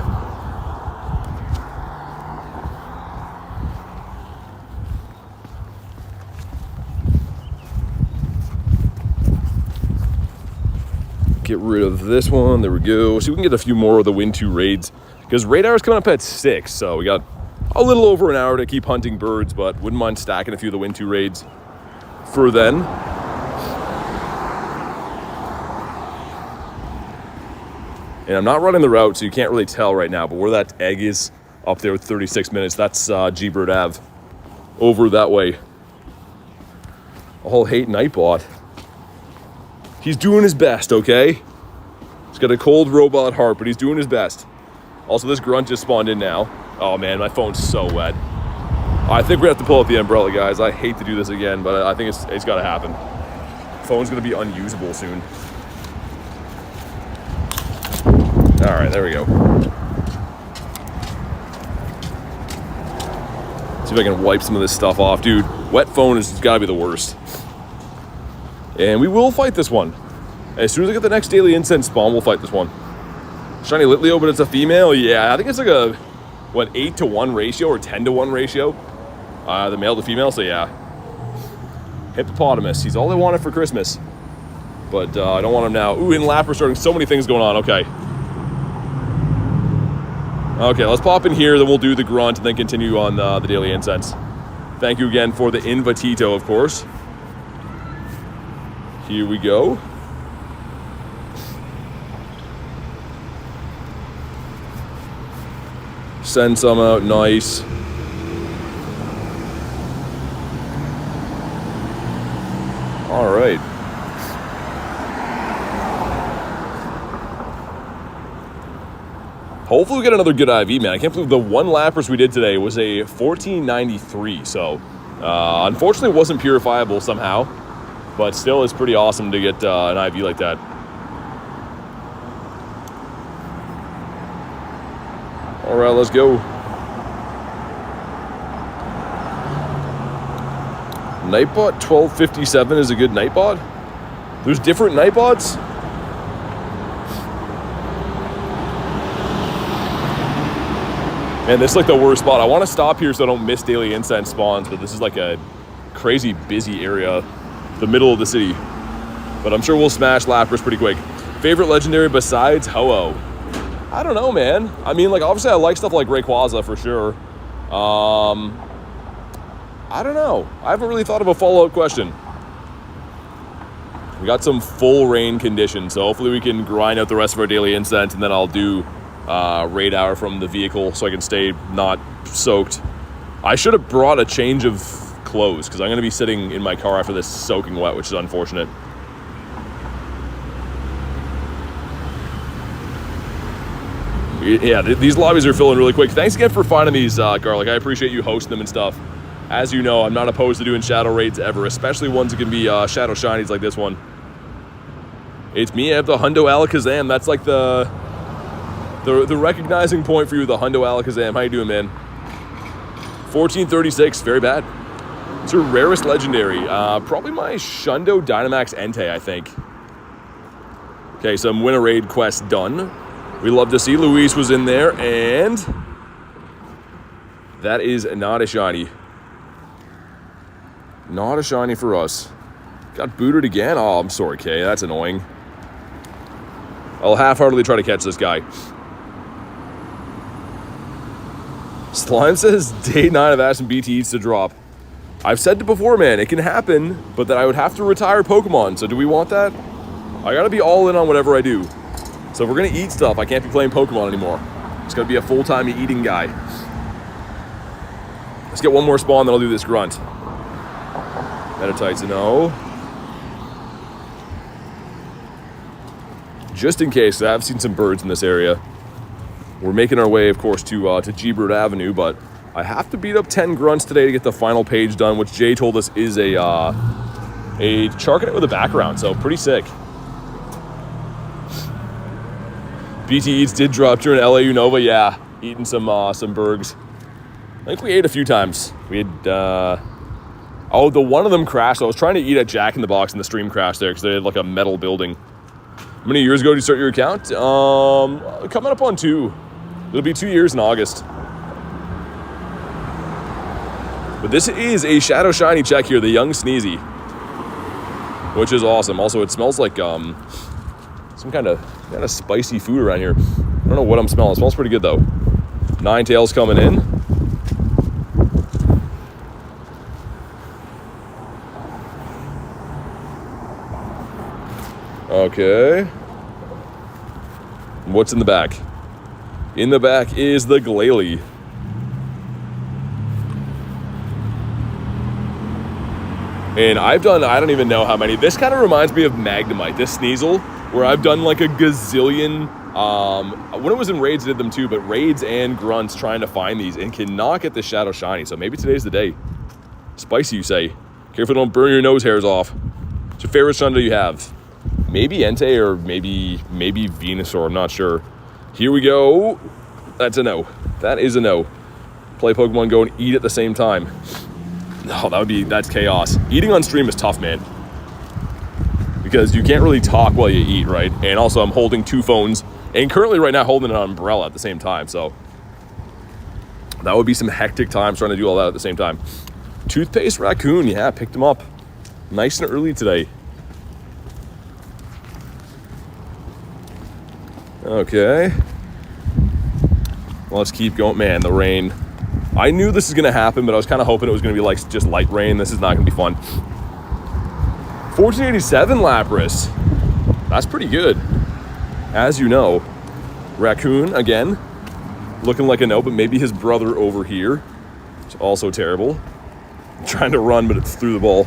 Get rid of this one. There we go. So we can get a few more of the Win 2 raids because raid hour is coming up at 6. So we got a little over an hour to keep hunting birds, but wouldn't mind stacking a few of the Win 2 raids for then. And I'm not running the route, so you can't really tell right now, but where that egg is up there with 36 minutes, that's G-Bird Ave over that way. All hate Nightbot. He's doing his best, okay? He's got a cold robot heart, but he's doing his best. Also, this grunt just spawned in now. Oh man, my phone's so wet. I think we have to pull out the umbrella, guys. I hate to do this again, but I think it's got to happen. Phone's gonna be unusable soon. All right, there we go. See if I can wipe some of this stuff off. Dude, wet phone has gotta be the worst. And we will fight this one. As soon as I get the next daily incense spawn, we'll fight this one. Shiny Litleo, but it's a female? Yeah, I think it's like a, what, 8-to-1 ratio or 10-to-1 ratio? The male to female, so yeah. Hippopotamus, he's all I wanted for Christmas. But I don't want him now. Ooh, in lap we're starting so many things going on, okay. Okay, let's pop in here, then we'll do the grunt, and then continue on the daily incense. Thank you again for the invitito, of course. Here we go. Send some out, nice. All right. Hopefully we get another good IV, man. I can't believe the 1 lappers we did today was a 1493. So, unfortunately, it wasn't purifiable somehow. But still, it's pretty awesome to get an IV like that. All right, let's go. Nightbot 1257 is a good Nightbot. There's different Nightbots. Man, this is like the worst spot. I want to stop here so I don't miss daily incense spawns, but this is like a crazy busy area. The middle of the city, but I'm sure we'll smash lappers pretty quick. Favorite legendary besides Ho-Oh? I don't know, man. I mean, like, obviously I like stuff like Rayquaza for sure. I don't know. I haven't really thought of a follow-up question. We got some full rain conditions, so hopefully we can grind out the rest of our daily incense, and then I'll do raid hour from the vehicle so I can stay not soaked. I should have brought a change of clothes because I'm going to be sitting in my car after this soaking wet, which is unfortunate. Yeah, these lobbies are filling really quick. Thanks again for finding these, Garlic. I appreciate you hosting them and stuff. As you know, I'm not opposed to doing shadow raids ever, especially ones that can be shadow shinies like this one. It's me. I have the Hundo Alakazam. That's like the recognizing point for you, the Hundo Alakazam. How you doing, man? 1436, very bad. It's your rarest legendary. Probably my Shundo Dynamax Entei, I think. Okay, some win a raid quest done. We love to see Luis was in there, and that is not a shiny. Not a shiny for us. Got booted again? Oh, I'm sorry, Kay. That's annoying. I'll half-heartedly try to catch this guy. Slime says day 9 of asking BTEs to drop. I've said it before, man. It can happen, but that I would have to retire Pokemon. So do we want that? I gotta be all in on whatever I do. So if we're gonna eat stuff, I can't be playing Pokemon anymore. It's gotta be a full-time eating guy. Let's get one more spawn, then I'll do this grunt. Metatites, no. Just in case, I've seen some birds in this area. We're making our way, of course, to G-Bird Avenue, but I have to beat up 10 grunts today to get the final page done, which Jay told us is a Charcadet with a background, so pretty sick. BT Eats did drop during LA Unova, yeah, eating some bergs. I think we ate a few times. We had, oh, the one of them crashed. I was trying to eat at Jack in the Box and the stream crashed there because they had like a metal building. How many years ago did you start your account? Coming up on 2. It'll be 2 years in August. But this is a Shadow Shiny check here, the Young Sneezy, which is awesome. Also, it smells like some kind of spicy food around here. I don't know what I'm smelling. It smells pretty good though. Ninetales coming in. Okay. What's in the back? In the back is the Glalie. And I've done, I don't even know how many. This kind of reminds me of Magnemite, this Sneasel, where I've done like a gazillion, when it was in raids I did them too, but raids and grunts trying to find these and cannot get the Shadow Shiny. So maybe today's the day. Spicy, you say. Careful don't burn your nose hairs off. What's your favorite Shundo you have? Maybe Entei or maybe Venusaur, I'm not sure. Here we go. That's a no. That is a no. Play Pokemon Go and eat at the same time. No, that's chaos. Eating on stream is tough, man. Because you can't really talk while you eat, right? And also I'm holding 2 phones and currently right now holding an umbrella at the same time. So that would be some hectic times trying to do all that at the same time. Toothpaste Raccoon, yeah, picked him up nice and early today. Okay. Let's keep going. Man, the rain. I knew this was going to happen, but I was kind of hoping it was going to be like just light rain. This is not going to be fun. 1487 Lapras. That's pretty good. As you know. Raccoon, again. Looking like a no, but maybe his brother over here. It's also terrible. I'm trying to run, but it's through the ball.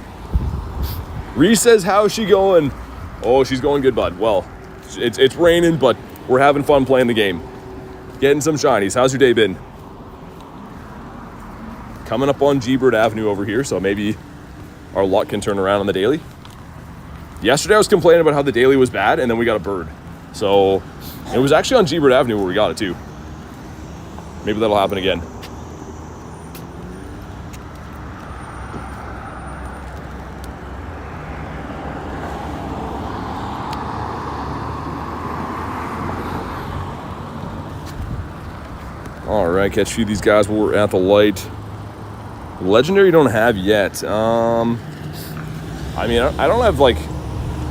Reese says, how's she going? Oh, she's going good, bud. Well, it's raining, but we're having fun playing the game. Getting some shinies. How's your day been? Coming up on G-Bird Avenue over here, so maybe our luck can turn around on the daily. Yesterday I was complaining about how the daily was bad, and then we got a bird. So it was actually on G-Bird Avenue where we got it too. Maybe that'll happen again. All right, catch a few of these guys while we're at the light. Legendary don't have yet. I mean, I don't have like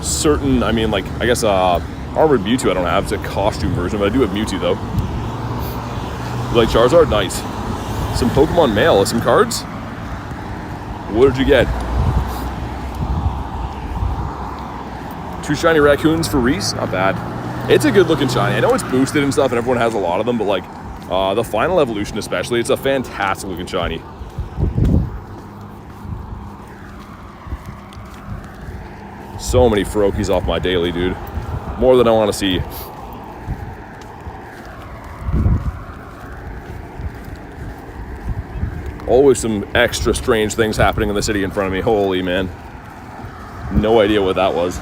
certain, I mean, like, I guess Armored Mewtwo I don't have. It's a costume version, but I do have Mewtwo though. Like Charizard, nice. Some Pokemon mail, some cards. What did you get? 2 shiny raccoons for Reese, not bad. It's a good looking shiny. I know it's boosted and stuff and everyone has a lot of them, but like the final evolution especially, it's a fantastic looking shiny. So many Ferokies off my daily, dude. More than I want to see. Always some extra strange things happening in the city in front of me. Holy man. No idea what that was.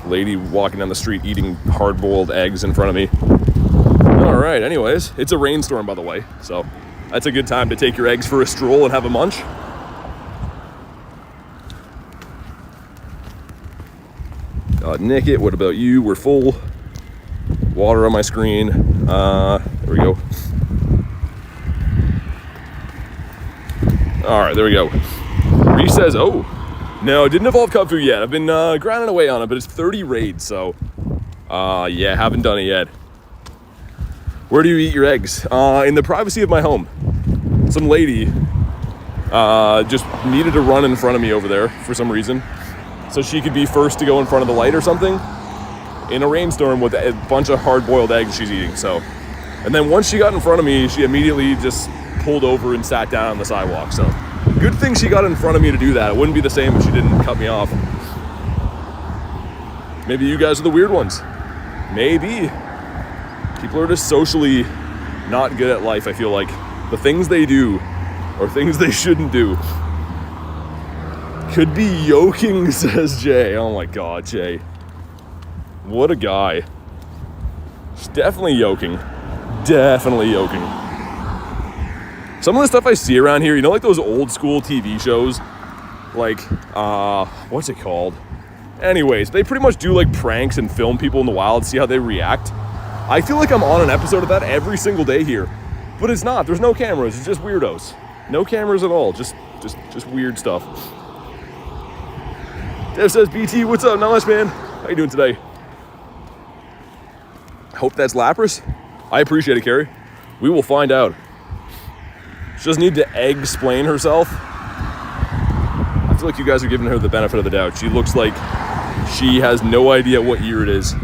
Lady walking down the street eating hard-boiled eggs in front of me. All right, anyways. It's a rainstorm, by the way. So that's a good time to take your eggs for a stroll and have a munch. Nick it, what about you? We're full. Water on my screen. There we go. All right, there we go. Reese says, oh, no, it didn't evolve Cubfu yet. I've been grinding away on it, but it's 30 raids, so yeah, haven't done it yet. Where do you eat your eggs? In the privacy of my home. Some lady just needed to run in front of me over there for some reason, so she could be first to go in front of the light or something in a rainstorm with a bunch of hard-boiled eggs she's eating. So, and then once she got in front of me, she immediately just pulled over and sat down on the sidewalk. So good thing she got in front of me to do that. It wouldn't be the same if she didn't cut me off. Maybe you guys are the weird ones. Maybe. People are just socially not good at life, I feel like. The things they do or things they shouldn't do. Could be yoking, says Jay. Oh my God, Jay. What a guy. It's definitely yoking. Definitely yoking. Some of the stuff I see around here, you know, like those old school TV shows, like, what's it called? Anyways, they pretty much do like pranks and film people in the wild, see how they react. I feel like I'm on an episode of that every single day here, but it's not. There's no cameras. It's just weirdos. No cameras at all. Just weird stuff. Dev says, BT, what's up? Not much, man. How you doing today? I hope that's Lapras. I appreciate it, Carrie. We will find out. She doesn't need to egg-splain herself. I feel like you guys are giving her the benefit of the doubt. She looks like she has no idea what year it is.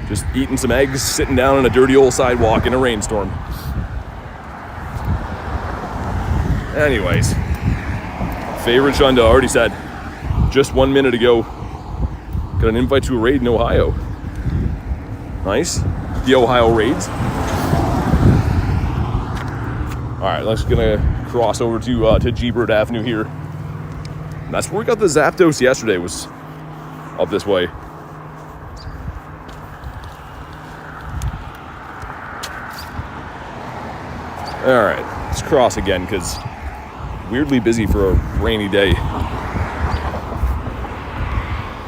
Just eating some eggs, sitting down on a dirty old sidewalk in a rainstorm. Anyways. Favorite Shunda already said. Just 1 minute ago. Got an invite to a raid in Ohio. Nice. The Ohio raids. Alright, let's gonna cross over to G-Bird Avenue here. That's where we got the Zapdos yesterday, was up this way. Alright, let's cross again, because weirdly busy for a rainy day.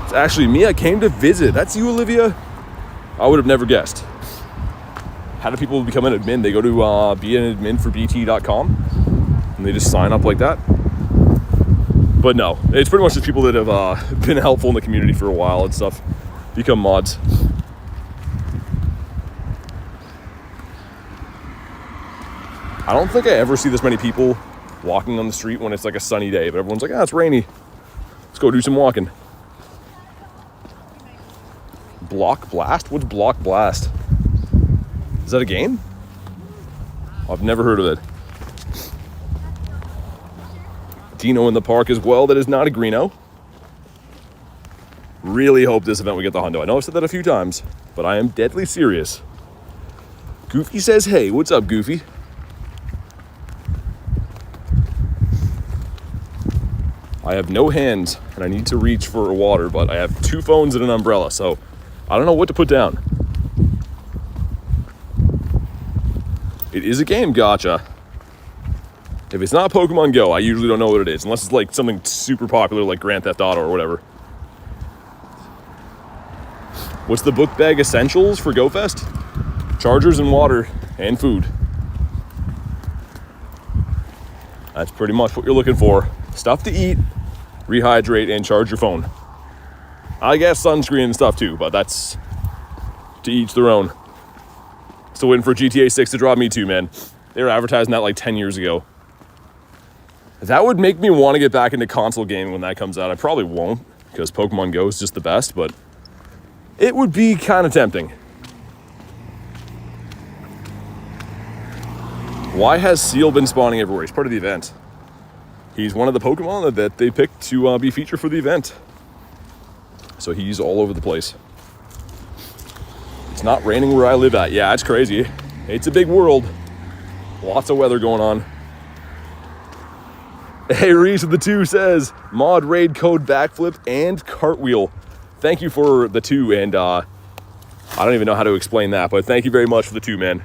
It's actually me. I came to visit. That's you, Olivia? I would have never guessed. How do people become an admin? They go to be an admin for bt.com and they just sign up like that. But no, it's pretty much just people that have been helpful in the community for a while and stuff become mods. I don't think I ever see this many people walking on the street when it's like a sunny day, but everyone's like, it's rainy. Let's go do some walking. Block Blast? What's Block Blast? Is that a game? I've never heard of it. Dino in the park as well. That is not a Greeno. Really hope this event we get the hundo. I know I've said that a few times, but I am deadly serious. Goofy says, hey, what's up, Goofy? I have no hands and I need to reach for water, but I have 2 phones and an umbrella, so I don't know what to put down. It is a game, gotcha. If it's not Pokemon Go, I usually don't know what it is, unless it's like something super popular like Grand Theft Auto or whatever. What's the book bag essentials for GoFest? Chargers and water and food. That's pretty much what you're looking for. Stuff to eat, rehydrate, and charge your phone. I guess sunscreen and stuff too, but that's to each their own. Still waiting for GTA 6 to drop. Me too, man. They were advertising that like 10 years ago. That would make me want to get back into console gaming when that comes out. I probably won't, because Pokemon Go is just the best, but it would be kind of tempting. Why has Seal been spawning everywhere? He's part of the event. He's one of the Pokemon that they picked to be featured for the event. So he's all over the place. It's not raining where I live at. Yeah, it's crazy. It's a big world. Lots of weather going on. Hey, Reese of the 2 says, mod raid code backflip and cartwheel. Thank you for the 2, and I don't even know how to explain that, but thank you very much for the 2, man.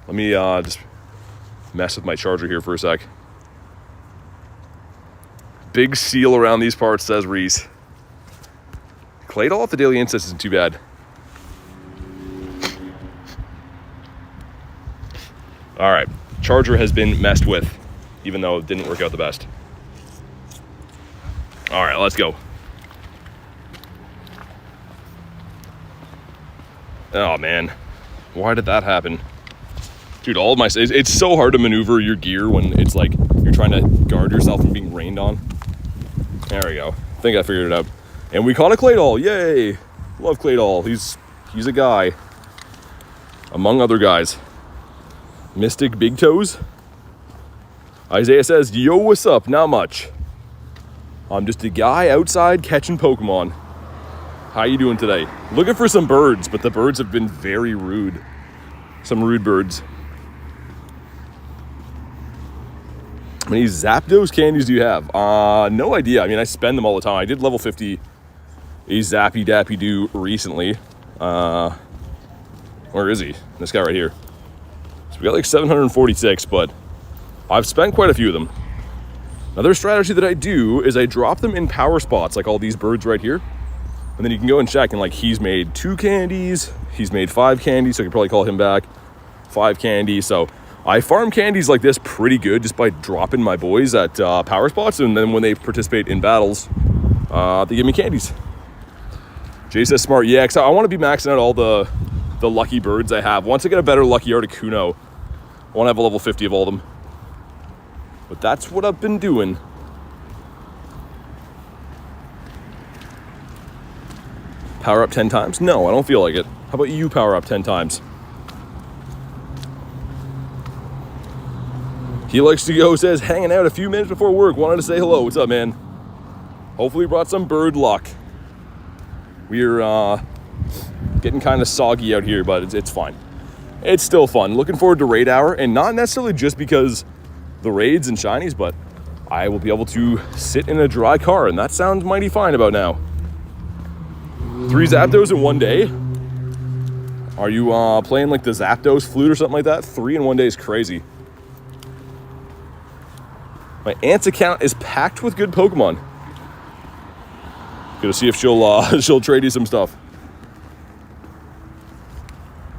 Let me just mess with my charger here for a sec. Big seal around these parts, says Reese. Claydol off the Daily Incest isn't too bad. All right, charger has been messed with. even though it didn't work out the best. All right, let's go. Oh man, why did that happen? Dude, all of my, it's so hard to maneuver your gear when it's like you're trying to guard yourself from being rained on. There we go. I think I figured it out. And we caught a Claydol, yay! Love Claydol, he's a guy. Among other guys. Mystic Big Toes. Isaiah says, yo, what's up? Not much. I'm just a guy outside catching Pokemon. How you doing today? Looking for some birds, but the birds have been very rude. Some rude birds. How many Zapdos candies do you have? No idea. I mean, I spend them all the time. I did level 50 a Zappy Dappy Doo recently. Where is he? This guy right here. So we got like 746, but I've spent quite a few of them. Another strategy that I do is I drop them in power spots, like all these birds right here. And then you can go and check, and like he's made 2 candies, he's made 5 candies, so I could probably call him back. 5 candies, so I farm candies like this pretty good just by dropping my boys at power spots, and then when they participate in battles, they give me candies. Jay says smart, yeah, because I want to be maxing out all the lucky birds I have. Once I get a better lucky Articuno, I want to have a level 50 of all of them. But that's what I've been doing. Power up 10 times? No, I don't feel like it. How about you power up 10 times? He likes to go, says, hanging out a few minutes before work. Wanted to say hello. What's up, man? Hopefully brought some bird luck. We're getting kind of soggy out here, but it's fine. It's still fun. Looking forward to Raid Hour, and not necessarily just because the raids and shinies, but I will be able to sit in a dry car, and that sounds mighty fine about now. 3 Zapdos in one day? Are you playing like the Zapdos flute or something like that? 3 in one day is crazy. My aunt's account is packed with good Pokemon. Gonna see if she'll trade you some stuff.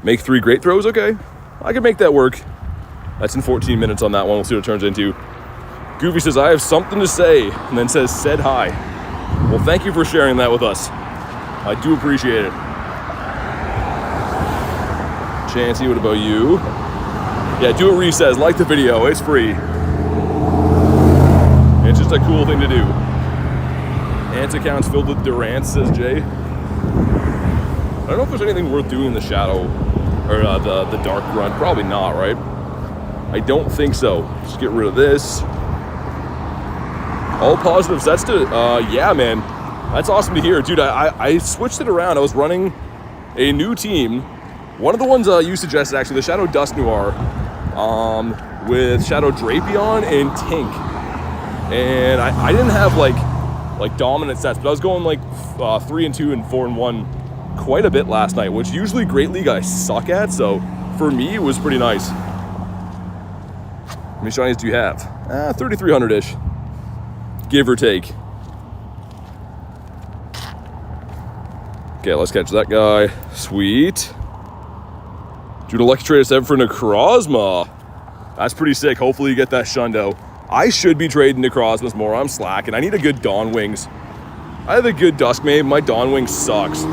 Make 3 great throws? Okay. I can make that work. That's in 14 minutes on that one. We'll see what it turns into. Goofy says, I have something to say, and then says, said hi. Well, thank you for sharing that with us. I do appreciate it. Chansey, what about you? Yeah, do what Reese says. Like the video. It's free. It's just a cool thing to do. Ant's account's filled with Durants, says Jay. I don't know if there's anything worth doing in the shadow or the dark run. Probably not, right? I don't think so. Just get rid of this. All positives. That's to, yeah, man. That's awesome to hear. Dude, I switched it around. I was running a new team. One of the ones you suggested, actually, the Shadow Dust Noir, with Shadow Drapion and Tink. And I didn't have like dominant sets, but I was going like 3-2 and 4-1 quite a bit last night, which usually Great League I suck at. So for me, it was pretty nice. How many shinies do you have? 3,300-ish, give or take. Okay, let's catch that guy. Sweet. Dude, lucky trade us for Necrozma. That's pretty sick. Hopefully you get that Shundo. I should be trading Necrozmas more. I'm slacking. I need a good Dawn Wings. I have a good Duskmane. My Dawn Wing sucks.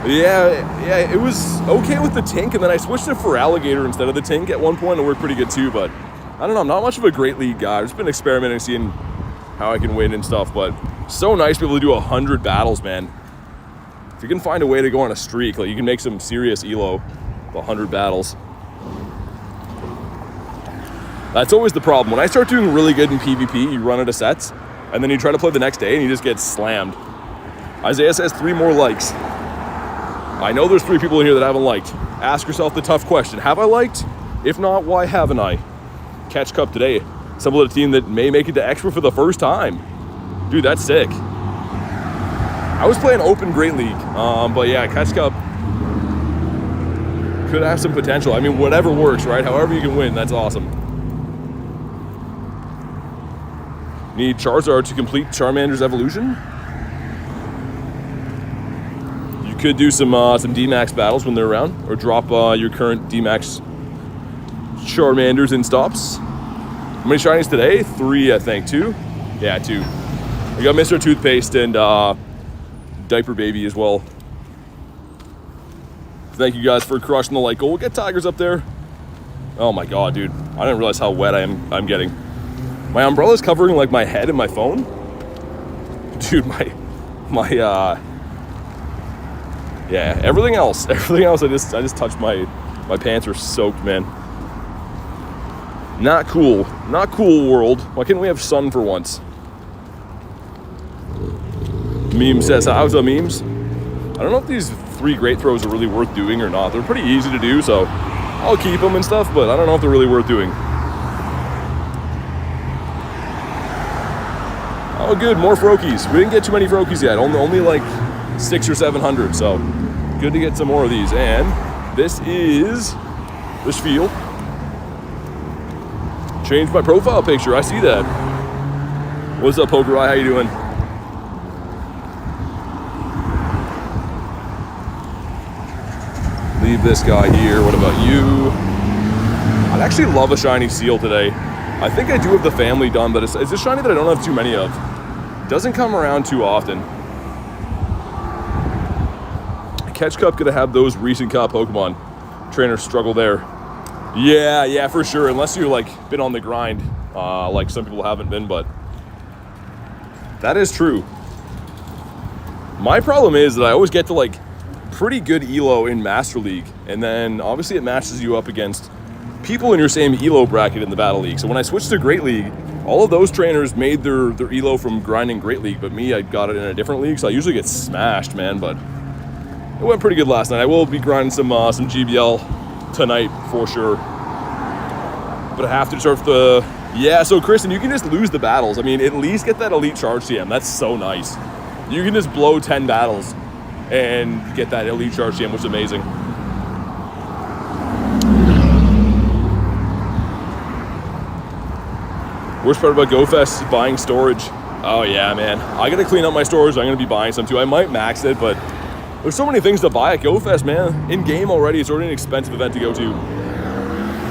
Yeah, it was okay with the Tink, and then I switched to Feraligatr instead of the Tink at one point. It worked pretty good too, but I don't know. I'm not much of a Great League guy. I've just been experimenting, seeing how I can win and stuff, but so nice to be able to do 100 battles, man. If you can find a way to go on a streak, like you can make some serious elo with 100 battles. That's always the problem. When I start doing really good in PvP, you run out of sets, and then you try to play the next day and you just get slammed. Isaiah says 3 more likes. I know there's 3 people in here that haven't liked. Ask yourself the tough question. Have I liked? If not, why haven't I? Catch Cup today. Assembled a team that may make it to Expo for the first time. Dude, that's sick. I was playing Open Great League, but yeah, Catch Cup could have some potential. I mean, whatever works, right? However you can win, that's awesome. Need Charizard to complete Charmander's evolution? You Could do some D-Max battles when they're around, or drop your current D-Max Charmanders in stops. How many shinies today? 3, I think. 2? Yeah, 2. We got Mr. Toothpaste and Diaper Baby as well. Thank you guys for crushing the like goal. We'll get Tigers up there. Oh my god, dude. I didn't realize how wet I'm getting. My umbrella's covering like my head and my phone. Dude, yeah, everything else I just touched my pants are soaked, man. Not cool world. Why can't we have sun for once? Meme says, how's the memes? I don't know if these 3 great throws are really worth doing or not. They're pretty easy to do, so I'll keep them and stuff, but I don't know if they're really worth doing. Oh good, more Froakies. We didn't get too many Froakies yet, only like 600 or 700, so good to get some more of these. And this is the spiel. Changed my profile picture, I see that. What's up, Poker Eye, how you doing? Leave this guy here, what about you? I'd actually love a shiny seal today. I think I do have the family done, but it's a shiny that I don't have too many of. Doesn't come around too often. Catch Cup gonna have those recent Cup Pokemon. Trainers struggle there. Yeah, for sure. Unless you're like been on the grind, like some people haven't been, but that is true. My problem is that I always get to like pretty good ELO in Master League, and then obviously it matches you up against people in your same ELO bracket in the Battle League. So when I switched to Great League, all of those trainers made their ELO from grinding Great League, but me, I got it in a different league, so I usually get smashed, man, but it went pretty good last night. I will be grinding some GBL tonight for sure. But I have to start the... Yeah, so Kristen, you can just lose the battles. I mean, at least get that Elite Charge TM. That's so nice. You can just blow 10 battles and get that Elite Charge TM, which is amazing. Worst part about GoFest is buying storage. Oh yeah, man. I gotta clean up my storage. I'm gonna be buying some too. I might max it, but there's so many things to buy at GoFest, man. In game already, it's already an expensive event to go to.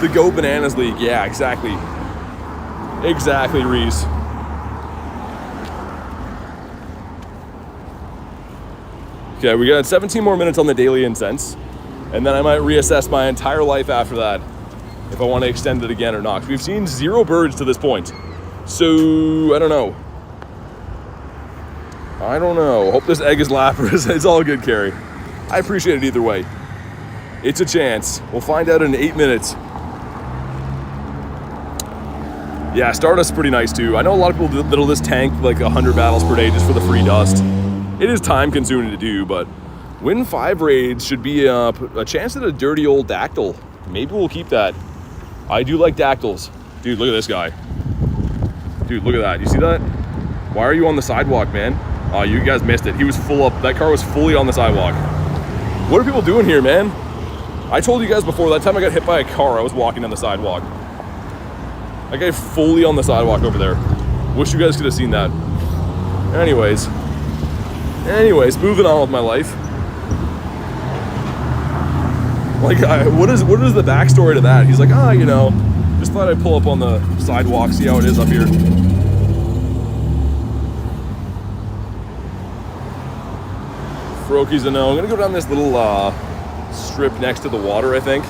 The Go Bananas League, yeah, exactly. Exactly, Reese. Okay, we got 17 more minutes on the daily incense, and then I might reassess my entire life after that if I want to extend it again or not. We've seen 0 birds to this point, so I don't know. Hope this egg is Lapras. It's all good, Carrie. I appreciate it either way. It's a chance. We'll find out in 8 minutes. Yeah, Stardust's pretty nice too. I know a lot of people that'll just tank like 100 battles per day just for the free dust. It is time consuming to do, but win 5 raids should be a chance at a dirty old Dactyl. Maybe we'll keep that. I do like Dactyls. Dude, look at this guy. Dude, look at that. You see that? Why are you on the sidewalk, man? Oh, you guys missed it. He was full up. That car was fully on the sidewalk. What are people doing here, man? I told you guys before, that time I got hit by a car, I was walking on the sidewalk. That guy fully on the sidewalk over there. Wish you guys could have seen that. Anyways, moving on with my life. Like, what is the backstory to that? He's like, you know, just thought I'd pull up on the sidewalk, see how it is up here. Froakies a no. I'm gonna go down this little strip next to the water, I think,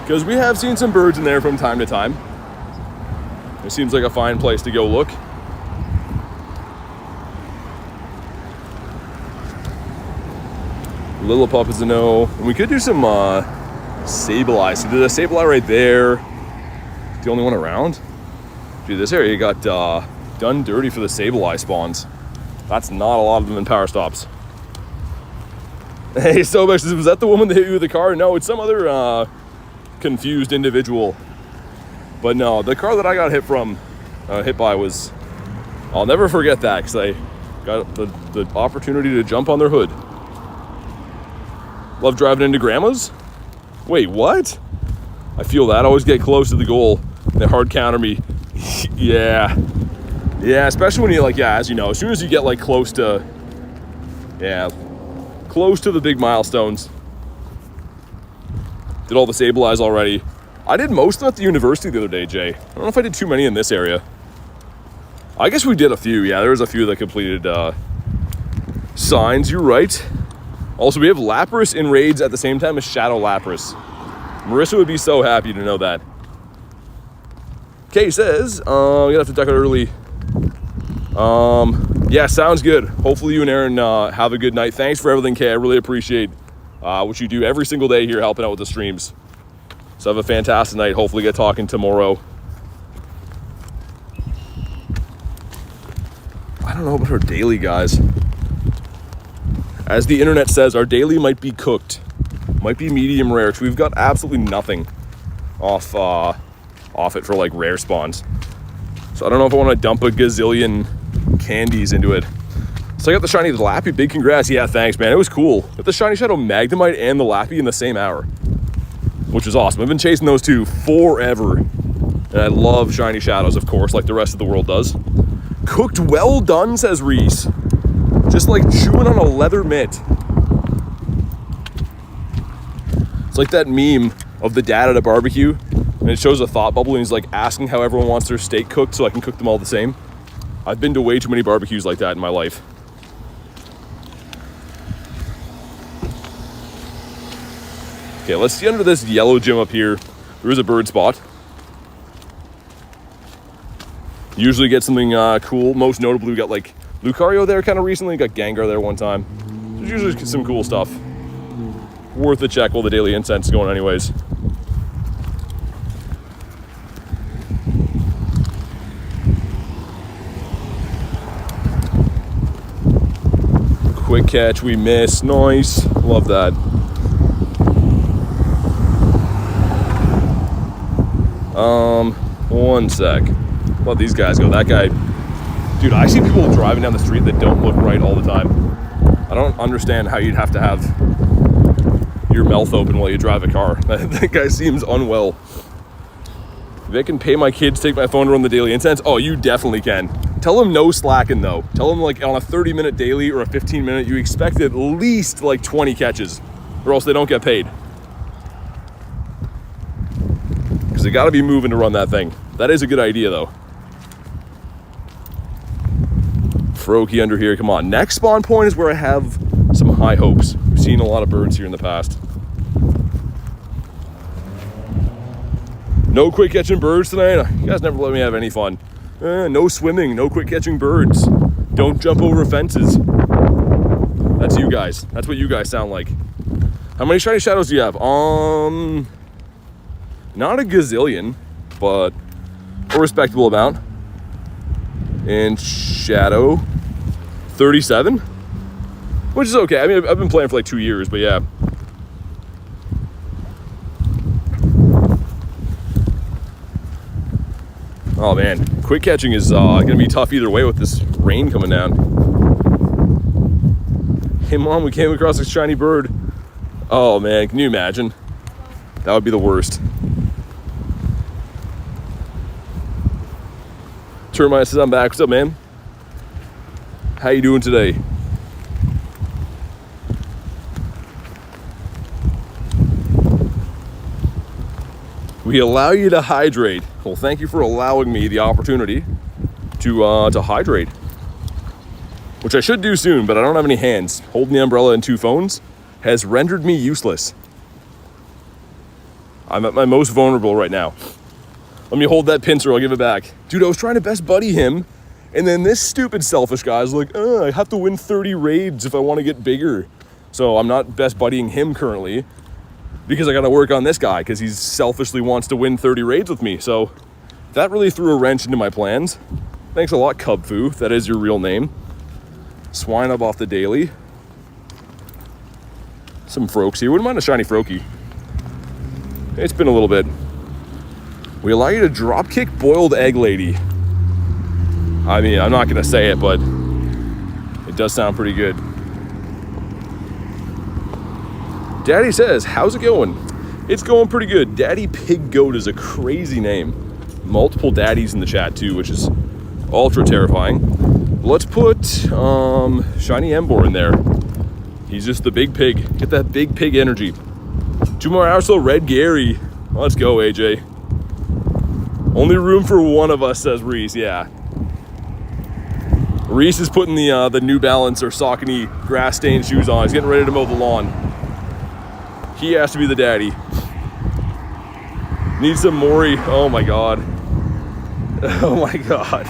because we have seen some birds in there from time to time. It seems like a fine place to go look. Lillipup is a no. And we could do some Sableye. So there's a Sableye right there. The only one around. Dude, this area got done dirty for the Sableye spawns. That's not a lot of them in power stops. Hey, Sobex, was that the woman that hit you with the car? No, it's some other confused individual. But no, the car that I got hit by was... I'll never forget that, because I got the opportunity to jump on their hood. Love driving into grandma's? Wait, what? I feel that. I always get close to the goal. They hard counter me. Yeah. Yeah, especially when you, like, yeah, as you know, as soon as you get, like, close to... Yeah. Close to the big milestones. Did all the Sableyes already. I did most of them at the university the other day, Jay. I don't know if I did too many in this area. I guess we did a few. Yeah, there was a few that completed signs. You're right. Also, we have Lapras in raids at the same time as Shadow Lapras. Marissa would be so happy to know that. Kay says, I'm gonna have to duck out early. Yeah, sounds good. Hopefully you and Aaron have a good night. Thanks for everything, Kay. I really appreciate what you do every single day here helping out with the streams. So have a fantastic night. Hopefully get talking tomorrow. I don't know about our daily, guys. As the internet says, our daily might be cooked. Might be medium rare, because we've got absolutely nothing off it for like rare spawns. So I don't know if I want to dump a gazillion candies into it. So I got the shiny Lappy. Big congrats. Yeah, thanks, man. It was cool. Got the shiny Shadow Magnemite and the Lappy in the same hour, which is awesome. I've been chasing those two forever. And I love shiny shadows, of course, like the rest of the world does. Cooked well done, says Reese. Just like chewing on a leather mitt. It's like that meme of the dad at a barbecue, and it shows a thought bubble, and he's like asking how everyone wants their steak cooked so I can cook them all the same. I've been to way too many barbecues like that in my life. Okay, let's see under this yellow gym up here. There is a bird spot. Usually get something cool. Most notably, we got like Lucario there kind of recently. Got Gengar there one time. There's usually some cool stuff. Worth a check while the daily incense is going anyways. Quick catch, we miss. Nice. Love that. One sec. Let these guys go. That guy, dude, I see people driving down the street that don't look right all the time. I don't understand how you'd have to have your mouth open while you drive a car. That guy seems unwell. If they can pay my kids to take my phone to run the daily incense, oh, you definitely can. Tell them no slacking though. Tell them like on a 30-minute daily or a 15-minute, you expect at least like 20 catches, or else they don't get paid. Because they gotta be moving to run that thing. That is a good idea though. Froakie under here, come on. Next spawn point is where I have some high hopes. We've seen a lot of birds here in the past. No quick catching birds tonight. You guys never let me have any fun. No swimming, no quick catching birds. Don't jump over fences. That's you guys. That's what you guys sound like. How many shiny shadows do you have? Not a gazillion, but a respectable amount. And shadow, 37, which is okay. I mean, I've been playing for like 2 years, but yeah. Oh man, quick catching is gonna be tough either way with this rain coming down. Hey mom, we came across a shiny bird. Oh man, can you imagine? That would be the worst. Termite says I'm back. What's up, man? How you doing today? We allow you to hydrate. Well, thank you for allowing me the opportunity to hydrate, which I should do soon, but I don't have any hands. Holding the umbrella and 2 phones has rendered me useless. I'm at my most vulnerable right now. Let me hold that pincer, I'll give it back. Dude, I was trying to best buddy him, and then this stupid selfish guy's like, I have to win 30 raids if I want to get bigger. So I'm not best buddying him currently, because I gotta work on this guy, because he selfishly wants to win 30 raids with me. So that really threw a wrench into my plans. Thanks a lot, Cubfu, if that is your real name. Swine up off the daily. Some Froaks here. Wouldn't mind a shiny Froakie. It's been a little bit. We allow you to drop kick boiled egg lady. I mean, I'm not gonna say it, but it does sound pretty good. Daddy says, how's it going? It's going pretty good. Daddy Pig Goat is a crazy name. Multiple daddies in the chat too, which is ultra terrifying. Let's put shiny Emboar in there. He's just the big pig. Get that big pig energy. 2 more hours till Red Gary. Let's go, AJ. Only room for one of us, says Reese. Yeah. Reese is putting the New Balance or Saucony grass stained shoes on. He's getting ready to mow the lawn. He has to be the daddy. Need some Maury. Oh my god. Oh my god.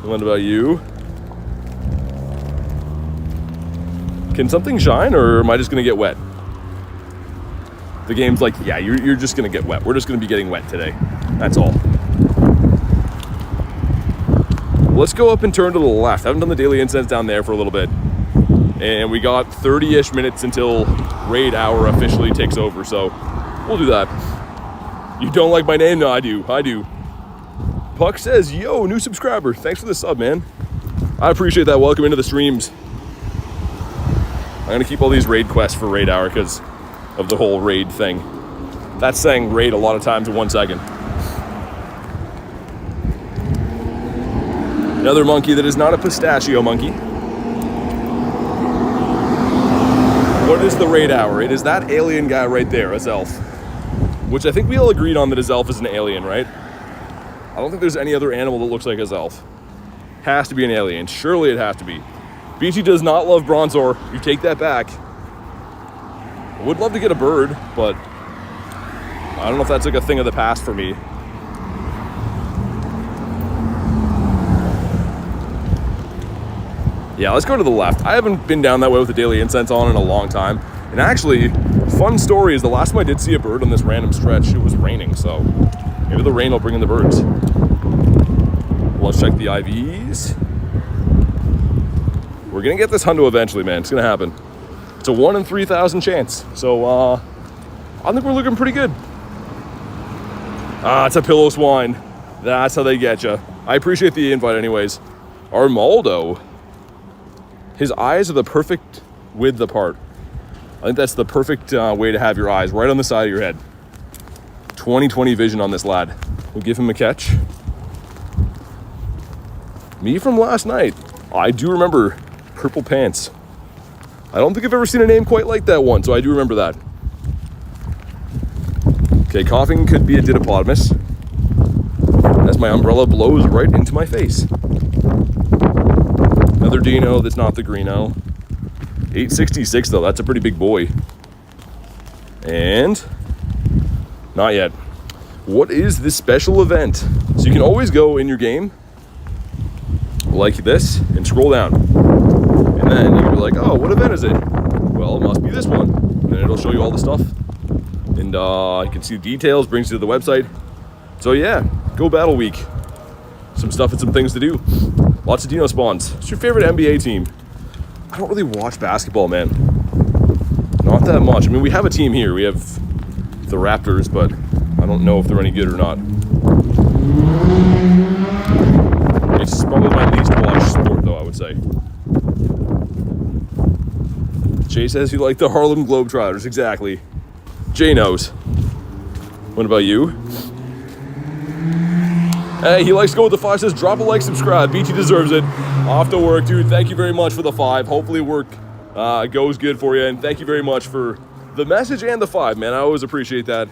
What about you? Can something shine, or am I just gonna get wet? The game's like, yeah, you're just gonna get wet. We're just gonna be getting wet today. That's all. Let's go up and turn to the left. I haven't done the daily incense down there for a little bit. And we got 30-ish minutes until Raid Hour officially takes over, so we'll do that. You don't like my name? No, I do. Puck says, yo, new subscriber. Thanks for the sub, man. I appreciate that. Welcome into the streams. I'm gonna keep all these raid quests for Raid Hour because of the whole raid thing. That's saying raid a lot of times in 1 second. Another monkey that is not a pistachio monkey. What is the Raid Hour? It is that alien guy right there, Azelf. Which I think we all agreed on that Azelf is an alien, right? I don't think there's any other animal that looks like Azelf. Has to be an alien. Surely it has to be. BT does not love Bronzor. You take that back. I would love to get a bird, but I don't know if that's like a thing of the past for me. Yeah, let's go to the left. I haven't been down that way with the daily incense on in a long time. And actually, fun story is the last time I did see a bird on this random stretch, it was raining, so maybe the rain will bring in the birds. Let's check the IVs. We're gonna get this hundo eventually, man. It's gonna happen. It's a 1 in 3,000 chance. So, I think we're looking pretty good. It's a pillow swine. That's how they get you. I appreciate the invite anyways. Armaldo. His eyes are the perfect width apart. I think that's the perfect way to have your eyes right on the side of your head. 20/20 vision on this lad. We'll give him a catch. Me from last night. I do remember purple pants. I don't think I've ever seen a name quite like that one, so I do remember that. Okay, coughing could be a didiplodomus, as my umbrella blows right into my face. Another dino that's not the greeno. 866 though, that's a pretty big boy. And not yet. What is this special event? So you can always go in your game like this and scroll down. And then you're like, oh, what event is it? Well, it must be this one. And then it'll show you all the stuff. And you can see the details, brings you to the website. So yeah, go Battle Week. Some stuff and some things to do. Lots of dino spawns. What's your favorite NBA team? I don't really watch basketball, man. Not that much. I mean, we have a team here. We have the Raptors, but I don't know if they're any good or not. It's probably my least watched sport, though, I would say. Jay says you like the Harlem Globetrotters. Exactly. Jay knows. What about you? Hey, he likes to go with the 5, says drop a like, subscribe. BT deserves it. Off to work, dude. Thank you very much for the 5. Hopefully work goes good for you. And thank you very much for the message and the 5, man. I always appreciate that.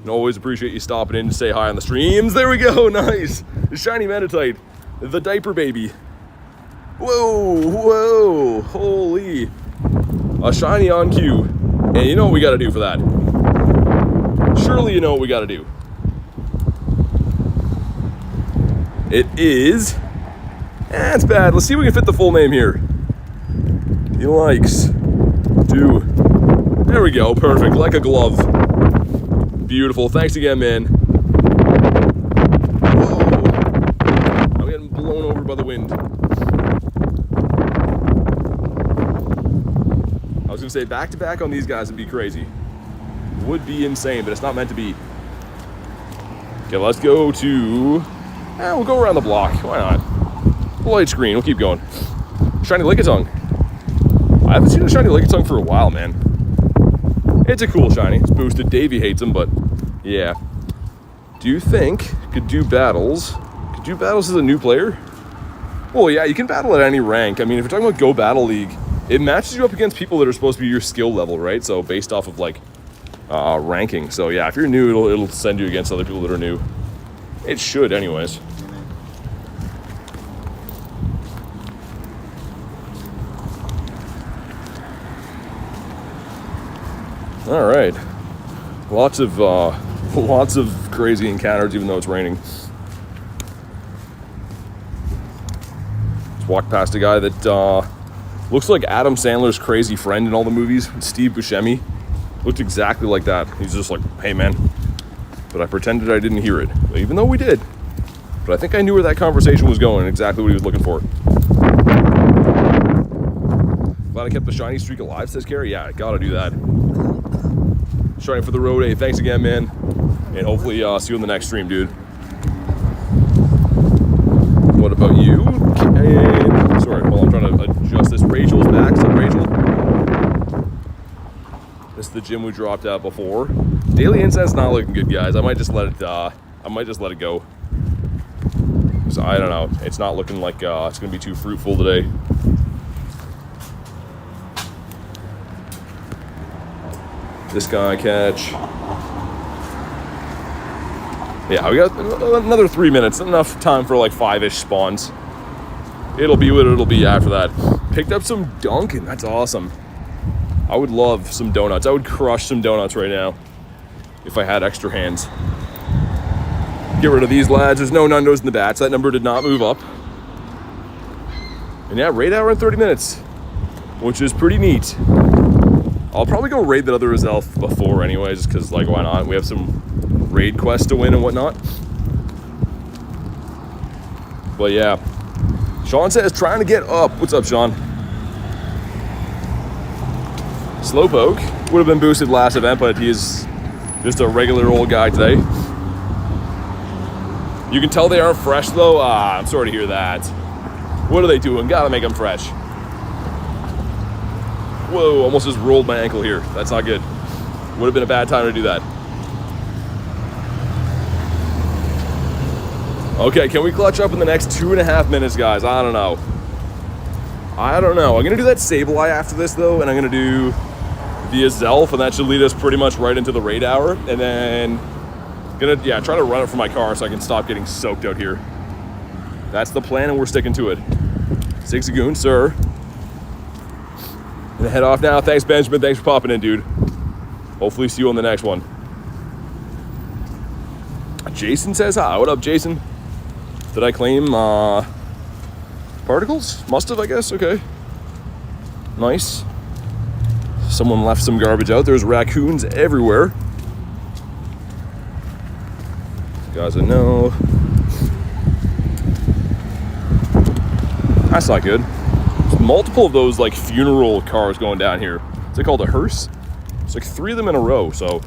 And always appreciate you stopping in to say hi on the streams. There we go. Nice. The shiny Manatite. The diaper baby. Whoa. Holy. A shiny on cue. And you know what we got to do for that. Surely you know what we got to do. It is, it's bad. Let's see if we can fit the full name here. He likes to, there we go, perfect, like a glove. Beautiful, thanks again, man. Whoa, I'm getting blown over by the wind. I was gonna say back to back on these guys would be crazy. Would be insane, but it's not meant to be. Okay, let's go to, we'll go around the block. Why not? Light screen. We'll keep going. Shiny Lickitung. I haven't seen a shiny Lickitung for a while, man. It's a cool shiny. It's boosted. Davey hates him, but yeah. Do you think could do battles as a new player? Well, yeah, you can battle at any rank. I mean, if you're talking about Go Battle League, it matches you up against people that are supposed to be your skill level, right? So based off of like ranking. So yeah, if you're new, it'll send you against other people that are new. It should, anyways. All right, lots of crazy encounters, even though it's raining. Just walked past a guy that looks like Adam Sandler's crazy friend in all the movies, Steve Buscemi. Looked exactly like that. He's just like, hey man, but I pretended I didn't hear it, even though we did. But I think I knew where that conversation was going and exactly what he was looking for. Glad I kept the shiny streak alive, says Carrie. Yeah, I gotta do that. Shiny for the road. Hey, thanks again, man. And hopefully see you in the next stream, dude. What about you? And, sorry, while I'm trying to adjust this. Rachel's back. So Rachel. This is the gym we dropped out before. Daily incense not looking good, guys. I might just let it go. So I don't know. It's not looking like it's gonna be too fruitful today. This guy catch. Yeah, we got another 3 minutes. Enough time for like 5-ish spawns. It'll be what it'll be after that. Picked up some Dunkin'. That's awesome. I would love some donuts. I would crush some donuts right now if I had extra hands. Get rid of these lads. There's no Nundos in the bats. That number did not move up. And yeah, raid hour in 30 minutes, which is pretty neat. I'll probably go raid that other Azelf before anyways, because like, why not? We have some raid quests to win and whatnot. But yeah, Sean says trying to get up. What's up, Sean? Slowpoke would have been boosted last event, but he is just a regular old guy today. You can tell they aren't fresh though. I'm sorry to hear that. What are they doing? Gotta make them fresh. Whoa, almost just rolled my ankle here. That's not good. Would have been a bad time to do that. Okay, can we clutch up in the next 2.5 minutes, guys? I don't know. I'm gonna do that Sableye after this though, and I'm gonna do the Azelf, and that should lead us pretty much right into the raid hour. And then try to run it from my car so I can stop getting soaked out here. That's the plan, and we're sticking to it. Zigzagoon, sir. Gonna head off now. Thanks, Benjamin. Thanks for popping in, dude. Hopefully see you on the next one. Jason says hi. What up, Jason? Did I claim particles? Must have, I guess. Okay. Nice. Someone left some garbage out. There's raccoons everywhere. Guys, I know. That's not good. There's multiple of those like funeral cars going down here. Is it called a hearse? It's like 3 of them in a row, so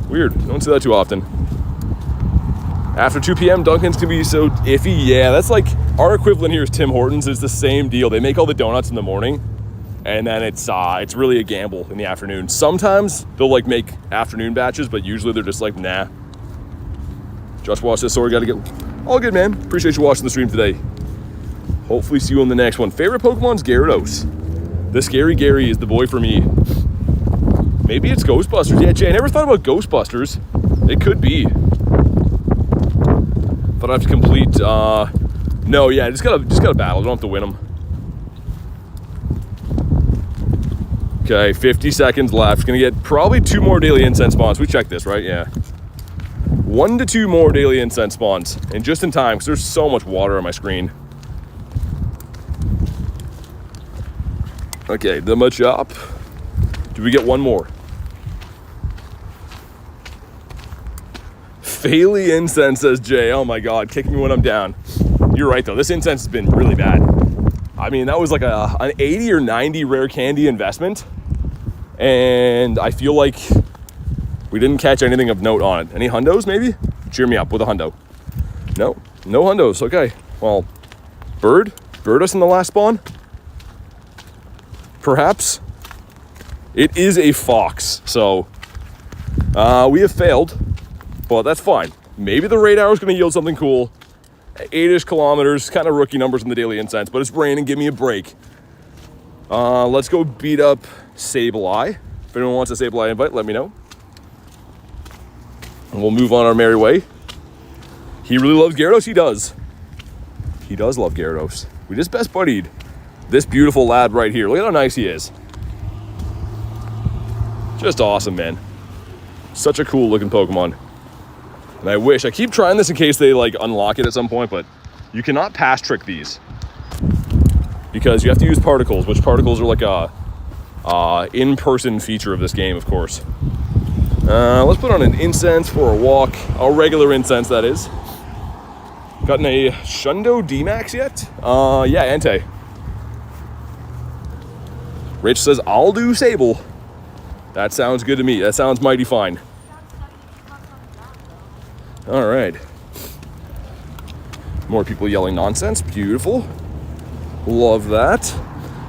weird. Don't see that too often. After 2 p.m., Dunkin's can be so iffy. Yeah, that's like our equivalent here is Tim Hortons. It's the same deal. They make all the donuts in the morning, and then it's really a gamble in the afternoon. Sometimes they'll like make afternoon batches, but usually they're just like, nah. Just watch this, sorry, gotta get all good, man. Appreciate you watching the stream today. Hopefully see you on the next one. Favorite Pokemon's Gyarados. The Scary Gary is the boy for me. Maybe it's Ghostbusters. Yeah, Jay, I never thought about Ghostbusters. It could be. But I have to complete, no, yeah, just gotta battle. I don't have to win them. Okay, 50 seconds left. Gonna get probably 2 more daily incense spawns. We checked this, right? Yeah. 1 to 2 more daily incense spawns. And just in time, because there's so much water on my screen. Okay, the Machop. Do we get 1 more? Faily incense, says Jay. Oh my god, kick me when I'm down. You're right though, this incense has been really bad. I mean, that was like an 80 or 90 rare candy investment, and I feel like we didn't catch anything of note on it. Any hundos maybe? Cheer me up with a hundo. No hundos. Okay, well, bird us in the last spawn. Perhaps. It is a fox, so we have failed, but that's fine. Maybe the raid hour is going to yield something cool. 8-ish kilometers, kind of rookie numbers in the daily incense, but it's raining. Give me a break. Let's go beat up Sableye. If anyone wants a Sableye invite, let me know. And we'll move on our merry way. He really loves Gyarados? He does. He does love Gyarados. We just best buddied this beautiful lad right here. Look at how nice he is. Just awesome, man. Such a cool looking Pokemon. And I keep trying this in case they like unlock it at some point, but you cannot pass trick these. Because you have to use particles, which particles are like a in-person feature of this game, of course. Let's put on an incense for a walk. A regular incense, that is. Gotten a Shundo D-Max yet? Yeah, Entei. Rich says, I'll do Sable. That sounds good to me. That sounds mighty fine. All right. More people yelling nonsense. Beautiful. Love that.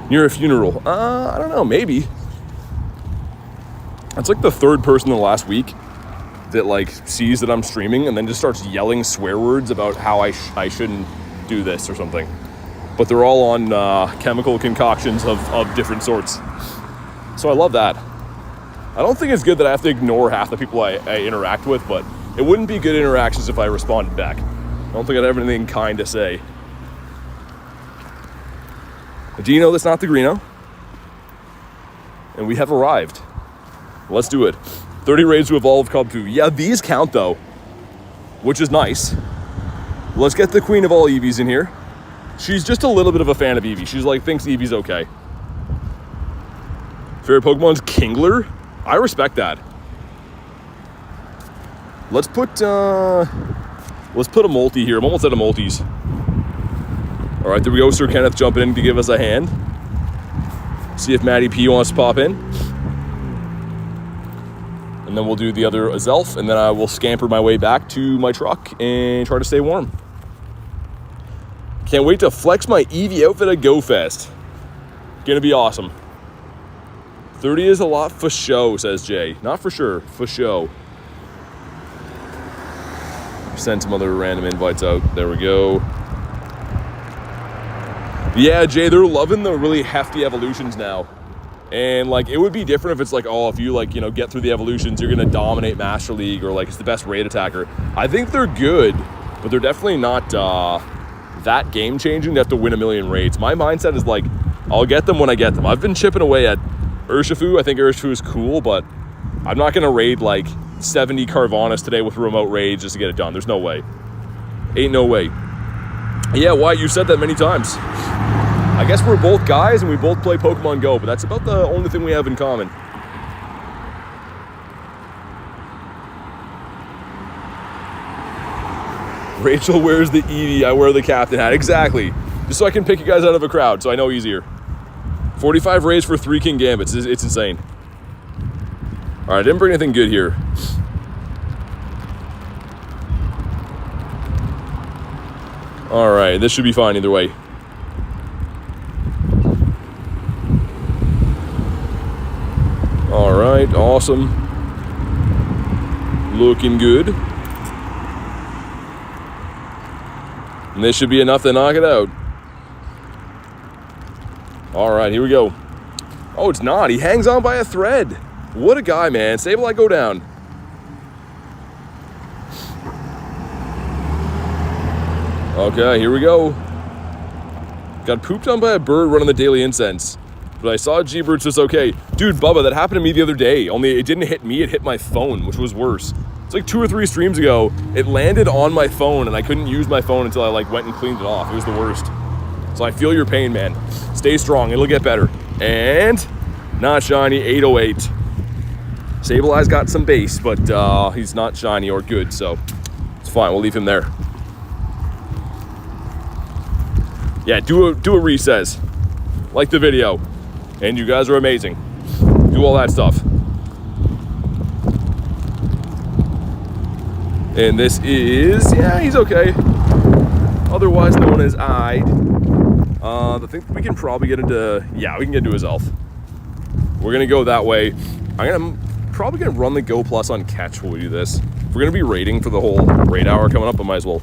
Near a funeral. I don't know, maybe. It's like the third person in the last week that like sees that I'm streaming and then just starts yelling swear words about how I shouldn't do this or something. But they're all on chemical concoctions of different sorts. So I love that. I don't think it's good that I have to ignore half the people I interact with, but it wouldn't be good interactions if I responded back. I don't think I'd have anything kind to say. Do you know that's not the Greeno? And we have arrived. Let's do it. 30 raids to evolve Cubfu. Yeah, these count though, which is nice. Let's get the queen of all Eevees in here. She's just a little bit of a fan of Eevee. She's like, thinks Eevee's okay. Favorite Pokemon's Kingler? I respect that. Let's put a multi here. I'm almost out of multis. All right, there we go. Sir Kenneth jumping in to give us a hand. See if Matty P wants to pop in. And then we'll do the other Azelf, and then I will scamper my way back to my truck and try to stay warm. Can't wait to flex my Eevee outfit at GoFest. Gonna be awesome. 30 is a lot for show, says Jay. Not for sure, for show. Send some other random invites out. There we go. Yeah, Jay, they're loving the really hefty evolutions now. And like, it would be different if it's like, oh, if you like, you know, get through the evolutions, you're gonna dominate Master League, or like it's the best raid attacker. I think they're good, but they're definitely not that game changing to have to win a million raids. My mindset is like, I'll get them when I get them. I've been chipping away at Urshifu. I think Urshifu is cool, but I'm not gonna raid like 70 Carvanus today with remote raids just to get it done. There's no way. Ain't no way. Yeah, why? You said that many times. I guess we're both guys and we both play Pokemon GO, but that's about the only thing we have in common. Rachel wears the Eevee, I wear the captain hat. Exactly. Just so I can pick you guys out of a crowd, so I know easier. 45 raids for 3 King Gambits. It's insane. All right, I didn't bring anything good here. All right, this should be fine either way. All right, awesome. Looking good. And this should be enough to knock it out. All right, here we go. Oh, it's not. He hangs on by a thread. What a guy, man. Sableye, go down. Okay, here we go. Got pooped on by a bird running the daily incense. But I saw G-Birds was okay. Dude, Bubba, that happened to me the other day. Only it didn't hit me, it hit my phone, which was worse. It's like 2 or 3 streams ago. It landed on my phone and I couldn't use my phone until I like went and cleaned it off. It was the worst. So I feel your pain, man. Stay strong, it'll get better. And not shiny, 808. Sableye's got some base, but he's not shiny or good, so it's fine, we'll leave him there. Yeah, do a recess. Like the video. And you guys are amazing. Do all that stuff. And this is, yeah, he's okay. Otherwise known as Ide. I think we can probably get into, yeah, we can get into his elf. We're gonna go that way. I'm probably gonna run the Go Plus on catch while we do this. If we're gonna be raiding for the whole raid hour coming up, I might as well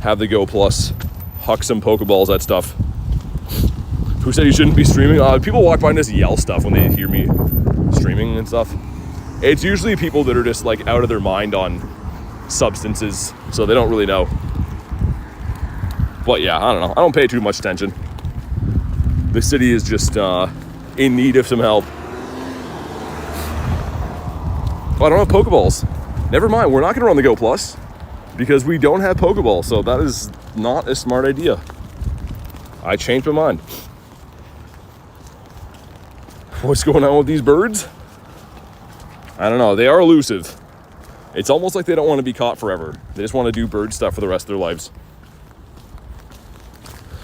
have the Go Plus, huck some Pokeballs, that stuff. Who said you shouldn't be streaming? People walk by and just yell stuff when they hear me streaming and stuff. It's usually people that are just like out of their mind on substances, so they don't really know. But yeah, I don't know. I don't pay too much attention. The city is just in need of some help. Oh, I don't have Pokeballs. Never mind, we're not going to run the Go Plus because we don't have Pokeballs, so that is not a smart idea. I changed my mind. What's going on with these birds? I don't know. They are elusive. It's almost like they don't want to be caught forever. They just want to do bird stuff for the rest of their lives.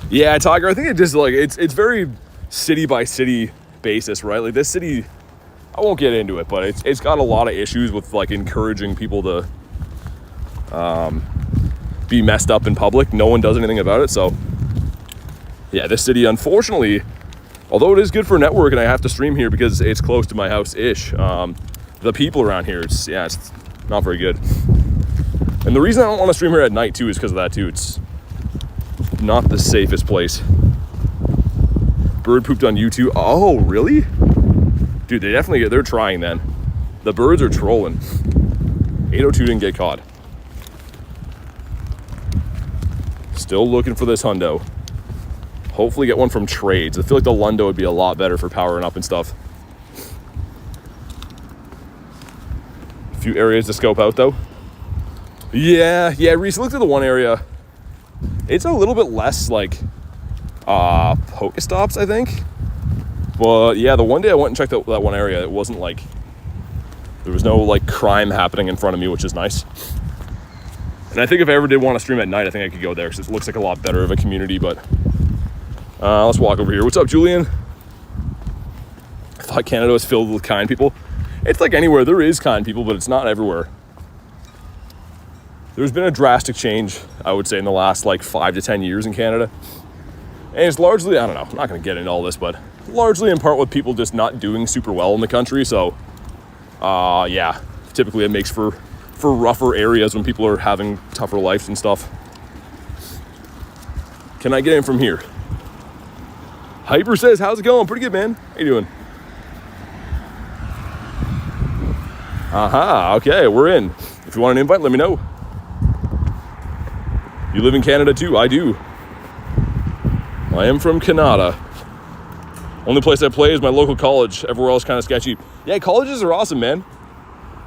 Yeah, Tiger, I think it just like, it's very city by city basis, right? Like this city, I won't get into it, but it's got a lot of issues with like encouraging people to be messed up in public. No one does anything about it. So yeah, this city, unfortunately, although it is good for network and I have to stream here because it's close to my house-ish, the people around here, it's not very good. And the reason I don't want to stream here at night too is because of that too. It's not the safest place. Bird pooped on YouTube. Oh, really? Dude, they're trying then. The birds are trolling. 802 didn't get caught. Still looking for this hundo. Hopefully get one from trades. I feel like the Lundo would be a lot better for powering up and stuff. A few areas to scope out though. Yeah, Reese, looked at the one area. It's a little bit less like Pokestops, I think. But yeah, the one day I went and checked out that one area, it wasn't like, there was no like crime happening in front of me, which is nice. And I think if I ever did want to stream at night, I think I could go there because it looks like a lot better of a community. But let's walk over here. What's up, Julian? I thought Canada was filled with kind people. It's like anywhere, there is kind people, but it's not everywhere. There's been a drastic change, I would say, in the last like 5 to 10 years in Canada. And it's largely, I don't know, I'm not going to get into all this, but largely in part with people just not doing super well in the country. So, yeah, typically it makes for rougher areas when people are having tougher lives and stuff. Can I get in from here? Hyper says, how's it going? Pretty good, man. How you doing? Aha, okay, we're in. If you want an invite, let me know. You live in Canada too? I do. I am from Canada. Only place I play is my local college. Everywhere else kind of sketchy. Yeah, colleges are awesome, man.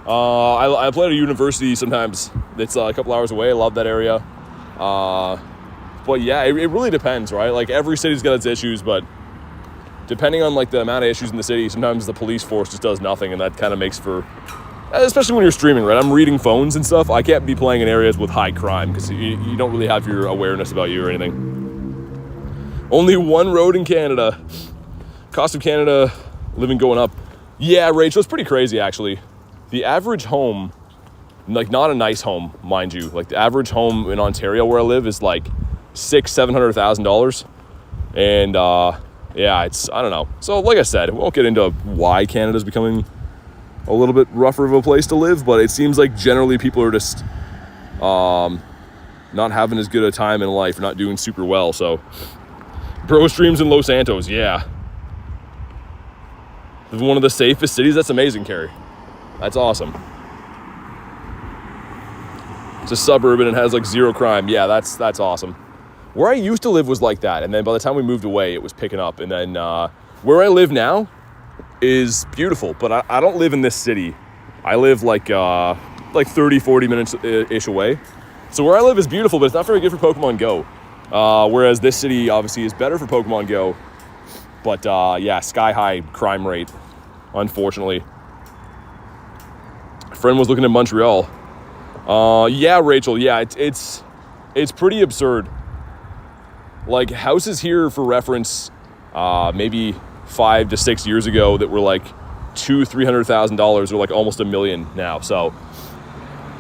I play at a university sometimes. It's a couple hours away. I love that area. But yeah, it really depends, right? Like every city's got its issues, but depending on like the amount of issues in the city, sometimes the police force just does nothing, and that kind of makes for, especially when you're streaming, right? I'm reading phones and stuff. I can't be playing in areas with high crime because you don't really have your awareness about you or anything. Only one road in Canada. Cost of Canada, living going up. Yeah, Rachel, it's pretty crazy actually. The average home, like not a nice home, mind you, like the average home in Ontario where I live is like $600,000-$700,000. And yeah, it's, I don't know. So like I said, we won't get into why Canada's becoming a little bit rougher of a place to live, but it seems like generally people are just not having as good a time in life, not doing super well. So bro streams in Los Santos, yeah. One of the safest cities. That's amazing, Carrie. That's awesome. It's a suburb and it has like zero crime. Yeah, that's awesome. Where I used to live was like that, and then by the time we moved away, it was picking up. And then where I live now is beautiful, but I don't live in this city. I live like 30, 40 minutes ish away. So where I live is beautiful, but it's not very good for Pokemon Go. Whereas this city obviously is better for Pokemon Go. But yeah, sky high crime rate, unfortunately. A friend was looking at Montreal. Yeah, Rachel, yeah, it's pretty absurd. Like houses here, for reference, maybe 5 to 6 years ago that were like $200,000-$300,000 are like almost $1 million now. So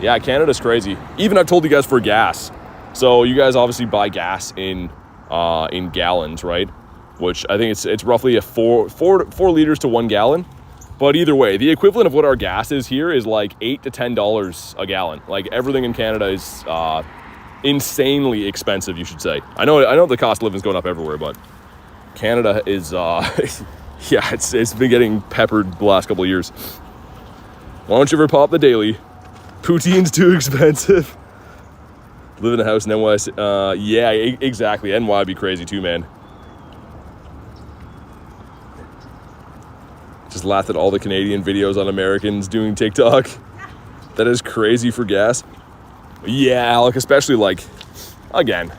yeah, Canada's crazy. Even I've told you guys for gas. So you guys obviously buy gas in gallons, right? Which I think it's roughly a 4 liters to 1 gallon. But either way, the equivalent of what our gas is here is like $8 to $10 a gallon. Like everything in Canada is insanely expensive, you should say. I know the cost of living is going up everywhere, but Canada is, yeah, it's been getting peppered the last couple of years. Why don't you ever pop the daily? Poutine's too expensive. Live in a house in NY. Yeah, exactly. NY would be crazy too, man. Just laughed at all the Canadian videos on Americans doing TikTok. That is crazy for gas. Yeah, like especially like, again,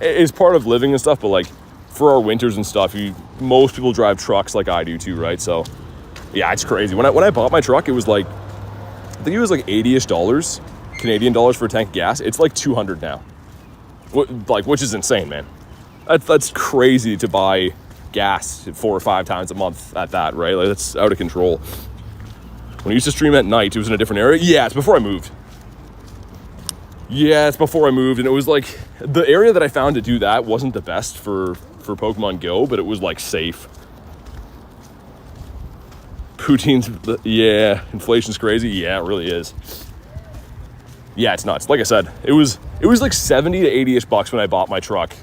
it's part of living and stuff, but like for our winters and stuff, most people drive trucks like I do too, right? So yeah, it's crazy. When I bought my truck, it was like, I think it was like $80-ish Canadian dollars for a tank of gas. It's like 200 now, which is insane, man. That's crazy to buy gas 4 or 5 times a month at that, right? Like that's out of control. When I used to stream at night, it was in a different area. Yeah, it's before I moved. Yeah, it's before I moved, and it was like the area that I found to do that wasn't the best for Pokemon Go, but it was like safe. Poutine's, yeah, inflation's crazy. Yeah, it really is. Yeah, it's nuts. Like I said, it was like 70 to 80-ish bucks when I bought my truck.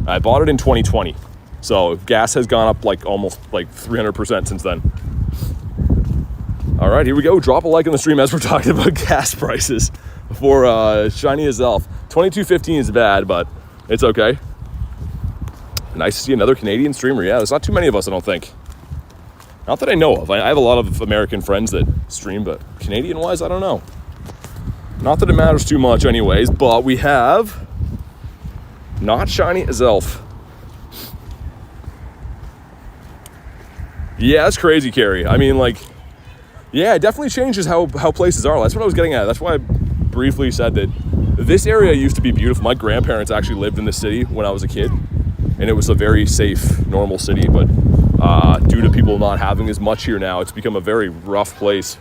I bought it in 2020. So gas has gone up like almost like 300% since then. All right, here we go. Drop a like on the stream as we're talking about gas prices for Shiny Azelf. 22.15 is bad, but it's okay. Nice to see another Canadian streamer. Yeah, there's not too many of us, I don't think. Not that I know of. I have a lot of American friends that stream, but Canadian-wise, I don't know. Not that it matters too much anyways, but we have not Shiny Azelf. Yeah, that's crazy, Carrie. I mean, like, yeah, it definitely changes how places are. That's what I was getting at. That's why I briefly said that this area used to be beautiful. My grandparents actually lived in this city when I was a kid, and it was a very safe, normal city, but due to people not having as much here now, it's become a very rough place.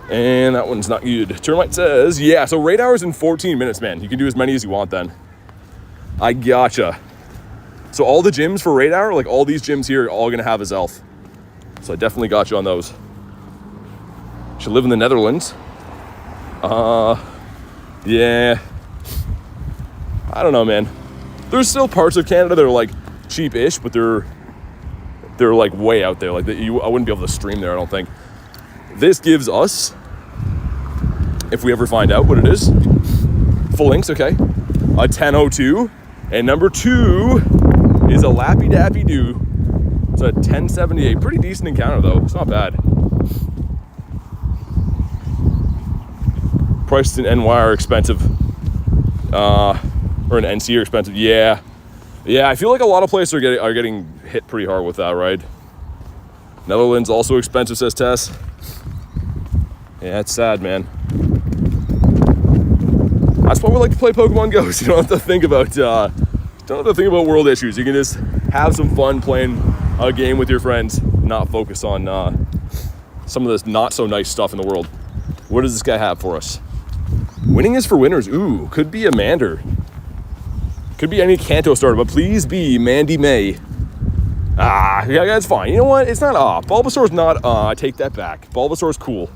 And that one's not good. Termite says, yeah, so raid hours in 14 minutes, man. You can do as many as you want then. I gotcha. So all the gyms for raid hour, like all these gyms here are all gonna have Azelf. So I definitely got you on those. Should live in the Netherlands. Yeah. I don't know, man. There's still parts of Canada that are like cheap-ish, but they're like way out there. Like I wouldn't be able to stream there, I don't think. This gives us, if we ever find out what it is, full links, okay, a 1002, and number 2 is a Lappy Dappy Doo. It's a 1078, pretty decent encounter though, it's not bad. Prices in NY are expensive, or in NC are expensive, yeah. Yeah, I feel like a lot of places are getting hit pretty hard with that, right? Netherlands also expensive, says Tess. Yeah, it's sad, man. That's why we like to play Pokemon Go. So you don't have to think about world issues. You can just have some fun playing a game with your friends, not focus on some of this not so nice stuff in the world. What does this guy have for us? Winning is for winners. Ooh, could be a Mander. Could be any Kanto starter, but please be Mandy May. Ah, yeah, that's fine. You know what? It's not Bulbasaur's not I take that back. Bulbasaur's cool.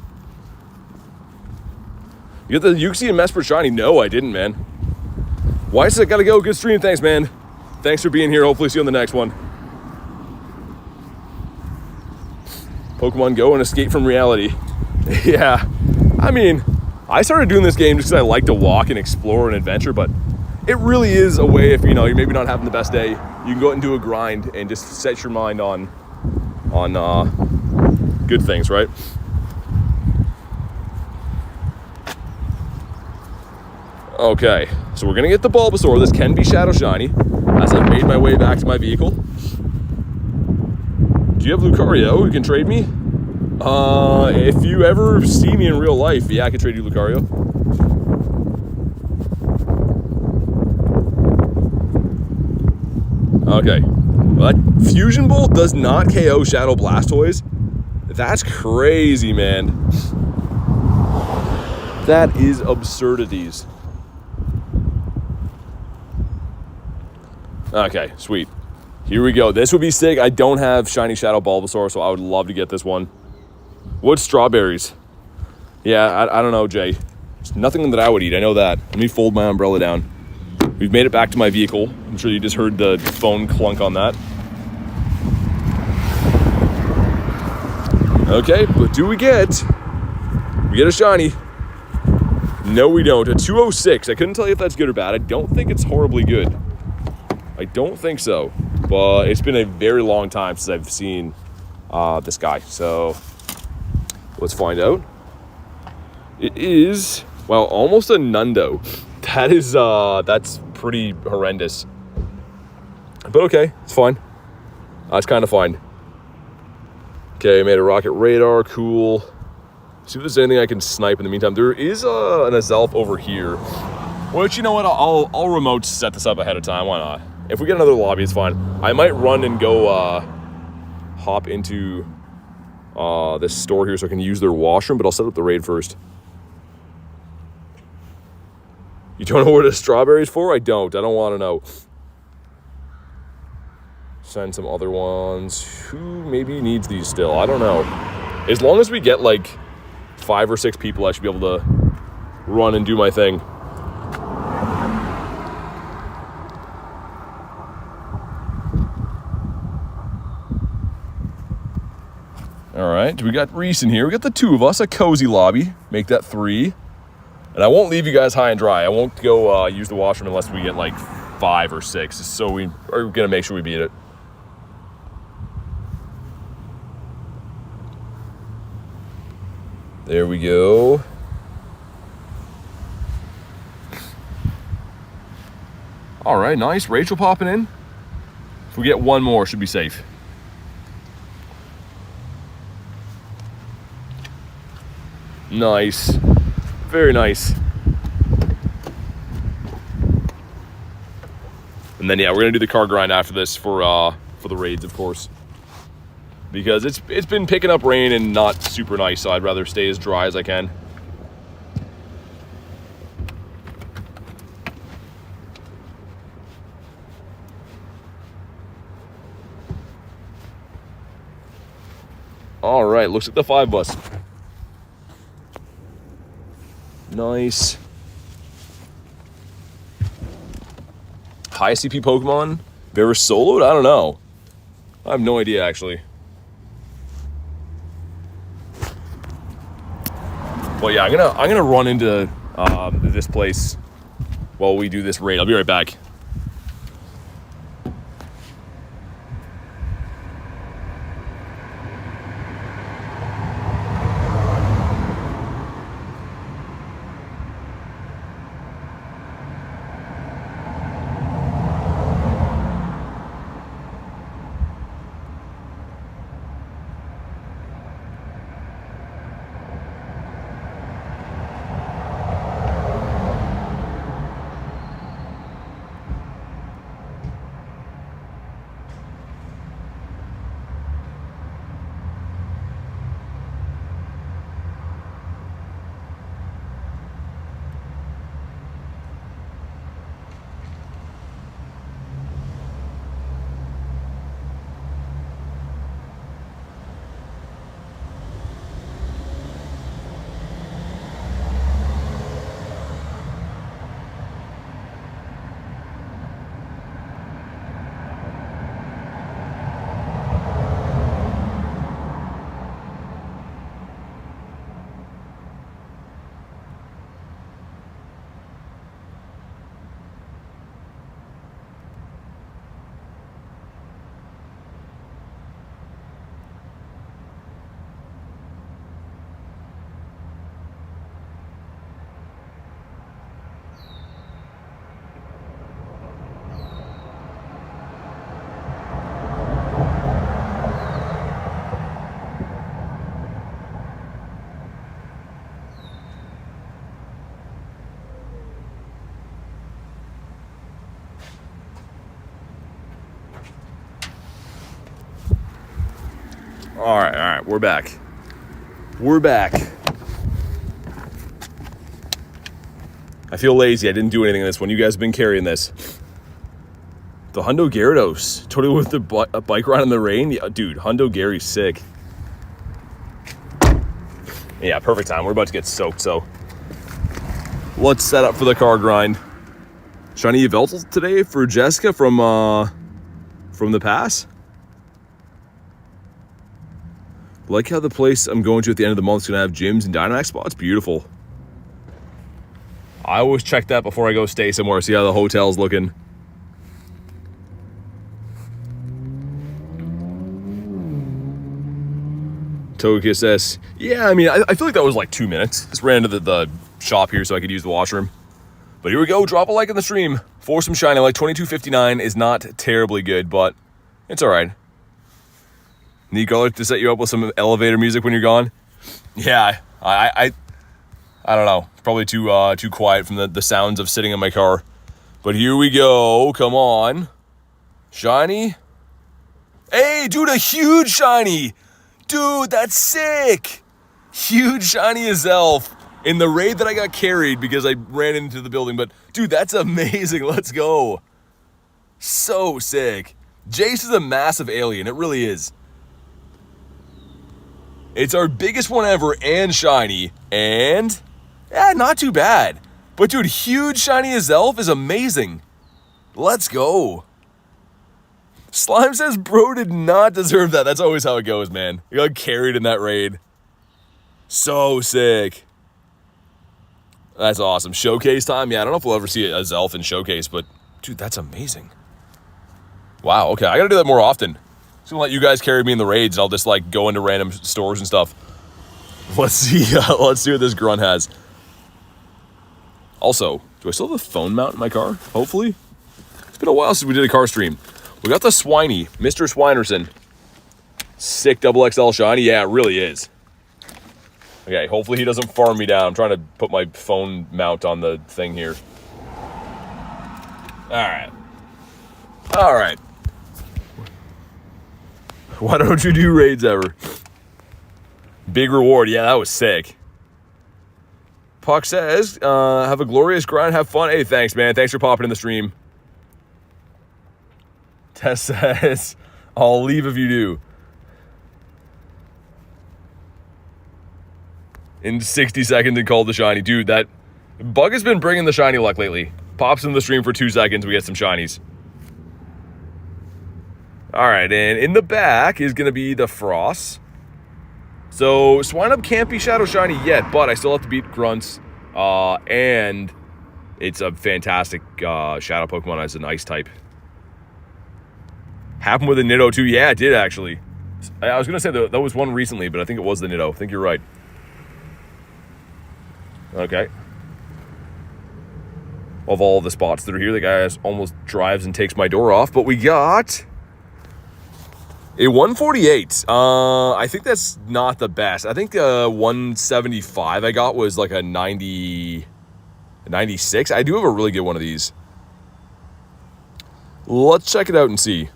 You get the Uxie and Mesprit shiny? No, I didn't, man. Why is it gotta go? Good stream, thanks, man. Thanks for being here. Hopefully see you on the next one. Pokemon Go and escape from reality. Yeah, I mean, I started doing this game just because I like to walk and explore and adventure, but it really is a way if, you know, you're maybe not having the best day, you can go out and do a grind and just set your mind on good things, right? Okay, so we're gonna get the Bulbasaur. This can be Shadow Shiny as I've made my way back to my vehicle. Do you have Lucario? You can trade me? If you ever see me in real life, yeah, I can trade you Lucario. Okay, well, that Fusion Bolt does not KO Shadow Blastoise. That's crazy, man. That is absurdities. Okay, sweet. Here we go. This would be sick. I don't have Shiny Shadow Bulbasaur, so I would love to get this one. What strawberries? Yeah, I don't know, Jay. It's nothing that I would eat. I know that. Let me fold my umbrella down. We've made it back to my vehicle. I'm sure you just heard the phone clunk on that. Okay, but do we get a shiny? No, we don't. A 206. I couldn't tell you if that's good or bad. I don't think it's horribly good. I don't think so. But it's been a very long time since I've seen this guy. So let's find out. It is, well, almost a Nundo. That is, that's pretty horrendous. But okay, it's fine. It's kind of fine. Okay, made a rocket radar. Cool. See if there's anything I can snipe in the meantime. There is an Azelf over here. Which, you know what, I'll remote set this up ahead of time. Why not? If we get another lobby, it's fine. I might run and go hop into this store here so I can use their washroom, but I'll set up the raid first. You don't know what a strawberry's for? I don't want to know. Send some other ones. Who maybe needs these still? I don't know. As long as we get like 5 or 6 people, I should be able to run and do my thing. All right, we got Reese in here. We got the 2 of us, a cozy lobby. Make that 3. And I won't leave you guys high and dry. I won't go use the washroom unless we get like 5 or 6. So we are gonna make sure we beat it. There we go. All right, nice. Rachel popping in. If we get 1 more, should be safe. Nice. Very nice. And then, yeah, we're going to do the car grind after this for the raids, of course. Because it's been picking up rain and not super nice, so I'd rather stay as dry as I can. All right, looks like the 5 bus. Nice. High CP Pokemon? They were soloed? I don't know. I have no idea, actually. Well, yeah, I'm gonna run into this place while we do this raid. I'll be right back. All right, we're back. We're back. I feel lazy. I didn't do anything in this one. You guys have been carrying this. The Hundo Gyarados. Totally with the bike ride in the rain. Yeah, dude, Hundo Gary's sick. Yeah, perfect time. We're about to get soaked, so let's set up for the car grind. Shiny Yveltal today for Jessica from the pass. Like how the place I'm going to at the end of the month is going to have gyms and Dynamax spots. Beautiful. I always check that before I go stay somewhere, see how the hotel's looking. Togekiss says, yeah, I mean, I feel like that was like 2 minutes. Just ran to the shop here so I could use the washroom. But here we go. Drop a like in the stream for some shiny. Like 22.59 is not terribly good, but it's all right. Need Galar to set you up with some elevator music when you're gone? Yeah, I don't know. It's probably too quiet from the sounds of sitting in my car. But here we go. Come on. Shiny. Hey, dude, a huge shiny. Dude, that's sick. Huge shiny Azelf in the raid that I got carried because I ran into the building. But, dude, that's amazing. Let's go. So sick. Jace is a massive alien. It really is. It's our biggest one ever and shiny. And, yeah, not too bad. But, dude, huge shiny Azelf is amazing. Let's go. Slime says, bro did not deserve that. That's always how it goes, man. You got carried in that raid. So sick. That's awesome. Showcase time? Yeah, I don't know if we'll ever see a Azelf in Showcase, but, dude, that's amazing. Wow, okay. I gotta do that more often. Just gonna let you guys carry me in the raids, and I'll just, like, go into random stores and stuff. Let's see what this grunt has. Also, do I still have a phone mount in my car? Hopefully. It's been a while since we did a car stream. We got the Swiney, Mr. Swinerson. Sick double XL shiny. Yeah, it really is. Okay, hopefully he doesn't farm me down. I'm trying to put my phone mount on the thing here. Alright. Alright. Why don't you do raids ever? Big reward. Yeah, that was sick. Puck says, have a glorious grind, have fun. Hey, thanks, man. Thanks for popping in the stream. Tess says, I'll leave if you do. In 60 seconds and called the shiny. Dude, that Bug has been bringing the shiny luck lately. Pops in the stream for 2 seconds, we get some shinies. Alright, and in the back is going to be the Frost. So, Swinub can't be Shadow Shiny yet, but I still have to beat Grunts. And it's a fantastic Shadow Pokemon as an Ice type. Happened with a Niddo too. Yeah, it did actually. I was going to say that was one recently, but I think it was the Niddo. I think you're right. Okay. Of all the spots that are here, the guy almost drives and takes my door off, but we got a 148. I think that's not the best. I think 175 I got was like a 96. I do have a really good one of these. Let's check it out and see.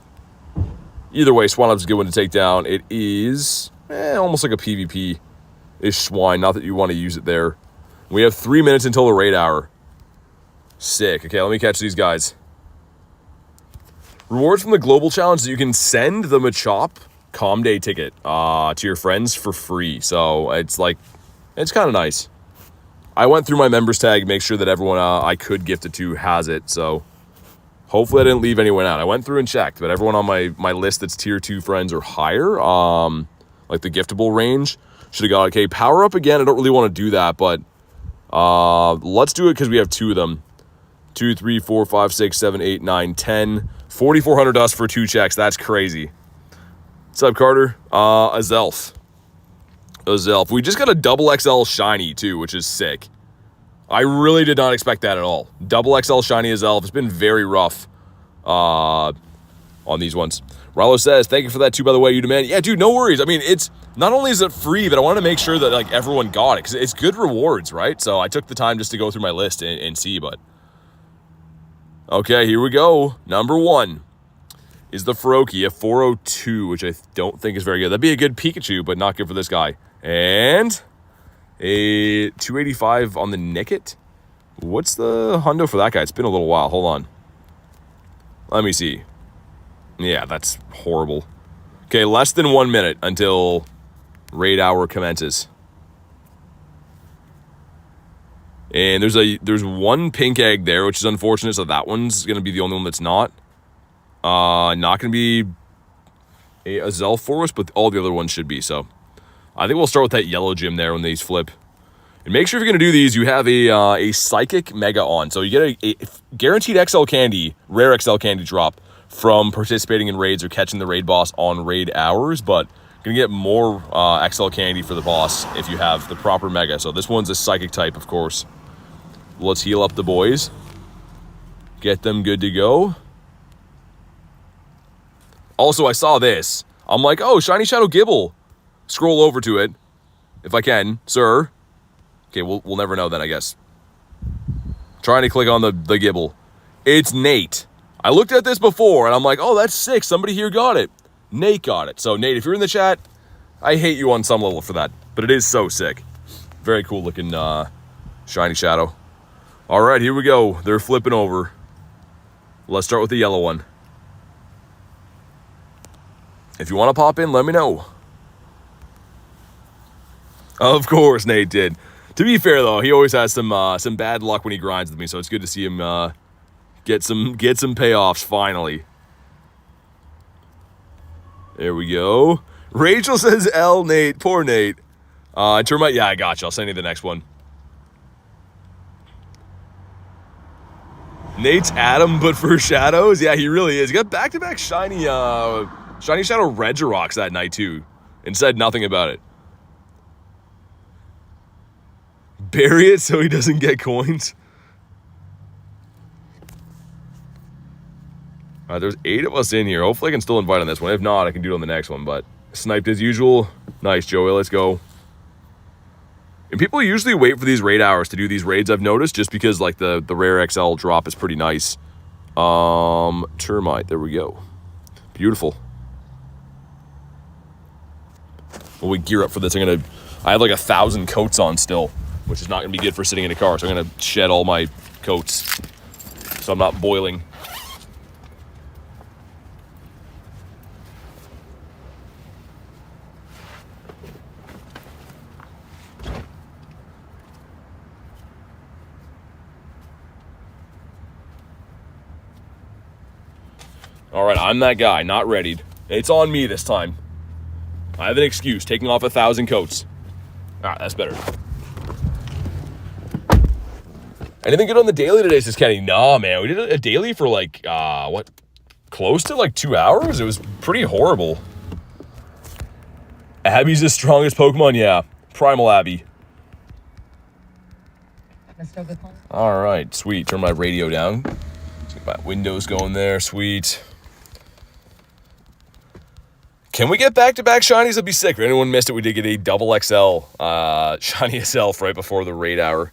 Either way, Swinub's a good one to take down. It is almost like a PvP-ish swine. Not that you want to use it there. We have 3 minutes until the raid hour. Sick. Okay, let me catch these guys. Rewards from the global challenge that you can send the Machop Com Day ticket to your friends for free. So it's like, it's kind of nice. I went through my members tag, make sure that everyone I could gift it to has it. So hopefully I didn't leave anyone out. I went through and checked, but everyone on my list that's tier 2 friends or higher, like the giftable range, should have got it. Okay, power up again. I don't really want to do that, but let's do it because we have 2 of them. 2, 3, 4, 5, 6, 7, 8, 9, 10. 4,400 dust for 2 checks. That's crazy. What's up, Carter? Azelf. We just got a double XL shiny, too, which is sick. I really did not expect that at all. Double XL shiny Azelf. It's been very rough on these ones. Rallo says, thank you for that, too, by the way, you demand. Yeah, dude, no worries. I mean, it's not only is it free, but I want to make sure that, like, everyone got it, because it's good rewards, right? So I took the time just to go through my list and see, but okay, here we go. Number 1 is the Froakie, a 402, which I don't think is very good. That'd be a good Pikachu, but not good for this guy. And a 285 on the Nickit. What's the hundo for that guy? It's been a little while. Hold on. Let me see. Yeah, that's horrible. Okay, less than 1 minute until raid hour commences. And there's 1 pink egg there, which is unfortunate. So that one's going to be the only one that's not. Not going to be a Azelf for us, but all the other ones should be. So I think we'll start with that yellow gym there when these flip. And make sure if you're going to do these, you have a Psychic Mega on. So you get a guaranteed XL candy, rare XL candy drop from participating in raids or catching the raid boss on raid hours. But you're going to get more XL candy for the boss if you have the proper Mega. So this one's a Psychic type, of course. Let's heal up the boys. Get them good to go. Also, I saw this. I'm like, oh, Shiny Shadow Gibble. Scroll over to it, if I can, sir. Okay, we'll never know then, I guess. Trying to click on the Gibble. It's Nate. I looked at this before, and I'm like, oh, that's sick. Somebody here got it. Nate got it. So, Nate, if you're in the chat, I hate you on some level for that. But it is so sick. Very cool looking Shiny Shadow. All right, here we go. They're flipping over. Let's start with the yellow one. If you want to pop in, let me know. Of course, Nate did. To be fair, though, he always has some bad luck when he grinds with me, so it's good to see him get some payoffs finally. There we go. Rachel says L, Nate. Poor Nate. Termite, yeah, I got you. I'll send you the next one. Nate's Adam, but for shadows? Yeah, he really is. He got back-to-back shiny Shadow Regirox that night, too, and said nothing about it. Bury it so he doesn't get coins. All right, there's 8 of us in here. Hopefully I can still invite on this one. If not, I can do it on the next one, but sniped as usual. Nice, Joey. Let's go. And people usually wait for these raid hours to do these raids, I've noticed, just because like the rare XL drop is pretty nice. Termite, there we go. Beautiful. When we gear up for this, I have like 1,000 coats on still, which is not gonna be good for sitting in a car. So I'm gonna shed all my coats so I'm not boiling. All right, I'm that guy, not readied. It's on me this time. I have an excuse, taking off 1,000 coats. All right, that's better. Anything good on the daily today, says Kenny? Nah, man, we did a daily for like, what? Close to like 2 hours? It was pretty horrible. Abby's the strongest Pokemon? Yeah, Primal Abby. All right, sweet. Turn my radio down. Get my windows going there, sweet. Can we get back-to-back shinies? That'd be sick. If anyone missed it, we did get a double XL shiny Azelf right before the raid hour.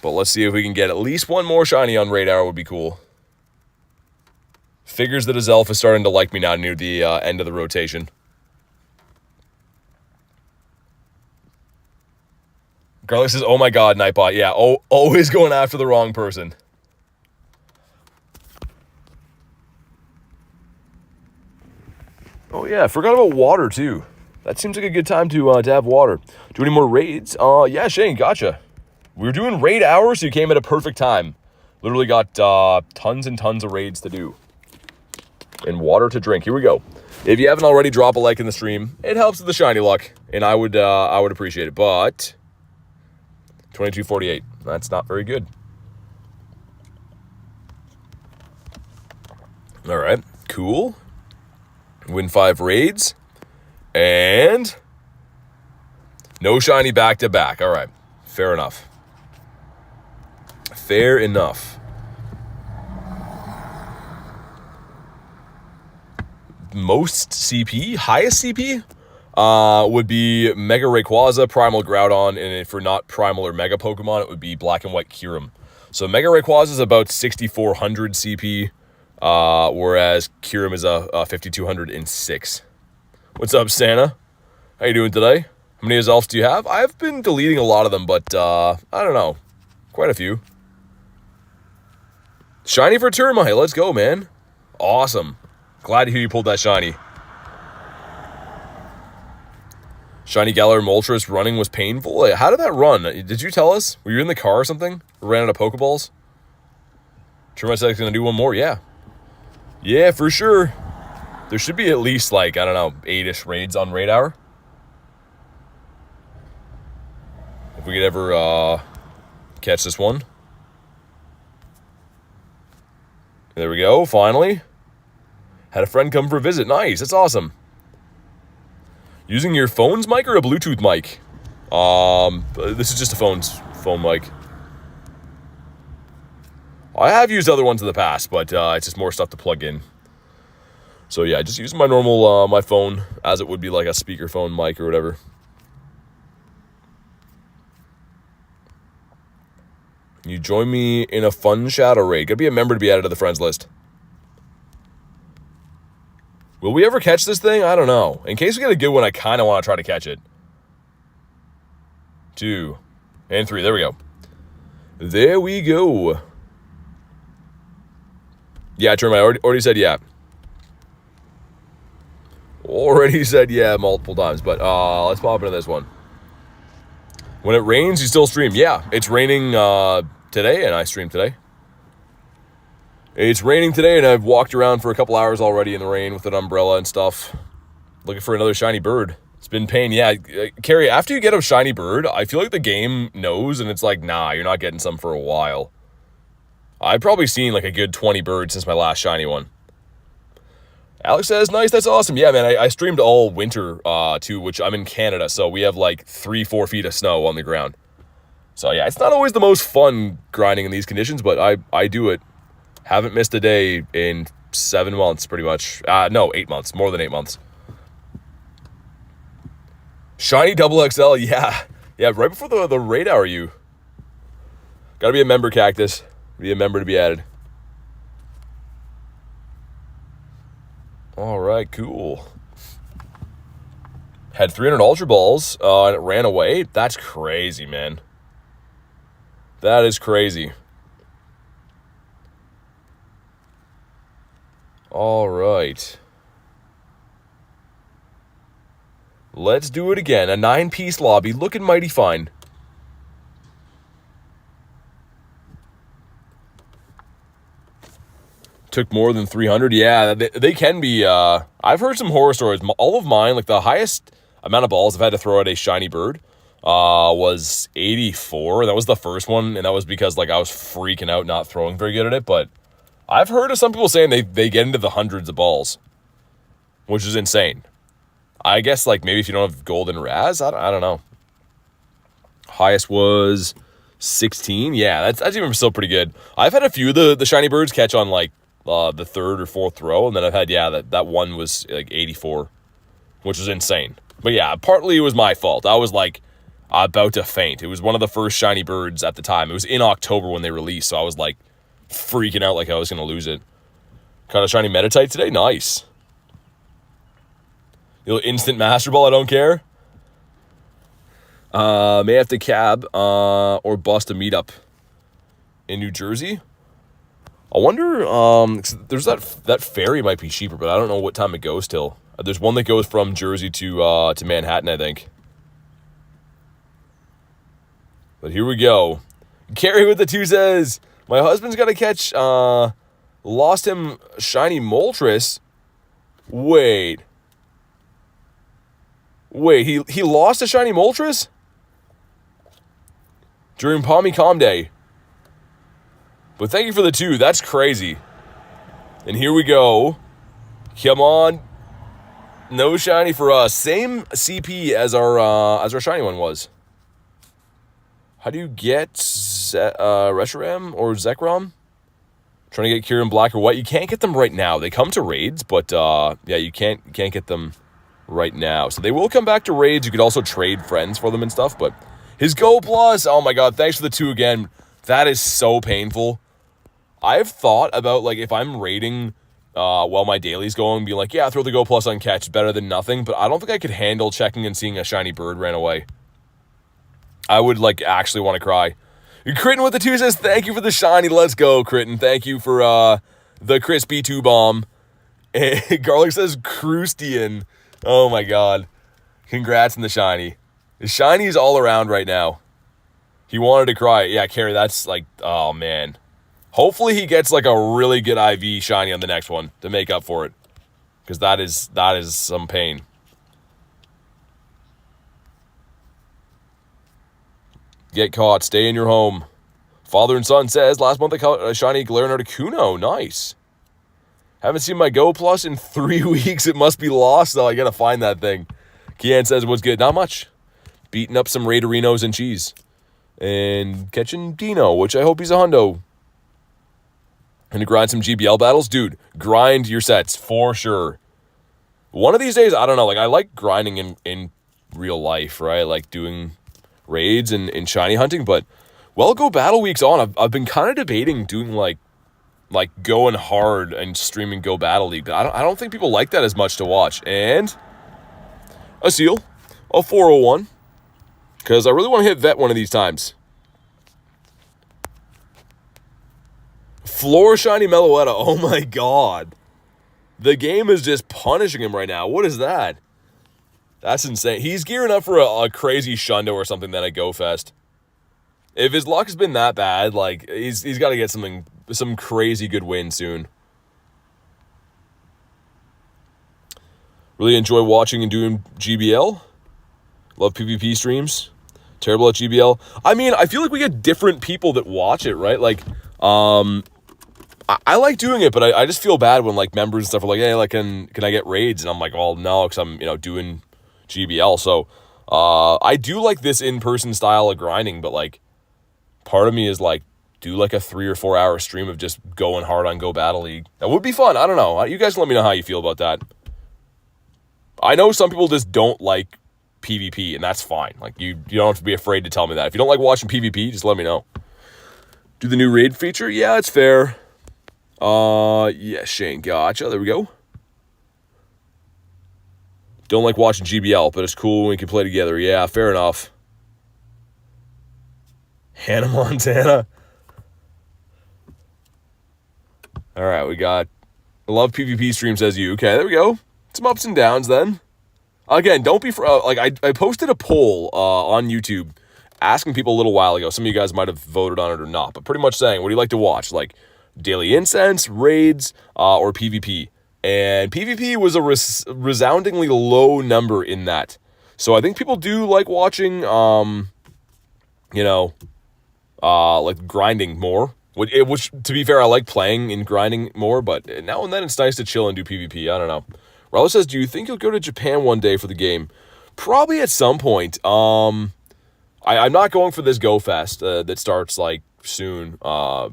But let's see if we can get at least one more shiny on raid hour would be cool. Figures that Azelf is starting to like me now near the end of the rotation. Garlic says, oh my god, Nightbot. Yeah, always going after the wrong person. Oh yeah, I forgot about water too. That seems like a good time to have water. Do any more raids? Yeah, Shane, gotcha. We were doing raid hours, so you came at a perfect time. Literally got tons and tons of raids to do. And water to drink. Here we go. If you haven't already, drop a like in the stream. It helps with the shiny luck, and I would appreciate it. But 2248. That's not very good. All right, cool. Win 5 raids. And no shiny back-to-back. All right, fair enough. Fair enough. Most CP, highest CP, would be Mega Rayquaza, Primal Groudon, and if for not Primal or Mega Pokemon, it would be Black and White Kyurem. So Mega Rayquaza is about 6,400 CP, whereas Kyurem is a 5,206. What's up, Santa? How you doing today? How many Azelfs do you have? I've been deleting a lot of them, but I don't know. Quite a few. Shiny for Termite. Let's go, man. Awesome. Glad to hear you pulled that shiny. Shiny Galar Moltres running was painful. Wait, how did that run? Did you tell us? Were you in the car or something? Ran out of Pokeballs? Termite said he's going to do one more. Yeah. Yeah, for sure. There should be at least, like, I don't know, 8-ish raids on raid hour. we could ever catch this one. There we go, finally. Had a friend come for a visit. Nice, that's awesome. Using your phone's mic or a Bluetooth mic? This is just a phone mic. I have used other ones in the past, but it's just more stuff to plug in. So yeah, just using my normal, my phone as it would be like a speakerphone mic or whatever. You join me in a fun shadow raid. Gotta be a member to be added to the friends list. Will we ever catch this thing? I don't know. In case we get a good one, I kind of want to try to catch it. 2 and 3. There we go. There we go. Yeah, Term, I already said yeah. Already said yeah multiple times, but let's pop into this one. When it rains, you still stream. Yeah, it's raining today, and I streamed today. It's raining today, and I've walked around for a couple hours already in the rain with an umbrella and stuff, looking for another shiny bird. It's been pain. Yeah, Carrie, after you get a shiny bird, I feel like the game knows, and it's like, nah, you're not getting some for a while. I've probably seen like a good 20 birds since my last shiny one. Alex says, nice, that's awesome. Yeah, man, I streamed all winter, too, which I'm in Canada, so we have like 3-4 feet of snow on the ground. So yeah, it's not always the most fun grinding in these conditions, but I do it. Haven't missed a day in 7 months, pretty much. No, 8 months. More than 8 months. Shiny double XL, yeah. Yeah, right before the raid hour, you. Gotta be a member, Cactus. Be a member to be added. All right, cool. Had 300 Ultra Balls, and it ran away. That's crazy, man. That is crazy. All right. Let's do it again. A 9-piece lobby, looking mighty fine. Took more than 300. Yeah, they can be. I've heard some horror stories. All of mine, like the highest amount of balls I've had to throw at a shiny bird was 84. That was the first one, and that was because like I was freaking out not throwing very good at it. But I've heard of some people saying they get into the hundreds of balls, which is insane. I guess like maybe if you don't have golden Raz, I don't know. Highest was 16. Yeah, that's even still pretty good. I've had a few of the shiny birds catch on like the third or fourth throw, and then I've had that one was like 84, which was insane. But yeah, partly it was my fault. I was like about to faint. It was one of the first shiny birds at the time. It was in October when they released, so I was like freaking out like I was gonna lose it. Caught a shiny Metatite today. Nice. You'll instant Master Ball. I don't care. May have to cab or bust a meetup in New Jersey. I wonder, there's that ferry might be cheaper, but I don't know what time it goes till. There's one that goes from Jersey to Manhattan, I think. But here we go. Carrie with the 2 says, my husband's got to catch, lost him shiny Moltres. Wait, he lost a shiny Moltres? During Pommy Day. But thank you for the 2. That's crazy. And here we go. Come on. No shiny for us. Same CP as our shiny one was. How do you get Reshiram or Zekrom? Trying to get Kieran black or white. You can't get them right now. They come to raids, but yeah, you can't get them right now. So they will come back to raids. You could also trade friends for them and stuff, but his Go Plus, oh my god, thanks for the 2 again. That is so painful. I've thought about, like, if I'm raiding while my daily's going, be like, yeah, throw the Go Plus on catch, it's better than nothing, but I don't think I could handle checking and seeing a shiny bird ran away. I would, like, actually want to cry. Critton with the 2 says, thank you for the shiny, let's go, Critton. Thank you for the crispy 2 bomb. And Garlic says, Crustian. Oh my god. Congrats on the shiny. The shiny's all around right now. He wanted to cry. Yeah, Carrie, that's like, oh man. Hopefully he gets like a really good IV shiny on the next one to make up for it. Because that is some pain. Get caught. Stay in your home. Father and son says, last month I caught a shiny Galar and Articuno. Nice. Haven't seen my Go Plus in 3 weeks. It must be lost, though. I gotta find that thing. Kian says, what's good? Not much. Beating up some Raiderinos and cheese. And catching Dino, which I hope he's a hundo. And to grind some GBL battles. Dude, grind your sets, for sure. One of these days, I don't know, like, I like grinding in real life, right? Like, doing raids and shiny hunting, but, well, Go Battle Week's on. I've been kind of debating doing, like, going hard and streaming Go Battle League. I don't think people like that as much to watch. And a seal, a 401, because I really want to hit vet one of these times. Floor Shiny Meloetta. Oh my god. The game is just punishing him right now. What is that? That's insane. He's gearing up for a crazy shundo or something then at Go Fest. If his luck has been that bad, like, he's got to get some crazy good win soon. Really enjoy watching and doing GBL. Love PvP streams. Terrible at GBL. I mean, I feel like we get different people that watch it, right? Like, I like doing it, but I just feel bad when, like, members and stuff are like, hey, like, can I get raids? And I'm like, well, no, because I'm, doing GBL. So, I do like this in-person style of grinding, but, like, part of me is, like, do, like, a 3 or 4 hour stream of just going hard on Go Battle League. That would be fun. I don't know. You guys let me know how you feel about that. I know some people just don't like PvP, and that's fine. Like, you don't have to be afraid to tell me that. If you don't like watching PvP, just let me know. Do the new raid feature? Yeah, it's fair. Yeah, Shane, gotcha. There we go. Don't like watching GBL, but it's cool when we can play together. Yeah, fair enough. Hannah Montana. All right, we got love PvP stream, says you. Okay, there we go. Some ups and downs then. Again, don't be... I posted a poll on YouTube asking people a little while ago. Some of you guys might have voted on it or not, but pretty much saying, what do you like to watch? Like, Daily Incense, raids, or PvP. And PvP was a resoundingly low number in that. So I think people do like watching, like grinding more. Which, to be fair, I like playing and grinding more, but now and then it's nice to chill and do PvP. I don't know. Rollo says, do you think you'll go to Japan one day for the game? Probably at some point. I'm not going for this Go Fest that starts, like, soon.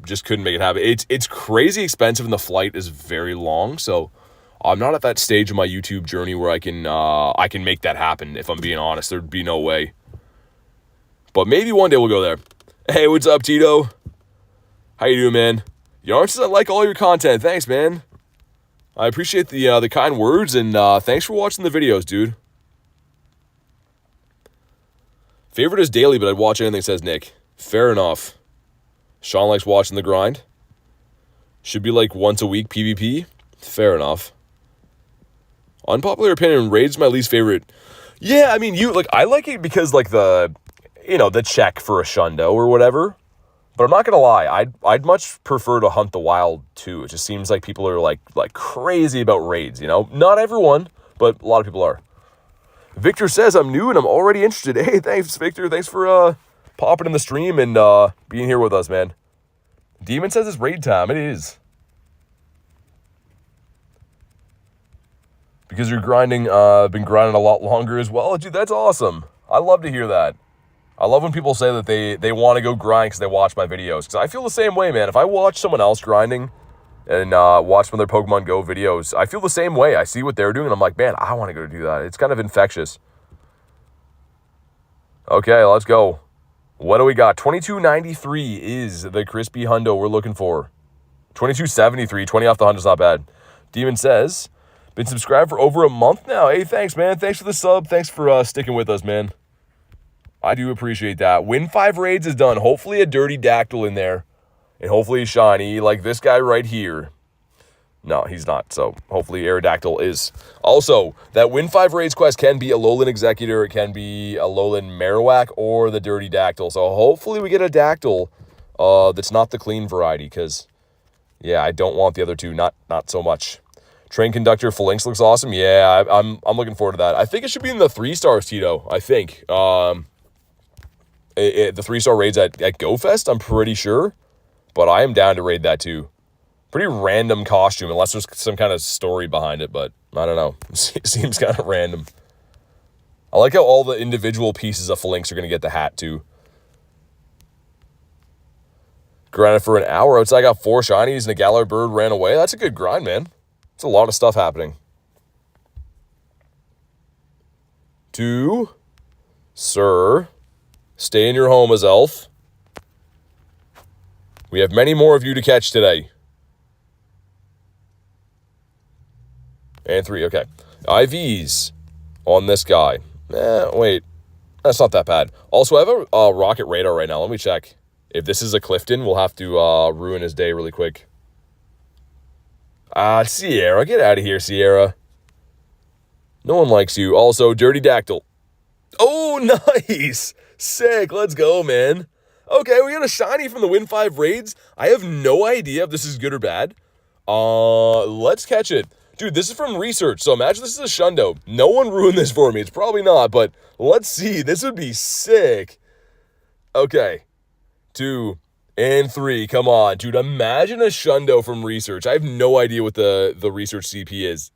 Just couldn't make it happen. It's crazy expensive and the flight is very long, so I'm not at that stage of my YouTube journey where I can make that happen. If I'm being honest, there'd be no way. But maybe one day we'll go there. Hey, what's up, Tito? How you doing, man? Yarn says I like all your content. Thanks, man. I appreciate the kind words, and thanks for watching the videos, dude. Favorite is daily, but I'd watch anything, says Nick. Fair enough. Sean likes watching the grind. Should be like once a week PvP. Fair enough. Unpopular opinion, raid's my least favorite. Yeah, I mean, I like it because, like, the check for a shundo or whatever. But I'm not gonna lie, I'd much prefer to hunt the wild too. It just seems like people are like crazy about raids, Not everyone, but a lot of people are. Victor says, I'm new and I'm already interested. Hey, thanks, Victor. Thanks for popping in the stream and being here with us, man. Demon says it's raid time. It is. Because you're grinding, been grinding a lot longer as well. Dude, that's awesome. I love to hear that. I love when people say that they want to go grind because they watch my videos. Because I feel the same way, man. If I watch someone else grinding and watch some of their Pokemon Go videos, I feel the same way. I see what they're doing, and I'm like, man, I want to go do that. It's kind of infectious. Okay, let's go. What do we got? 2293 is the crispy hundo we're looking for. 2273, 20 off the hundo's not bad. Demon says, been subscribed for over a month now. Hey, thanks, man. Thanks for the sub. Thanks for sticking with us, man. I do appreciate that. Win 5 raids is done. Hopefully a dirty dactyl in there. And hopefully a shiny like this guy right here. No, he's not. So hopefully Aerodactyl is. Also, that Win 5 raids quest can be a Alolan Executor. It can be a Alolan Marowak or the dirty dactyl. So hopefully we get a dactyl that's not the clean variety. Because, yeah, I don't want the other two. Not so much. Train Conductor Phalanx looks awesome. Yeah, I'm looking forward to that. I think it should be in the 3 stars, Tito. I think. The 3-star raids at Go Fest, I'm pretty sure. But I am down to raid that too. Pretty random costume, unless there's some kind of story behind it, but I don't know. It seems kind of random. I like how all the individual pieces of Phalanx are going to get the hat too. Grinded for an hour. Outside I got 4 shinies and a Galar bird ran away. That's a good grind, man. It's a lot of stuff happening. 2. Sir. Stay in your home, Azelf. We have many more of you to catch today. And 3, okay. IVs on this guy. Wait. That's not that bad. Also, I have a rocket radar right now. Let me check. If this is a Clifton, we'll have to ruin his day really quick. Sierra. Get out of here, Sierra. No one likes you. Also, Dirty Dactyl. Oh, nice. Sick. Let's go, man. Okay, we got a shiny from the Win 5 raids. I have no idea if this is good or bad. Let's catch it. Dude, this is from research, so imagine this is a Shundo. No one ruined this for me. It's probably not, but let's see. This would be sick. Okay. 2 and 3. Come on, dude. Imagine a Shundo from research. I have no idea what the research CP is.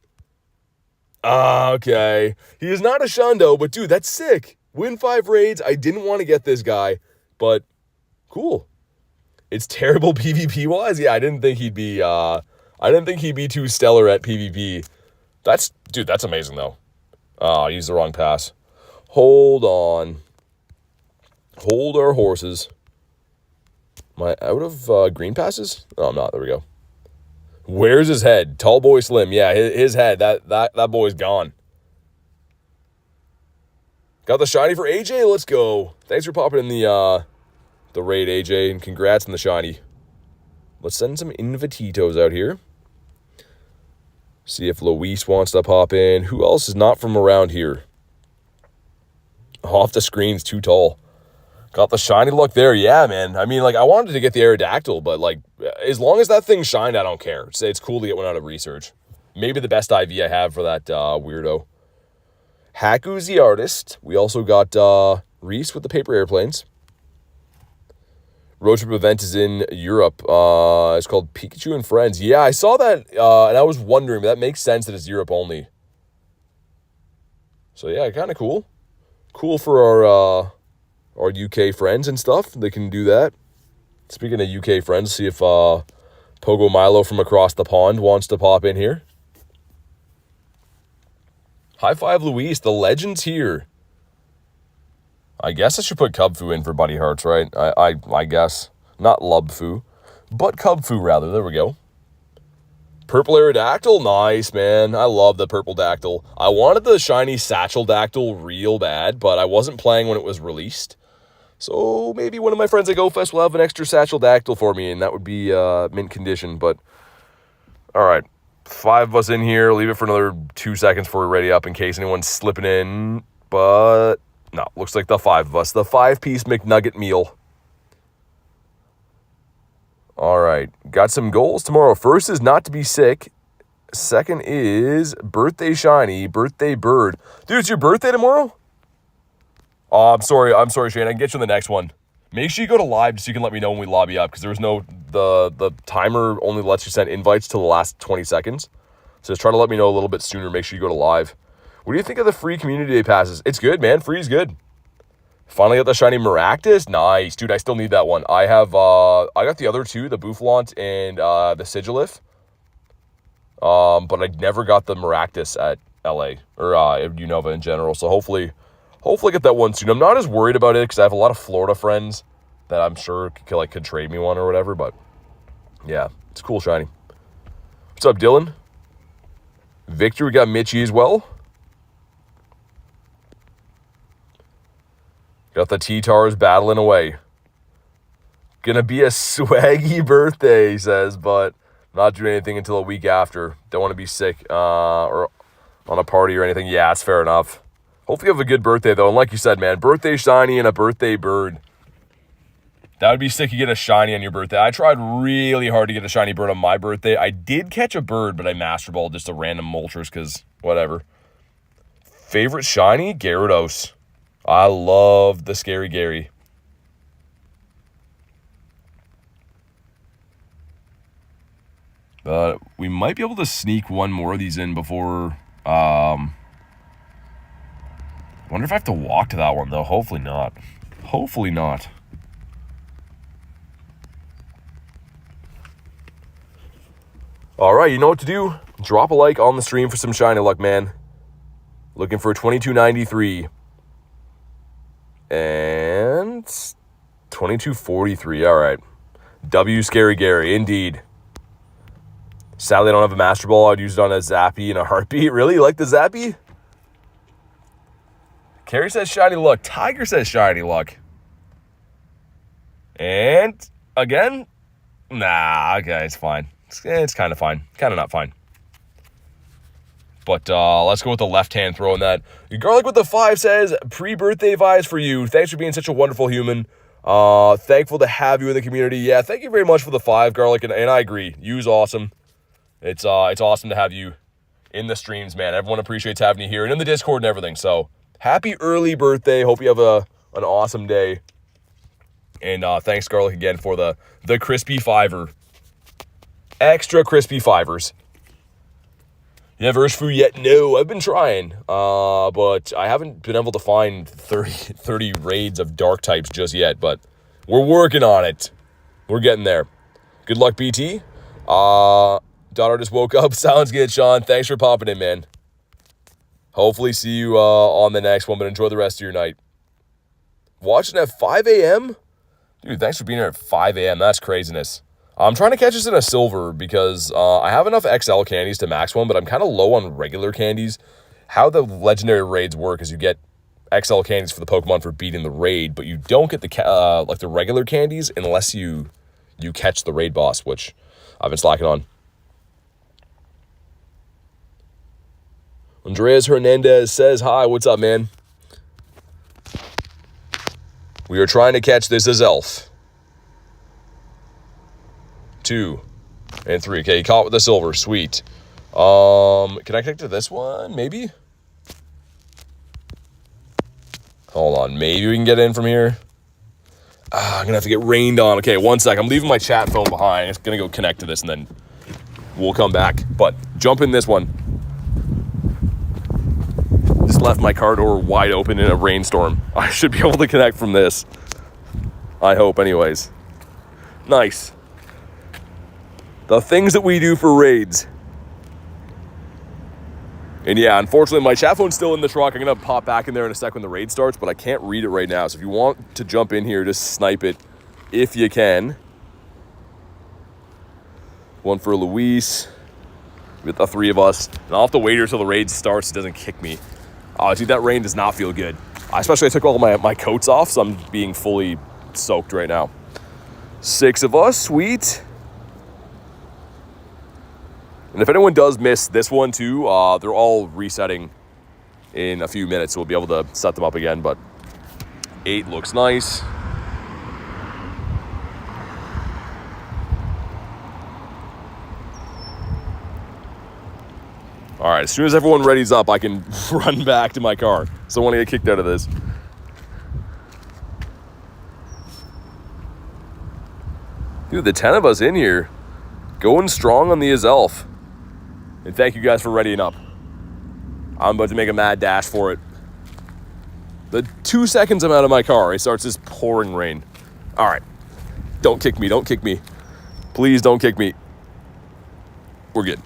Okay. He is not a Shundo, but dude, that's sick. Win 5 raids. I didn't want to get this guy, but cool. It's terrible PvP wise. Yeah, I didn't think he'd be too stellar at PvP. That's amazing though. I used the wrong pass. Hold on. Hold our horses. Am I out of green passes? No, I'm not. There we go. Where's his head? Tall boy slim. Yeah, his head. That boy's gone. Got the shiny for AJ. Let's go. Thanks for popping in the raid, AJ, and congrats on the shiny. Let's send some invititos out here. See if Luis wants to pop in. Who else is not from around here? Off the screen's too tall. Got the shiny look there. Yeah, man. I mean, like, I wanted to get the Aerodactyl, but, like, as long as that thing shined, I don't care. It's cool to get one out of research. Maybe the best IV I have for that weirdo. Haku's the artist. We also got Reese with the paper airplanes. Road trip event is in Europe. It's called Pikachu and Friends. Yeah, I saw that, and I was wondering, but that makes sense that it's Europe only. So, yeah, kind of cool. Cool for our UK friends and stuff. They can do that. Speaking of UK friends, see if Pogo Milo from across the pond wants to pop in here. High five, Luis. The legend's here. I guess I should put Cubfu in for Buddy Hearts, right? I guess. Not Lubfu, but Cubfu, rather. There we go. Purple Aerodactyl. Nice, man. I love the purple dactyl. I wanted the shiny Satchel Dactyl real bad, but I wasn't playing when it was released. So maybe one of my friends at GoFest will have an extra Satchel Dactyl for me, and that would be mint condition. But, all right. 5 of us in here. Leave it for another 2 seconds before we ready up in case anyone's slipping in. But no, looks like the 5 of us. The 5-piece McNugget meal. All right. Got some goals tomorrow. First is not to be sick. Second is birthday shiny, birthday bird. Dude, it's your birthday tomorrow? Oh, I'm sorry, Shane. I can get you on the next one. Make sure you go to live so you can let me know when we lobby up, because there was no, the timer only lets you send invites till the last 20 seconds. So just try to let me know a little bit sooner. Make sure you go to live. What do you think of the free community day passes? It's good, man. Free's good. Finally got the shiny Maractus. Nice. Dude, I still need that one. I got the other 2, the Boufflant and the Sigilif. But I never got the Maractus at LA, or Unova in general. So hopefully get that one soon. I'm not as worried about it because I have a lot of Florida friends that I'm sure could trade me one or whatever. But yeah, it's cool shiny. What's up, Dylan? Victor, we got Mitchie as well. Got the T-Tars battling away. Gonna be a swaggy birthday, he says, but not doing anything until a week after. Don't want to be sick or on a party or anything. Yeah, it's fair enough. Hopefully you have a good birthday, though. And like you said, man, birthday shiny and a birthday bird. That would be sick. You get a shiny on your birthday. I tried really hard to get a shiny bird on my birthday. I did catch a bird, but I master balled just a random Moltres because whatever. Favorite shiny? Gyarados. I love the Scary Gary. We might be able to sneak one more of these in before... wonder if I have to walk to that one, though. Hopefully not. Hopefully not. All right, you know what to do. Drop a like on the stream for some shiny luck, man. Looking for 2293. And 2243. All right. W Scary Gary, indeed. Sadly, I don't have a Master Ball. I'd use it on a Zappy in a heartbeat. Really? You like the Zappy? Carrie says shiny luck. Tiger says shiny luck. And again? Nah, okay, it's fine. It's kind of fine. Kind of not fine. But let's go with the left-hand throw in that. Garlic with the 5 says, pre-birthday vibes for you. Thanks for being such a wonderful human. Thankful to have you in the community. Yeah, thank you very much for the 5, Garlic. And I agree. You's awesome. It's awesome to have you in the streams, man. Everyone appreciates having you here and in the Discord and everything. So, happy early birthday. Hope you have an awesome day. And thanks, Garlic, again for the crispy 5er. Extra crispy 5ers. You have Urshifu yet? No, I've been trying. But I haven't been able to find 30 raids of dark types just yet. But we're working on it. We're getting there. Good luck, BT. Daughter just woke up. Sounds good, Sean. Thanks for popping in, man. Hopefully see you on the next one, but enjoy the rest of your night. Watching at 5 a.m.? Dude, thanks for being here at 5 a.m. That's craziness. I'm trying to catch this in a silver because I have enough XL candies to max one, but I'm kind of low on regular candies. How the legendary raids work is you get XL candies for the Pokemon for beating the raid, but you don't get the like the regular candies unless you catch the raid boss, which I've been slacking on. Andreas Hernandez says, hi, what's up, man? We are trying to catch this Azelf. 2 and 3. Okay, he caught with the silver. Sweet. Can I connect to this one? Maybe? Hold on. Maybe we can get in from here. I'm going to have to get rained on. Okay, one sec. I'm leaving my chat phone behind. I'm just going to go connect to this and then we'll come back. But jump in this one. Just left my car door wide open in a rainstorm. I should be able to connect from this. I hope, anyways. Nice. The things that we do for raids. And yeah, unfortunately, my chat phone's still in the truck. I'm going to pop back in there in a sec when the raid starts, but I can't read it right now. So if you want to jump in here, just snipe it if you can. One for Luis. With the 3 of us. And I'll have to wait here until the raid starts. It doesn't kick me. Oh, dude, that rain does not feel good. Especially I took all my coats off, so I'm being fully soaked right now. 6 of us. Sweet. And if anyone does miss this one too, they're all resetting in a few minutes, so we'll be able to set them up again. But 8 looks nice. All right, as soon as everyone readies up, I can run back to my car. So I want to get kicked out of this. Dude, the 10 of us in here, going strong on the Azelf. And thank you guys for readying up. I'm about to make a mad dash for it. The 2 seconds I'm out of my car, it starts this pouring rain. All right. Don't kick me. Don't kick me. Please don't kick me. We're good.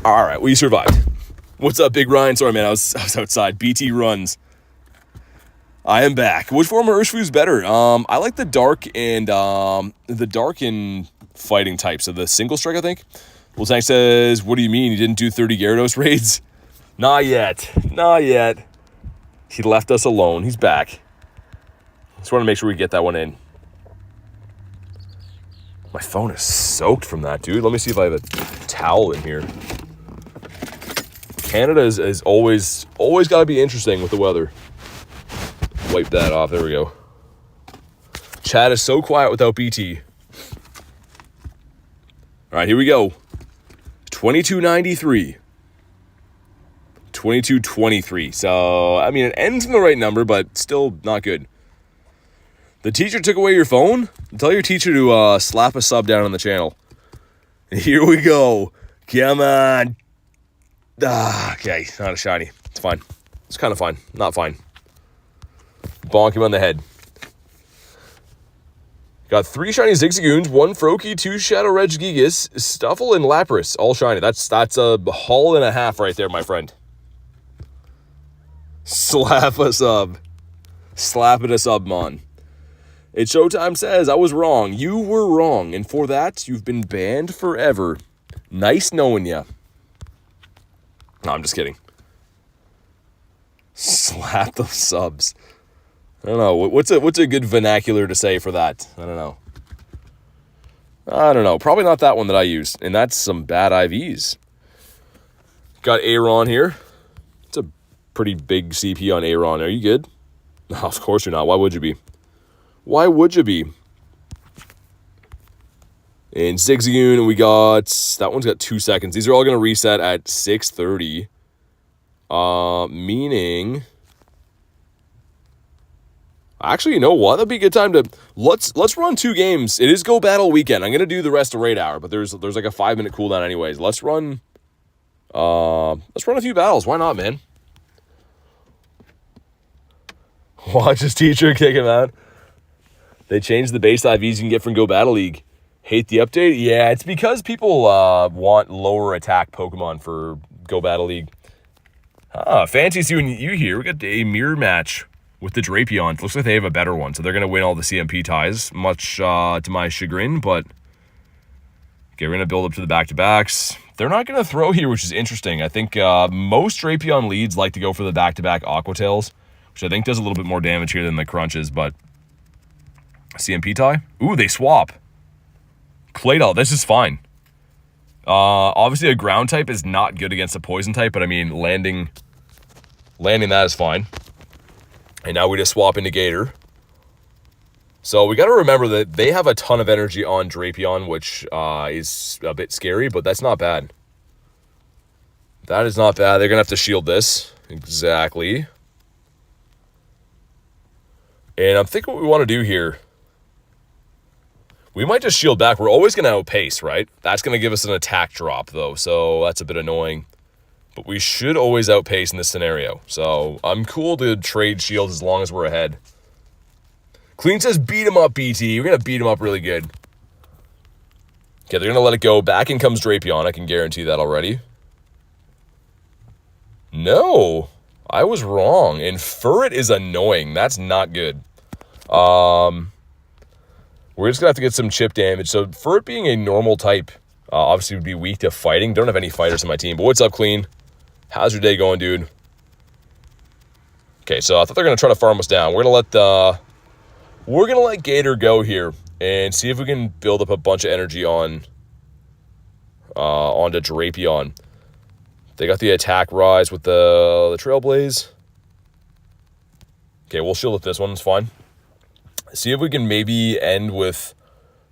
All right. We survived. What's up, Big Ryan? Sorry, man. I was outside. BT runs. I am back. Which form of Urshifu is better? I like the dark and fighting types. So the single strike, I think. Well, Tank says, what do you mean? You didn't do 30 Gyarados raids? Not yet. Not yet. He left us alone. He's back. Just want to make sure we get that one in. My phone is soaked from that, dude. Let me see if I have a towel in here. Canada is always got to be interesting with the weather. Wipe that off. There we go. Chat is so quiet without BT. All right, here we go. 2293. 22-23. So, I mean, it ends in the right number, but still not good. The teacher took away your phone? Tell your teacher to slap a sub down on the channel. And here we go. Come on. Okay, not a shiny. It's fine. It's kind of fine. Not fine. Bonk him on the head. Got 3 shiny Zigzagoons, 1 Froakie, 2 Shadow Regigigas, Stuffle, and Lapras. All shiny. That's a haul and a half right there, my friend. Slap a sub. Slap it a sub, mon. It's Showtime says, I was wrong. You were wrong. And for that, you've been banned forever. Nice knowing ya. No, I'm just kidding. Slap those subs. I don't know. What's a good vernacular to say for that? I don't know. Probably not that one that I used. And that's some bad IVs. Got Aaron here. It's a pretty big CP on Aaron. Are you good? No, of course you're not. Why would you be? Why would you be? And Zigzagoon, and we got... That one's got 2 seconds. These are all going to reset at 6:30. Meaning... Actually, you know what? That'd be a good time to... Let's run 2 games. It is Go Battle weekend. I'm going to do the rest of Raid Hour, but there's like a 5-minute cooldown anyways. Let's run a few battles. Why not, man? Watch his teacher kick him out. They changed the base IVs you can get from Go Battle League. Hate the update? Yeah, it's because people want lower attack Pokemon for Go Battle League. Fancy seeing you here. We got a mirror match with the Drapions. Looks like they have a better one, so they're going to win all the CMP ties, much to my chagrin, but okay, we're going to build up to the back-to-backs. They're not going to throw here, which is interesting. I think most Drapion leads like to go for the back-to-back Aqua Tails, which I think does a little bit more damage here than the Crunches, but CMP tie? Ooh, they swap. Claydol, this is fine. Obviously, a ground type is not good against a poison type, but I mean, landing that is fine. And now we just swap into Gator. So we got to remember that they have a ton of energy on Drapion, which is a bit scary, but that's not bad. That is not bad. They're going to have to shield this. Exactly. And I'm thinking what we want to do here. We might just shield back. We're always going to outpace, right? That's going to give us an attack drop, though, so that's a bit annoying. But we should always outpace in this scenario. So I'm cool to trade shields as long as we're ahead. Clean says beat him up, BT. We're going to beat him up really good. Okay, they're going to let it go. Back in comes Drapion. I can guarantee that already. No, I was wrong. And Furret is annoying. That's not good. We're just going to have to get some chip damage. So Furret being a normal type, obviously would be weak to fighting. Don't have any fighters on my team. But what's up, Clean? How's your day going, dude? Okay, so I thought they're going to try to farm us down. We're going to let Gator go here and see if we can build up a bunch of energy onto Drapion. They got the attack rise with the Trailblaze. Okay, we'll shield with this one. It's fine. See if we can maybe end with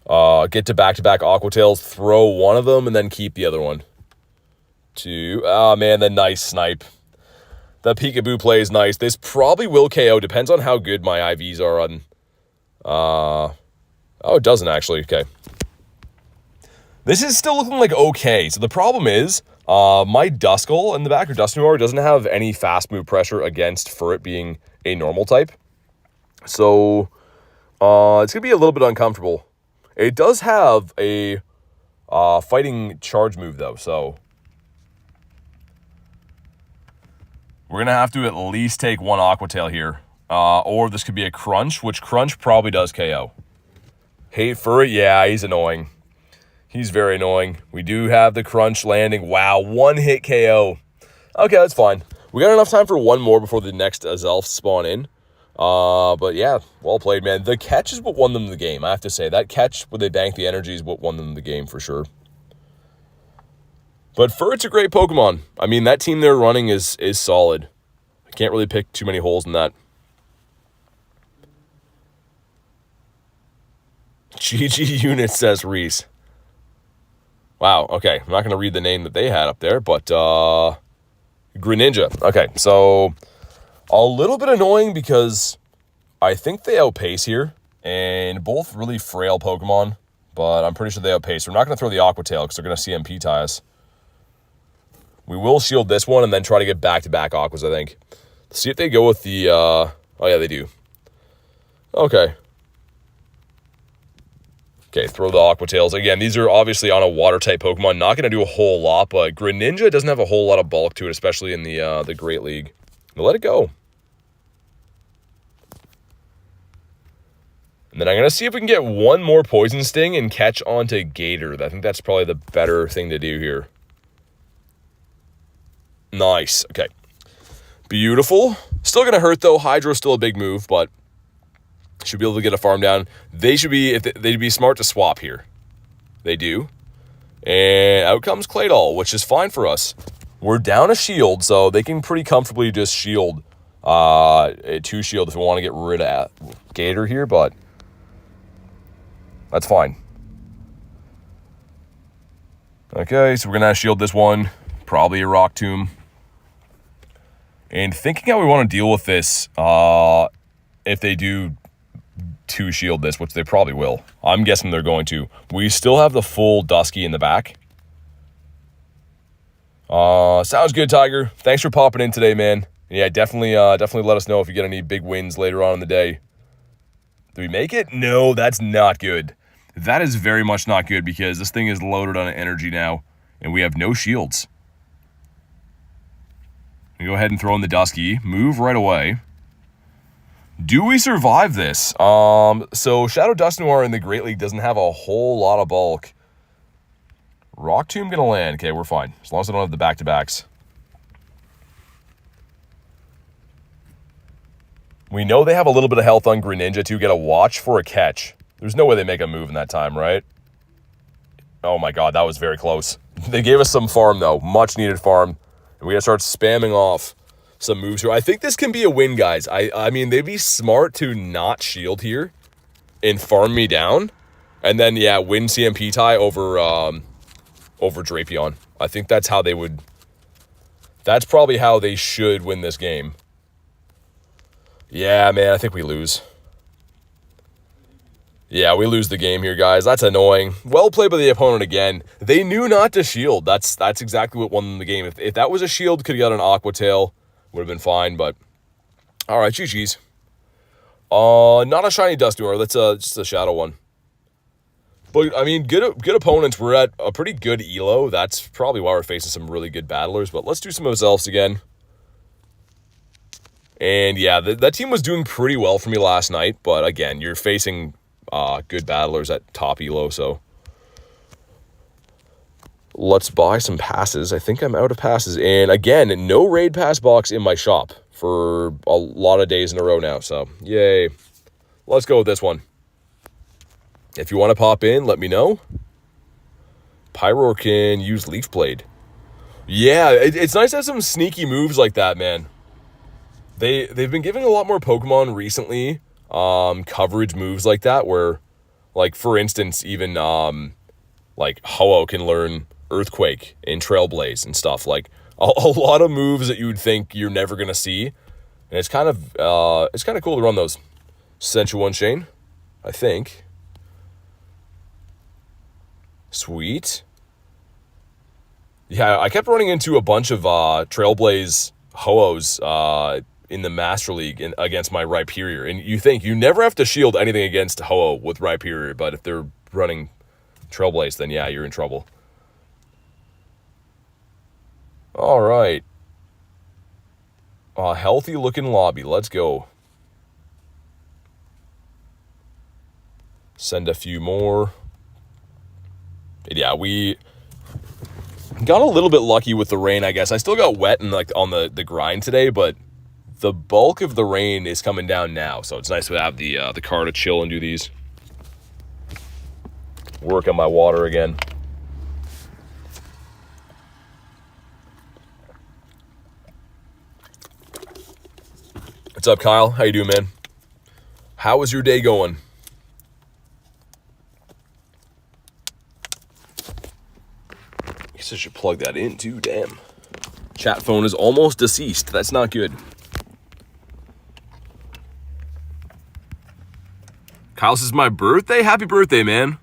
get to back-to-back Aqua Tails, throw one of them, and then keep the other one. Oh man, the nice snipe. The peekaboo play is nice. This probably will KO. Depends on how good my IVs are on... oh, it doesn't actually. Okay. This is still looking like okay. So the problem is, my Duskull in the back, or Dusknoir, doesn't have any fast move pressure against Furret being a normal type. So, it's going to be a little bit uncomfortable. It does have a fighting charge move, though, so... We're going to have to at least take one Aqua Tail here. Or this could be a Crunch, which Crunch probably does KO. Hate Furret, yeah, he's annoying. He's very annoying. We do have the Crunch landing. Wow, one hit KO. Okay, that's fine. We got enough time for one more before the next Azelf spawn in. But yeah, well played, man. The catch is what won them the game, I have to say. That catch where they bank the energy is what won them the game for sure. But Furret's a great Pokemon. I mean, that team they're running is solid. I can't really pick too many holes in that. GG Unit, says Reese. Wow, okay. I'm not going to read the name that they had up there, but Greninja. Okay, so a little bit annoying because I think they outpace here, and both really frail Pokemon, but I'm pretty sure they outpace. We're not going to throw the Aqua Tail because they're going to CMP tie us. We will shield this one and then try to get back-to-back Aquas, I think. Let's see if they go with the, oh yeah, they do. Okay. Okay, throw the Aqua Tails. Again, these are obviously on a Water-type Pokemon. Not going to do a whole lot, but Greninja doesn't have a whole lot of bulk to it, especially in the Great League. But let it go. And then I'm going to see if we can get one more Poison Sting and catch onto Gator. I think that's probably the better thing to do here. Nice. Okay. Beautiful. Still going to hurt, though. Hydro's still a big move, but should be able to get a farm down. They should be, they'd be smart to swap here. They do. And out comes Claydol, which is fine for us. We're down a shield, so they can pretty comfortably just shield, two shield if we want to get rid of Gator here, but that's fine. Okay, so we're going to shield this one. Probably a Rock Tomb. And thinking how we want to deal with this, if they do two shield this, which they probably will. I'm guessing they're going to. We still have the full Dusky in the back. Sounds good, Tiger. Thanks for popping in today, man. Yeah, definitely let us know if you get any big wins later on in the day. Do we make it? No, that's not good. That is very much not good because this thing is loaded on energy now, and we have no shields. We go ahead and throw in the Dusky. Move right away. Do we survive this? So Shadow Dusknoir in the Great League doesn't have a whole lot of bulk. Rock Tomb gonna land. Okay, we're fine. As long as I don't have the back-to-backs. We know they have a little bit of health on Greninja to get a watch for a catch. There's no way they make a move in that time, right? Oh my god, that was very close. They gave us some farm, though. Much needed farm. And we gotta start spamming off some moves here. I think this can be a win, guys. I mean, they'd be smart to not shield here and farm me down. And then, yeah, win CMP tie over Drapion. I think that's how they would... That's probably how they should win this game. Yeah, man, I think we lose. Yeah, we lose the game here, guys. That's annoying. Well played by the opponent again. They knew not to shield. That's exactly what won the game. If that was a shield, could have got an Aqua Tail. Would have been fine, but... Alright, GG's. Not a shiny Dusknoir. That's just a shadow one. But, I mean, good opponents. We're at a pretty good elo. That's probably why we're facing some really good battlers. But let's do some of Azelfs again. And, yeah, that team was doing pretty well for me last night. But, again, you're facing good battlers at top elo, so... Let's buy some passes. I think I'm out of passes. And, again, no raid pass box in my shop for a lot of days in a row now. So, yay. Let's go with this one. If you want to pop in, let me know. Pyro can use Leaf Blade. Yeah, it's nice to have some sneaky moves like that, man. They've been giving a lot more Pokemon recently coverage moves like that where, like, for instance, even, like, Ho-Oh can learn Earthquake and Trailblaze and stuff. Like, a lot of moves that you would think you're never going to see. And it's kind of cool to run those. Sensual Shane, I think. Sweet. Yeah, I kept running into a bunch of Trailblaze Ho-Ohs in the Master League against my Rhyperior. And you think you never have to shield anything against Ho-Oh with Rhyperior, but if they're running Trailblaze, then yeah, you're in trouble. All right. Healthy looking lobby. Let's go. Send a few more. Yeah, we got a little bit lucky with the rain, I guess. I still got wet and like on the grind today, but the bulk of the rain is coming down now, so it's nice to have the car to chill and do these. Work on my water again. What's up, Kyle? How you doing, man? How is your day going? I guess I should plug that in too, damn. Chat phone is almost deceased. That's not good. Kyle says, my birthday? Happy birthday, man.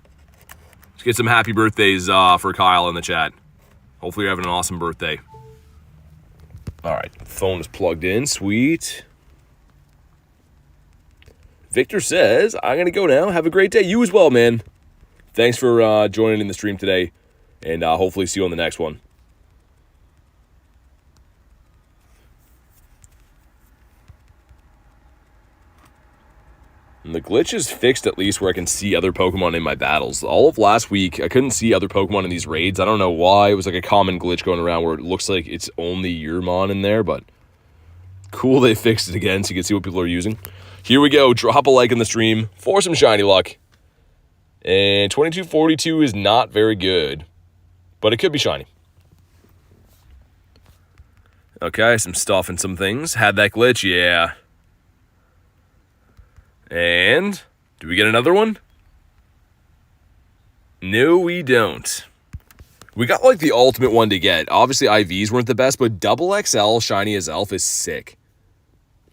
Let's get some happy birthdays for Kyle in the chat. Hopefully you're having an awesome birthday. All right, phone is plugged in. Sweet. Victor says, I'm going to go now. Have a great day. You as well, man. Thanks for joining in the stream today, and hopefully see you on the next one. And the glitch is fixed at least where I can see other Pokemon in my battles. All of last week, I couldn't see other Pokemon in these raids. I don't know why. It was like a common glitch going around where it looks like it's only Yermon in there, but cool they fixed it again so you can see what people are using. Here we go. Drop a like in the stream for some shiny luck. And 2242 is not very good, but it could be shiny. Okay, some stuff and some things. Had that glitch, yeah. And do we get another one? No, we don't. We got like the ultimate one to get. Obviously, IVs weren't the best, but double XL shiny Azelf is sick.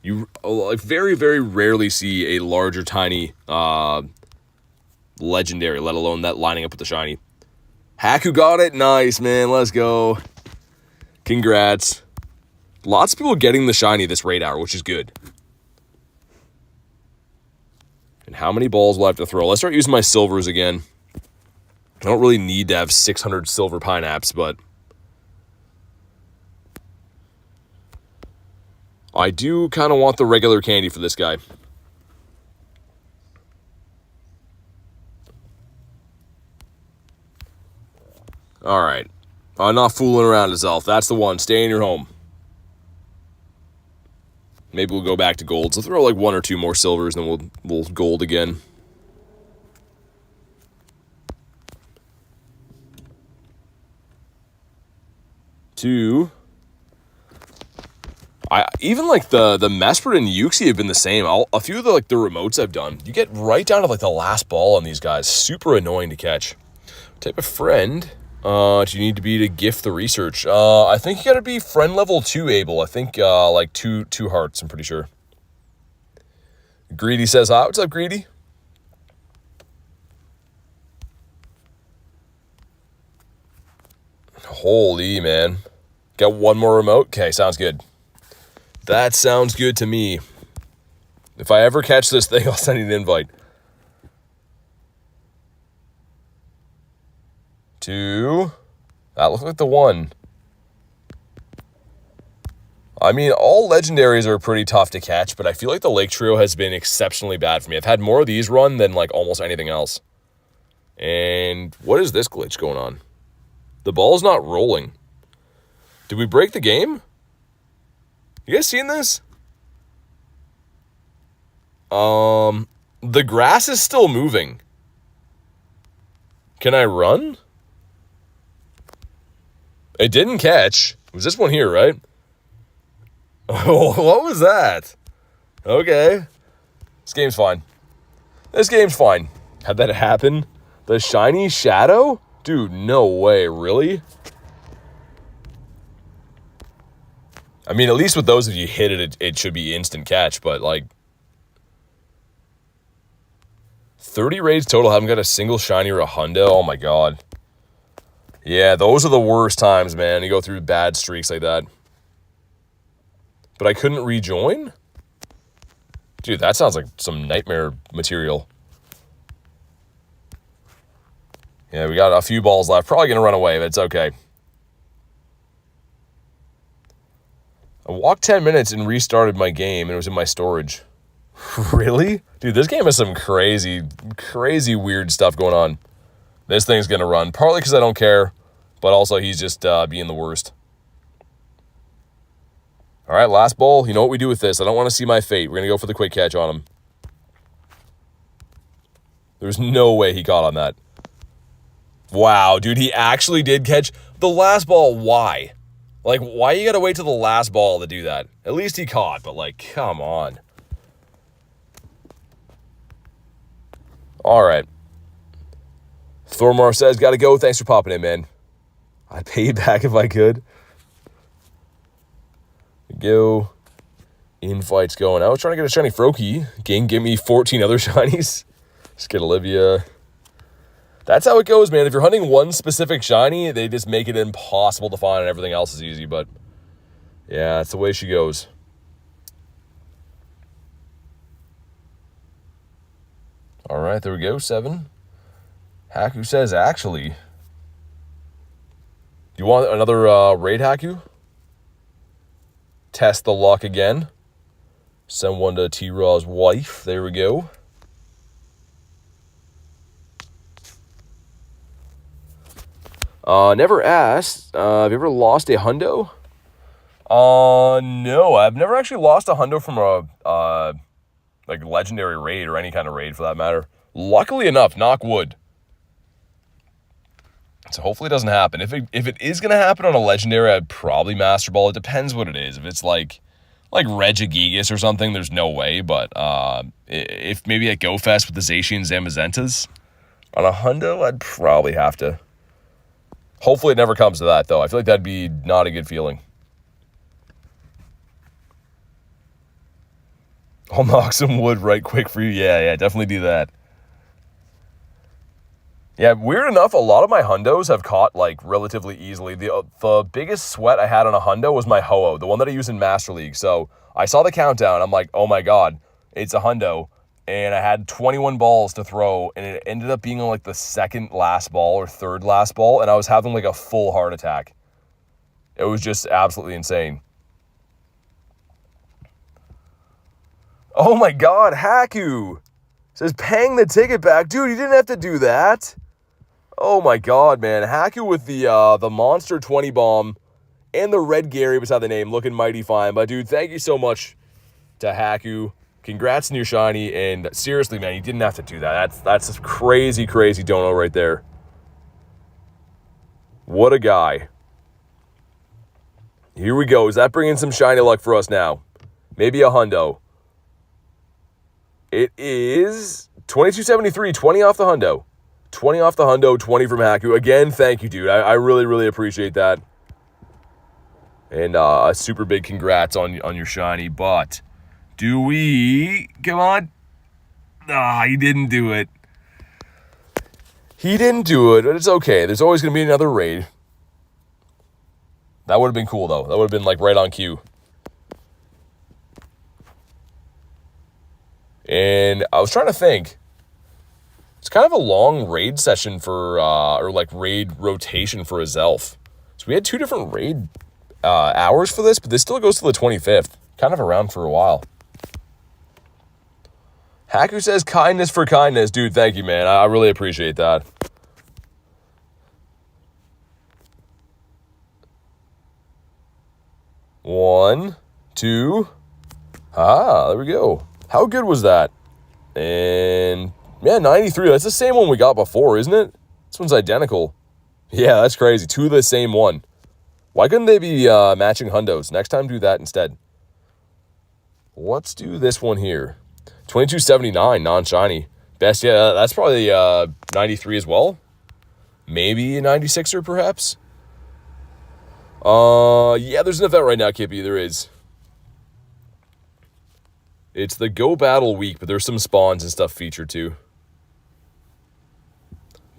You like very, very rarely see a larger tiny legendary, let alone that lining up with the shiny. Haku got it. Nice, man. Let's go. Congrats. Lots of people getting the shiny this raid hour, which is good. And how many balls will I have to throw? Let's start using my silvers again. I don't really need to have 600 silver pineapps, but I do kind of want the regular candy for this guy. All right. I'm not fooling around, Azelf. That's the one. Stay in your home. Maybe we'll go back to gold. So throw like 1 or 2 more silvers, and then we'll gold again. Two. Even like the Mesprit and Uxie have been the same. A few of the the remotes I've done, you get right down to like the last ball on these guys. Super annoying to catch. What type of friend do you need to be to gift the research? I think you gotta be friend level 2 able. I think like two hearts, I'm pretty sure. Greedy says hi. What's up, Greedy? Holy man. Got one more remote? Okay, sounds good. That sounds good to me. If I ever catch this thing, I'll send you an invite. 2. That looks like the 1. I mean, all legendaries are pretty tough to catch, but I feel like the Lake Trio has been exceptionally bad for me. I've had more of these run than like almost anything else. And what is this glitch going on? The ball's not rolling. Did we break the game? You guys seen this? The grass is still moving. Can I run? It didn't catch. It was this one here, right? Oh, what was that? Okay. This game's fine. This game's fine. Had that happen? The shiny shadow? Dude, no way. Really? I mean, at least with those, if you hit it, it should be instant catch, but like 30 raids total, haven't got a single shiny or a hundo. Oh my god. Yeah, those are the worst times, man. You go through bad streaks like that. But I couldn't rejoin? Dude, that sounds like some nightmare material. Yeah, we got a few balls left. Probably going to run away, but it's okay. I walked 10 minutes and restarted my game, and it was in my storage. Really? Dude, this game has some crazy, crazy weird stuff going on. This thing's going to run, partly because I don't care, but also he's just being the worst. All right, last ball. You know what we do with this. I don't want to see my fate. We're going to go for the quick catch on him. There's no way he caught on that. Wow, dude, he actually did catch the last ball. Why? Like, why you got to wait till the last ball to do that? At least he caught, but like, come on. All right. Thormar says, got to go. Thanks for popping in, man. I'd pay you back if I could. Go. Invite's going out. Trying to get a shiny Froakie. Gang, give me 14 other shinies. Just get Olivia. That's how it goes, man. If you're hunting one specific shiny, they just make it impossible to find and everything else is easy. But yeah, that's the way she goes. All right, there we go. 7. Haku says, actually, do you want another raid, Haku? Test the luck again. Send one to T-Raw's wife. There we go. Never asked, have you ever lost a hundo? No, I've never actually lost a hundo from a, like, legendary raid or any kind of raid for that matter. Luckily enough, knock wood. So hopefully it doesn't happen. If it is going to happen on a legendary, I'd probably Master Ball. It depends what it is. If it's like Regigigas or something, there's no way. But if maybe at Go Fest with the Zacian Zamazentas, on a hundo, I'd probably have to. Hopefully it never comes to that, though. I feel like that'd be not a good feeling. I'll knock some wood right quick for you. Yeah, definitely do that. Yeah, weird enough, a lot of my hundos have caught, like, relatively easily. The biggest sweat I had on a hundo was my Ho-Oh, the one that I use in Master League. So I saw the countdown. I'm like, oh, my God, it's a hundo. And I had 21 balls to throw, and it ended up being on, like, the second last ball or third last ball, and I was having, like, a full heart attack. It was just absolutely insane. Oh, my God, Haku says, paying the ticket back. Dude, you didn't have to do that. Oh my God, man. Haku with the Monster 20 Bomb and the red Gary beside the name looking mighty fine. But dude, thank you so much to Haku. Congrats on your shiny. And seriously, man, you didn't have to do that. That's a crazy, crazy dono right there. What a guy. Here we go. Is that bringing some shiny luck for us now? Maybe a hundo. It is 2273, 20 off the hundo. 20 off the hundo, 20 from Haku. Again, thank you, dude. I really, really appreciate that. And a super big congrats on your shiny. But do we... Come on. He didn't do it. He didn't do it, but it's okay. There's always going to be another raid. That would have been cool, though. That would have been, like, right on cue. And I was trying to think. It's kind of a long raid session for, or like raid rotation for Azelf. So we had 2 different raid hours for this, but this still goes to the 25th. Kind of around for a while. Haku says kindness for kindness. Dude, thank you, man. I really appreciate that. One, two. There we go. How good was that? And... yeah, 93. That's the same one we got before, isn't it? This one's identical. Yeah, that's crazy. 2 of the same one. Why couldn't they be matching hundos? Next time, do that instead. Let's do this one here. 2279, non-shiny. Best, yeah, that's probably 93 as well. Maybe a 96er, perhaps. Yeah, there's an event right now, Kippy. There is. It's the Go Battle week, but there's some spawns and stuff featured too.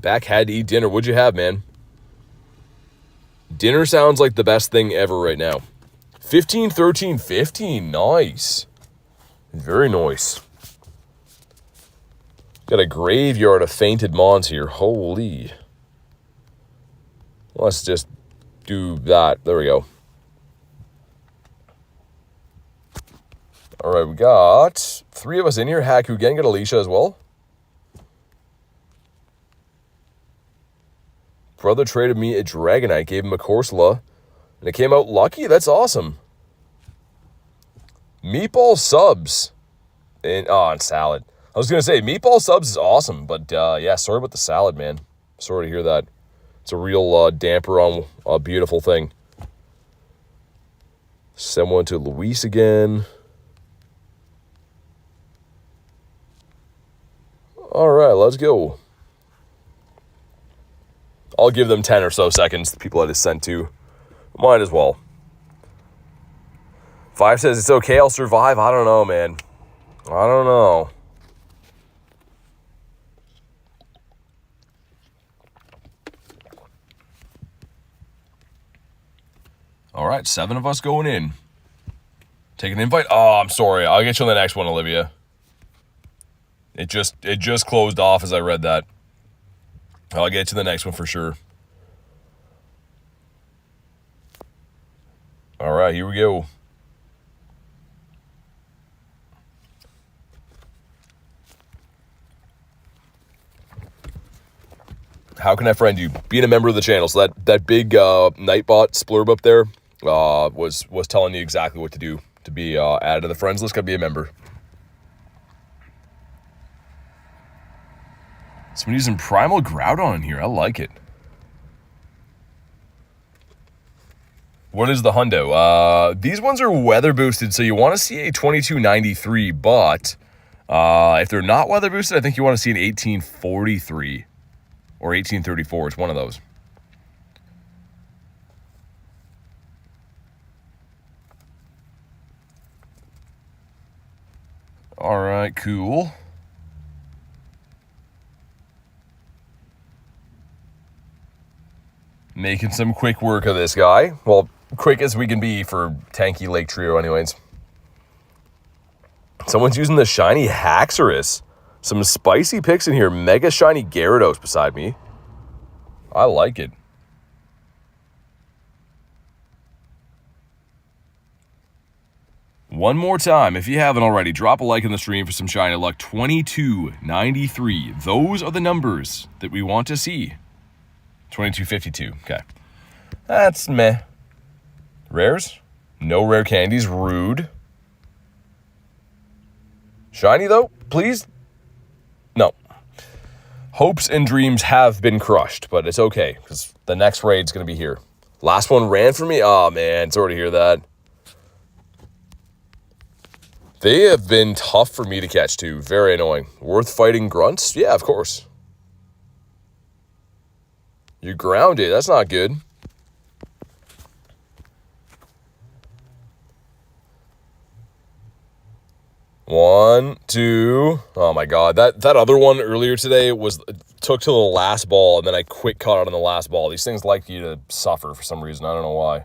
Back had to eat dinner. What'd you have, man? Dinner sounds like the best thing ever right now. 15, 13, 15. Nice. Very nice. Got a graveyard of fainted mons here. Holy. Let's just do that. There we go. All right, we got 3 of us in here. Haku again, got Alicia as well. Brother traded me a Dragonite, gave him a Corsola, and it came out lucky. That's awesome. Meatball subs. And salad. I was going to say, meatball subs is awesome, but yeah, sorry about the salad, man. Sorry to hear that. It's a real damper on a beautiful thing. Send one to Luis again. All right, let's go. I'll give them 10 or so seconds, the people I just sent to. Might as well. 5 says it's okay, I'll survive. I don't know, man. I don't know. All right, 7 of us going in. Take an invite. Oh, I'm sorry. I'll get you on the next one, Olivia. It just closed off as I read that. I'll get you the next one for sure. All right, here we go. How can I friend you? Being a member of the channel. So that big Nightbot splurb up there was telling you exactly what to do to be added to the friends list. Gotta be a member. Someone using Primal Groudon in here. I like it. What is the hundo? These ones are weather boosted, so you want to see a 2293, but if they're not weather boosted, I think you want to see an 1843 or 1834. It's one of those. All right, cool. Making some quick work of this guy. Well, quick as we can be for tanky Lake Trio anyways. Someone's using the shiny Haxorus. Some spicy picks in here. Mega shiny Gyarados beside me. I like it. One more time, if you haven't already, drop a like in the stream for some shiny luck. 2293. Those are the numbers that we want to see. 2252. Okay. That's meh. Rares? No rare candies. Rude. Shiny, though? Please? No. Hopes and dreams have been crushed, but it's okay, because the next raid's going to be here. Last one ran for me? Oh, man. Sorry to hear that. They have been tough for me to catch, too. Very annoying. Worth fighting grunts? Yeah, of course. You're grounded. That's not good. One, two. Oh my god. That other one earlier today took till the last ball, and then I quick caught it on the last ball. These things like you to suffer for some reason. I don't know why.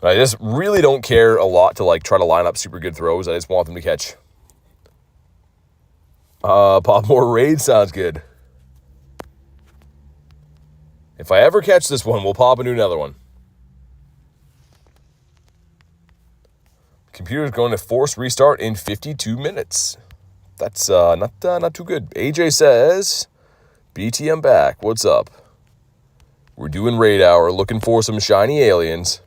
I just really don't care a lot to like try to line up super good throws. I just want them to catch. Pop more raids sounds good. If I ever catch this one, we'll pop into another one. Computer's going to force restart in 52 minutes. That's not too good. AJ says, BTM back. What's up? We're doing raid hour, looking for some shiny aliens.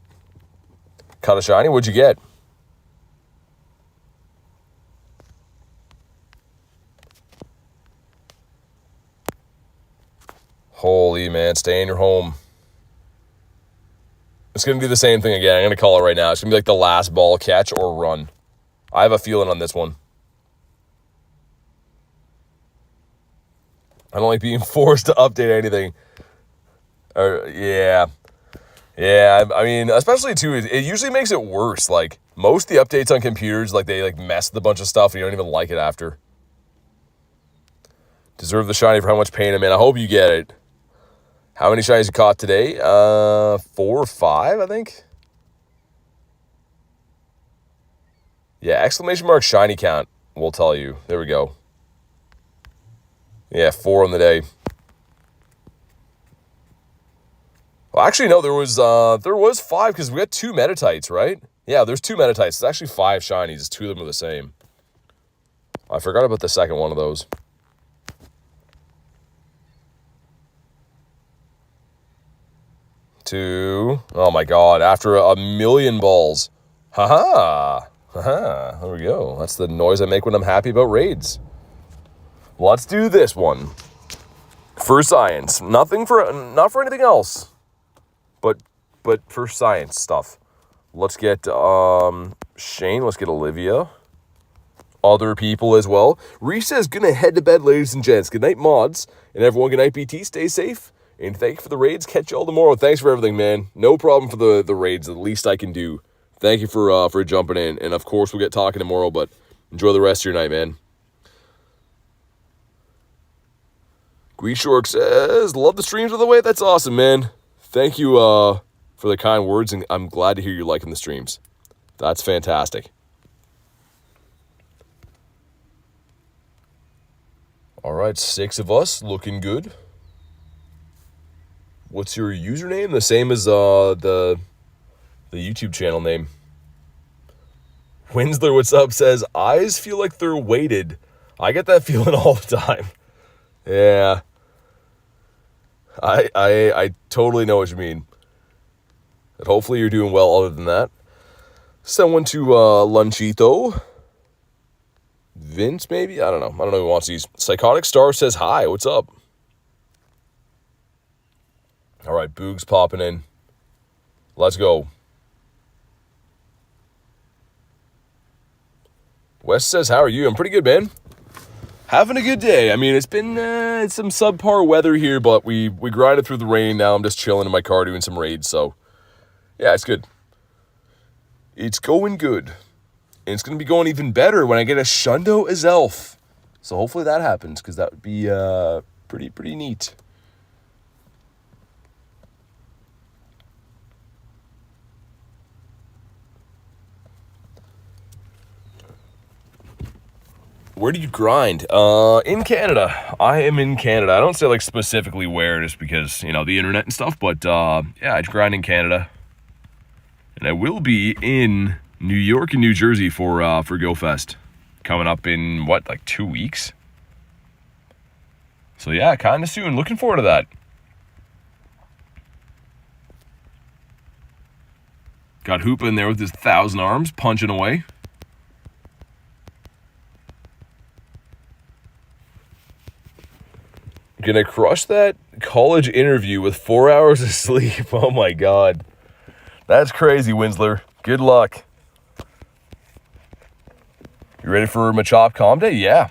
Caught a shiny? What'd you get? Holy man, stay in your home. It's going to do the same thing again. I'm going to call it right now. It's going to be like the last ball catch or run. I have a feeling on this one. I don't like being forced to update anything. Yeah. Yeah, I mean, especially too, it usually makes it worse. Like, most of the updates on computers, like, they, like, mess with a bunch of stuff and you don't even like it after. Deserve the shiny for how much pain I'm in. I hope you get it. How many shinies you caught today? 4 or 5, I think. Yeah, exclamation mark shiny count will tell you. There we go. Yeah, 4 on the day. Well, actually, no, there was 5 because we got 2 Metatites, right? Yeah, there's 2 Metatites. It's actually 5 shinies. 2 of them are the same. I forgot about the second one of those. 2. Oh my god, after a million balls. Haha. Haha. There we go. That's the noise I make when I'm happy about raids. Let's do this one. For science. Not for anything else. But for science stuff. Let's get Shane, let's get Olivia. Other people as well. Reese says, gonna head to bed, ladies and gents. Good night, mods. And everyone, good night, BT. Stay safe. And thank you for the raids. Catch you all tomorrow. Thanks for everything, man. No problem for the raids. The least I can do. Thank you for jumping in. And, of course, we'll get talking tomorrow, but enjoy the rest of your night, man. Guishork says, love the streams, by the way. That's awesome, man. Thank you for the kind words, and I'm glad to hear you liking the streams. That's fantastic. All right, 6 of us, looking good. What's your username? The same as the YouTube channel name. Winsler, what's up, says, eyes feel like they're weighted. I get that feeling all the time. Yeah. I totally know what you mean. But hopefully you're doing well other than that. Send one to Lunchito. Vince, maybe? I don't know. I don't know who wants these. Psychotic Star says hi. What's up? All right, Boog's popping in. Let's go. Wes says, how are you? I'm pretty good, man. Having a good day. I mean, it's been some subpar weather here, but we grinded through the rain. Now I'm just chilling in my car doing some raids, so yeah, it's good. It's going good. And it's going to be going even better when I get a Shundo Azelf. So hopefully that happens, because that would be pretty neat. Where do you grind? In Canada. I am in Canada. I don't say like specifically where, just because, you know, the internet and stuff, but yeah, I grind in Canada. And I will be in New York and New Jersey for Go Fest. Coming up in, what, like 2 weeks? So yeah, kind of soon. Looking forward to that. Got Hoopa in there with his 1,000 arms, punching away. Gonna crush that college interview with 4 hours of sleep. Oh my god. That's crazy, Winsler. Good luck. You ready for Machop Calm Day? Yeah.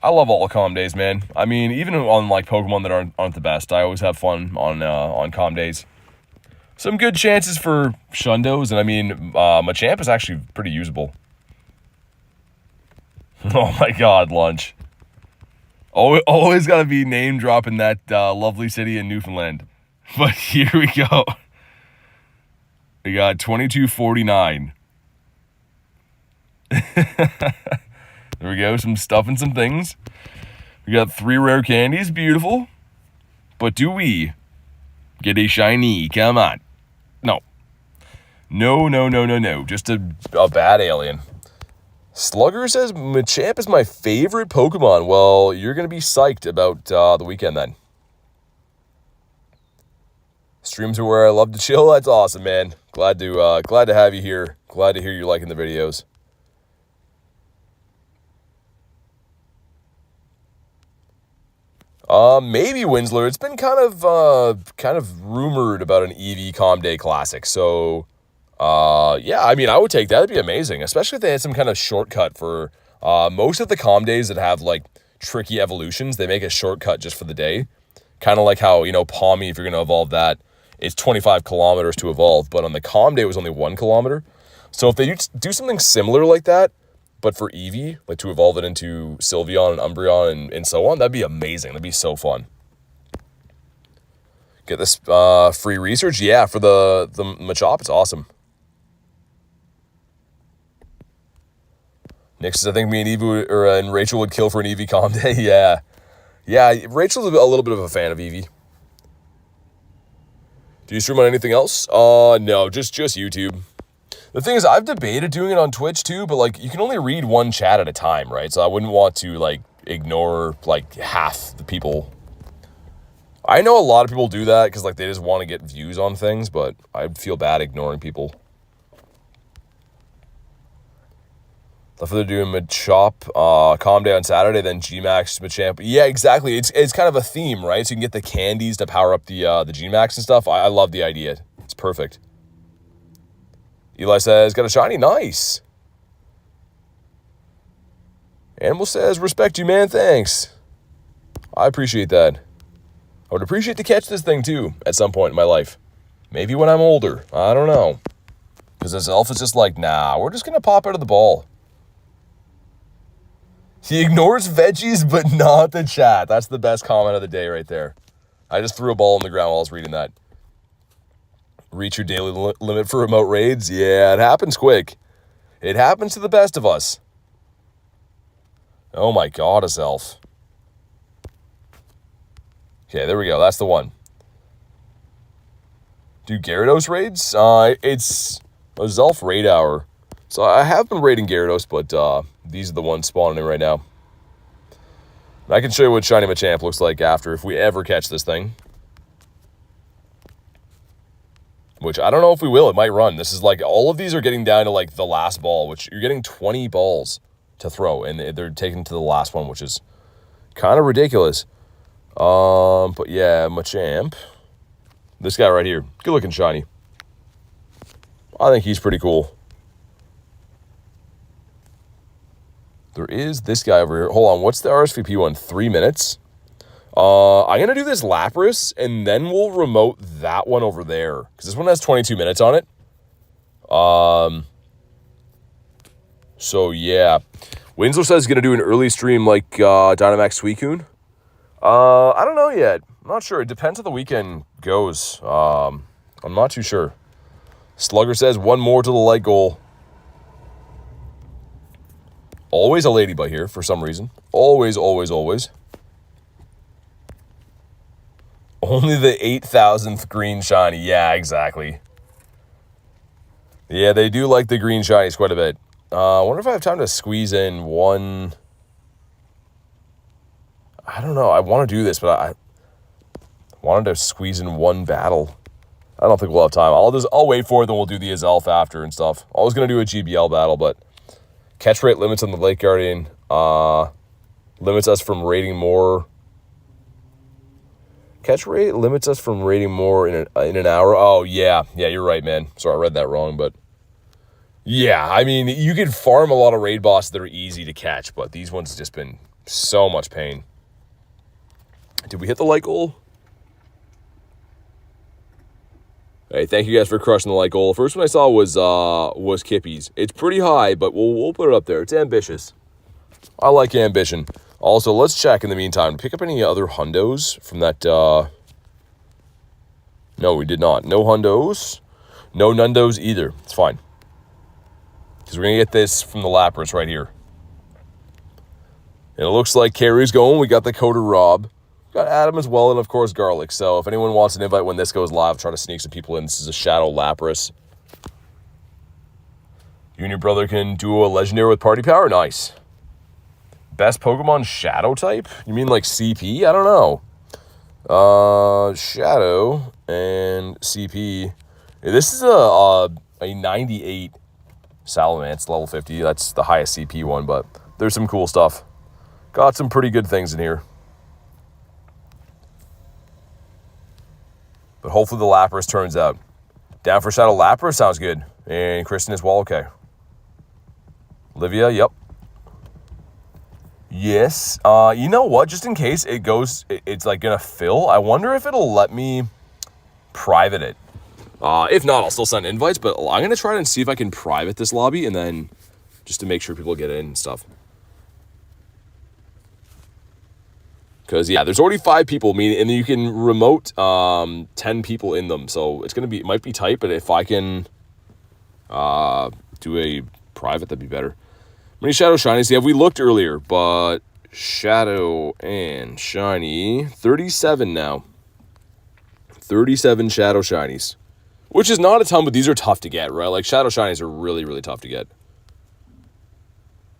I love all the Calm Days, man. I mean, even on like Pokemon that aren't the best, I always have fun on Calm Days. Some good chances for Shundos, and I mean, Machamp is actually pretty usable. Oh my god, Lunch. Always got to be name dropping that lovely city in Newfoundland. But here we go. We got 2249. There we go. Some stuff and some things. We got 3 rare candies. Beautiful. But do we get a shiny? Come on. No. No. Just a bad alien. Slugger says, Machamp is my favorite Pokemon. Well, you're going to be psyched about the weekend then. Streams are where I love to chill. That's awesome, man. Glad to have you here. Glad to hear you liking the videos. Maybe Winsler. It's been kind of rumored about an EV Calm Day Classic. So, yeah, I mean, I would take that. That'd be amazing, especially if they had some kind of shortcut for most of the Calm Days that have like tricky evolutions. They make a shortcut just for the day, kind of like how, you know, Palmy, if you're gonna evolve that, it's 25 kilometers to evolve, but on the Calm Day it was only 1 kilometer. So if they do something similar like that, but for Eevee, like to evolve it into Sylveon and Umbreon and so on, that'd be amazing. That'd be so fun. Get this free research, yeah, for the Machop. It's awesome. Nick says, I think me and Eevee and Rachel would kill for an Eevee Calm Day. Yeah, Rachel's a little bit of a fan of Eevee. Do you stream on anything else? No, just YouTube. The thing is, I've debated doing it on Twitch too, but like you can only read one chat at a time, right? So I wouldn't want to like ignore like half the people. I know a lot of people do that because like they just want to get views on things, but I'd feel bad ignoring people. If they're doing Machop, Calm Day on Saturday, then Gmax, Machamp. Yeah, exactly. It's kind of a theme, right? So you can get the candies to power up the Gmax and stuff. I love the idea. It's perfect. Eli says, got a shiny. Nice. Animal says, respect you, man. Thanks. I appreciate that. I would appreciate to catch this thing too at some point in my life. Maybe when I'm older. I don't know. Because Azelf is just like, nah, we're just going to pop out of the ball. He ignores veggies, but not the chat. That's the best comment of the day right there. I just threw a ball on the ground while I was reading that. Reach your daily limit for remote raids? Yeah, it happens quick. It happens to the best of us. Oh my god, Azelf. Okay, there we go. That's the one. Do Gyarados raids? It's Azelf Raid Hour. So I have been raiding Gyarados, but these are the ones spawning in right now. And I can show you what Shiny Machamp looks like after if we ever catch this thing. Which I don't know if we will. It might run. This is like, all of these are getting down to like the last ball, which you're getting 20 balls to throw. And they're taking to the last one, which is kind of ridiculous. But yeah, Machamp. This guy right here. Good looking shiny. I think he's pretty cool. There is this guy over here. Hold on. What's the RSVP one? 3 minutes? I'm going to do this Lapras, and then we'll remote that one over there. Because this one has 22 minutes on it. So, yeah. Winslow says he's going to do an early stream like Dynamax Suicune. I don't know yet. I'm not sure. It depends how the weekend goes. I'm not too sure. Slugger says one more to the light goal. Always a ladybug here for some reason. Always, always, always. Only the 8,000th green shiny. Yeah, exactly. Yeah, they do like the green shinies quite a bit. I wonder if I have time to squeeze in one. I don't know. I want to do this, but I wanted to squeeze in one battle. I don't think we'll have time. I'll wait for it, then we'll do the Azelf after and stuff. I was going to do a GBL battle, but catch rate limits on the Lake Guardian. Limits us from raiding more. Catch rate limits us from raiding more in an hour. Oh, yeah. Yeah, you're right, man. Sorry, I read that wrong, but yeah, I mean, you can farm a lot of raid bosses that are easy to catch, but these ones have just been so much pain. Did we hit the light goal? Hey, thank you guys for crushing the light goal. First one I saw was Kippy's. It's pretty high, but we'll put it up there. It's ambitious. I like ambition. Also, let's check in the meantime. Pick up any other hundos from that, No, we did not. No hundos. No nundos either. It's fine. Because we're going to get this from the Lapras right here. And it looks like Carrie's going. We got the Coder Rob. Got Adam as well, and of course Garlic. So if anyone wants an invite when this goes live, try to sneak some people in. This is a Shadow Lapras. You and your brother can duo a Legendary with Party Power? Nice. Best Pokemon Shadow type? You mean like CP? I don't know. Shadow and CP. This is a 98 Salamence, level 50. That's the highest CP one, but there's some cool stuff. Got some pretty good things in here. But hopefully the Lapras turns out. Down for Shadow Lapras? Sounds good. And Kristen as well? Okay. Olivia? Yep. Yes. You know what? Just in case it goes, it's like gonna fill. I wonder if it'll let me private it. If not, I'll still send invites, but I'm gonna try and see if I can private this lobby and then just to make sure people get in and stuff. Because, yeah, there's already 5 people, and you can remote 10 people in them. So it's going to be, it might be tight, but if I can do a private, that'd be better. How many Shadow Shinies? Yeah, we looked earlier, but Shadow and Shiny, 37 now. 37 Shadow Shinies. Which is not a ton, but these are tough to get, right? Like, Shadow Shinies are really, really tough to get.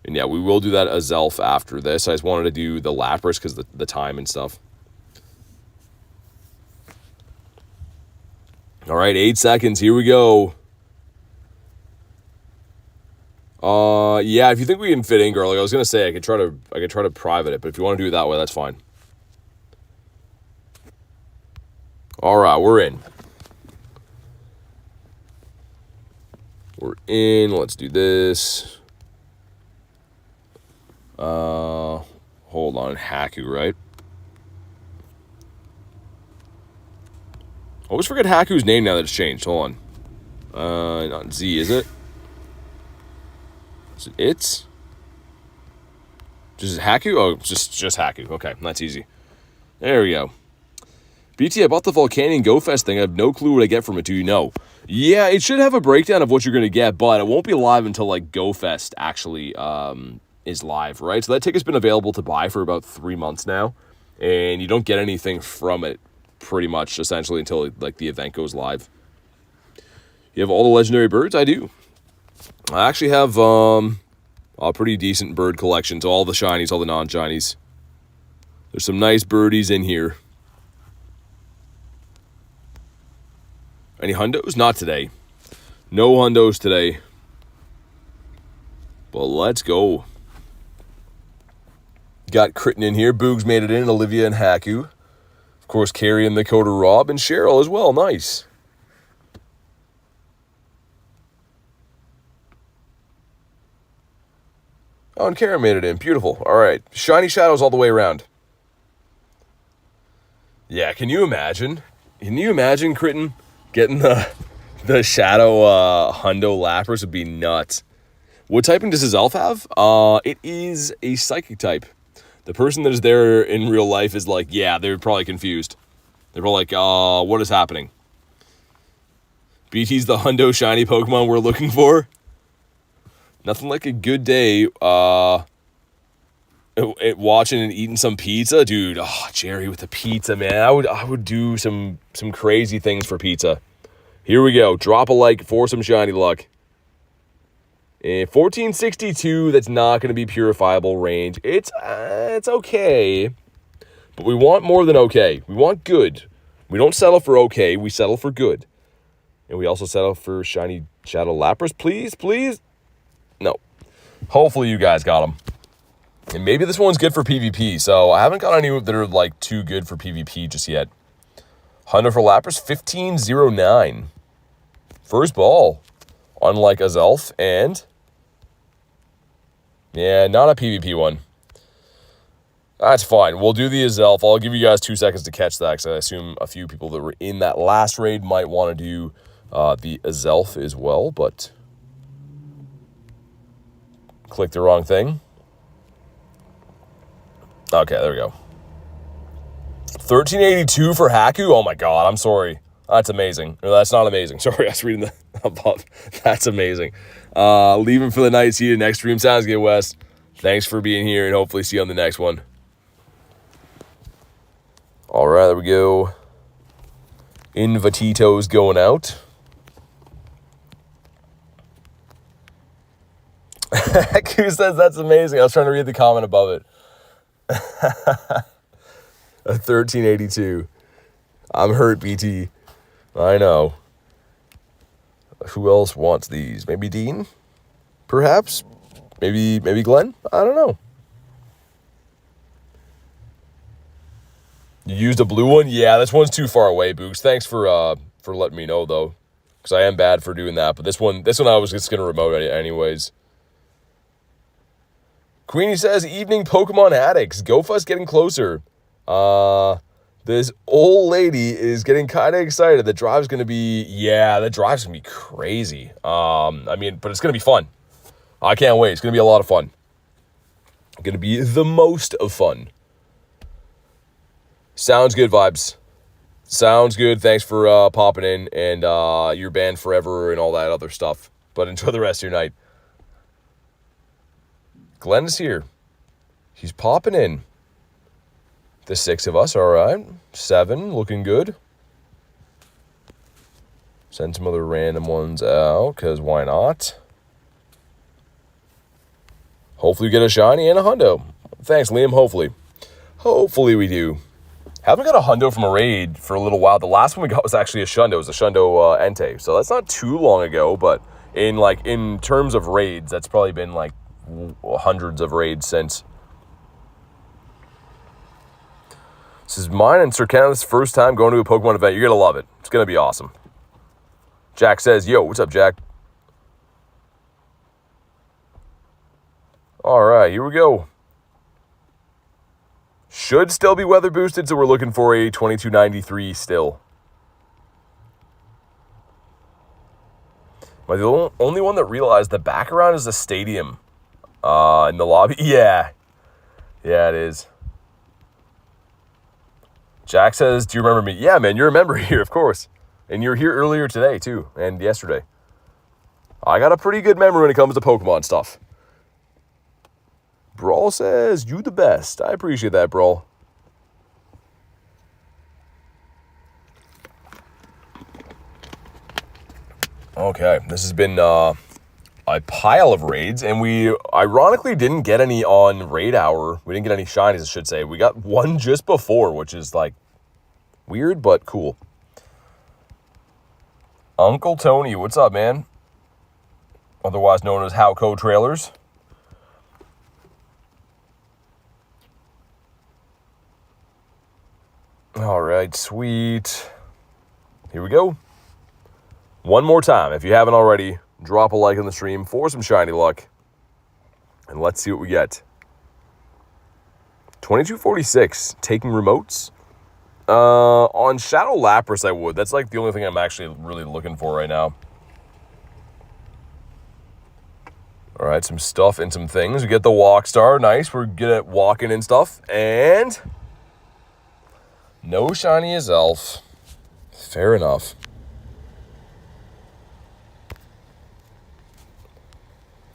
And yeah, we will do that Azelf after this. I just wanted to do the Lapras because the time and stuff. All right, 8 seconds. Here we go. Yeah, if you think we can fit in, girl, like I was gonna say, I could try to private it, but if you want to do it that way, that's fine. All right, we're in. We're in. Let's do this. Hold on, Haku, right? I always forget Haku's name now that it's changed. Hold on. Not Z, is it? Is it It's? Just Haku? Oh, just Haku. Okay, that's easy. There we go. BT, I bought the Volcanion Go Fest thing. I have no clue what I get from it. Do you know? Yeah, it should have a breakdown of what you're going to get, but it won't be live until, like, Go Fest actually is live, right? So that ticket's been available to buy for about 3 months now, and you don't get anything from it pretty much, essentially, until, like, the event goes live. You have all the legendary birds? I do. I actually have a pretty decent bird collection, so all the shinies, all the non-shinies. There's some nice birdies in here. Any hundos? Not today. No hundos today. Well, let's go. Got Kritten in here. Boogs made it in. Olivia and Haku. Of course, Carrie and the Coder Rob. And Cheryl as well. Nice. Oh, and Karen made it in. Beautiful. All right. Shiny shadows all the way around. Yeah, can you imagine? Can you imagine, Kritten? Getting the Shadow Hundo Lapras would be nuts. What typing does Azelf have? It is a Psychic type. The person that is there in real life is like, yeah, they're probably confused. They're probably like, what is happening? BT's the Hundo Shiny Pokemon we're looking for. Nothing like a good day watching and eating some pizza. Dude, Jerry with the pizza, man. I would do some crazy things for pizza. Here we go. Drop a like for some shiny luck. 1462, that's not going to be purifiable range. It's okay. But we want more than okay. We want good. We don't settle for okay. We settle for good. And we also settle for shiny Shadow Lapras. Please, please. No. Hopefully you guys got them. And maybe this one's good for PvP. So I haven't got any that are like too good for PvP just yet. Hundo for Lapras, 1509. First ball. Unlike Azelf. And yeah, not a PvP one. That's fine. We'll do the Azelf. I'll give you guys 2 seconds to catch that, because I assume a few people that were in that last raid might want to do the Azelf as well, but click the wrong thing. Okay, there we go. 1382 for Haku? Oh my god, I'm sorry. That's amazing. No, that's not amazing. Sorry, I was reading the above. That's amazing. Leaving for the night. See you in the next stream. Sounds good, Wes. Thanks for being here, and hopefully see you on the next one. All right, there we go. Invitito's going out. Who says that's amazing? I was trying to read the comment above it. A 1382. I'm hurt, BT. I know. Who else wants these? Maybe Dean? Perhaps? Maybe Glenn? I don't know. You used a blue one? Yeah, this one's too far away, Boogs. Thanks for letting me know, though. Because I am bad for doing that. But this one I was just going to remote anyways. Queenie says, evening Pokemon addicts. GoFus getting closer. This old lady is getting kind of excited. The drive's going to be, crazy. But it's going to be fun. I can't wait. It's going to be a lot of fun. Going to be the most of fun. Sounds good, Vibes. Sounds good. Thanks for popping in, and you're banned forever and all that other stuff. But enjoy the rest of your night. Glenn is here. He's popping in. The 6 of us, all right. 7, looking good. Send some other random ones out, because why not? Hopefully we get a shiny and a hundo. Thanks, Liam, hopefully. Hopefully we do. Haven't got a hundo from a raid for a little while. The last one we got was actually a shundo. It was a shundo Entei. So that's not too long ago, but in terms of raids, that's probably been like hundreds of raids since. This is mine and Sir Kenneth's first time going to a Pokemon event. You're going to love it. It's going to be awesome. Jack says, yo, what's up, Jack? All right, here we go. Should still be weather boosted, so we're looking for a 2293 still. Am I the only one that realized the background is the stadium in the lobby? Yeah. Yeah, it is. Jack says, do you remember me? Yeah, man, you're a member here, of course. And you're here earlier today, too, and yesterday. I got a pretty good memory when it comes to Pokemon stuff. Brawl says, you the best. I appreciate that, Brawl. Okay, this has been a pile of raids, and we ironically didn't get any on Raid Hour. We didn't get any shinies, I should say. We got one just before, which is, like, weird, but cool. Uncle Tony, what's up, man? Otherwise known as Howco Trailers. All right, sweet. Here we go. One more time, if you haven't already, drop a like on the stream for some shiny luck. And let's see what we get. 2246, taking remotes. On Shadow Lapras, I would. That's like the only thing I'm actually really looking for right now. All right, some stuff and some things. We get the Walk Star. Nice, we're good at walking and stuff. And no shiny Azelf. Fair enough.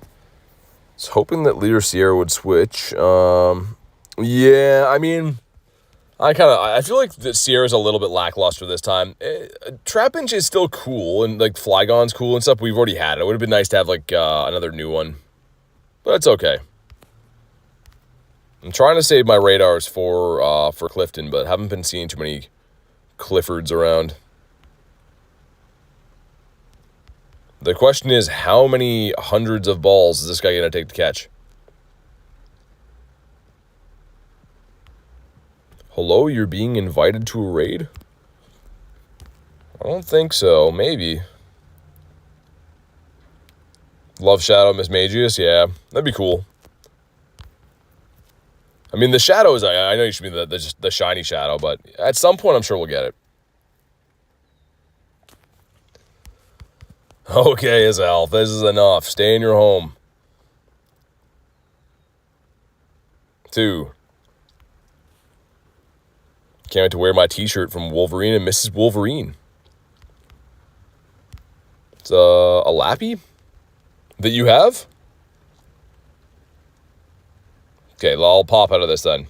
I was hoping that Leader Sierra would switch. Yeah, I mean, I feel like that Sierra's a little bit lackluster this time. Trapinch is still cool, and like Flygon's cool and stuff. We've already had it. It would have been nice to have like another new one, but it's okay. I'm trying to save my radars for Clifton, but haven't been seeing too many Cliffords around. The question is, how many hundreds of balls is this guy going to take to catch? Hello, you're being invited to a raid? I don't think so. Maybe. Love Shadow, Miss Magius? Yeah, that'd be cool. I mean, the Shadows, I know you should be the shiny Shadow, but at some point I'm sure we'll get it. Okay, Azelf, this is enough. Stay in your home. 2. Can't wait to wear my t-shirt from Wolverine and Mrs. Wolverine. It's a Lappy that you have? Okay, I'll pop out of this then.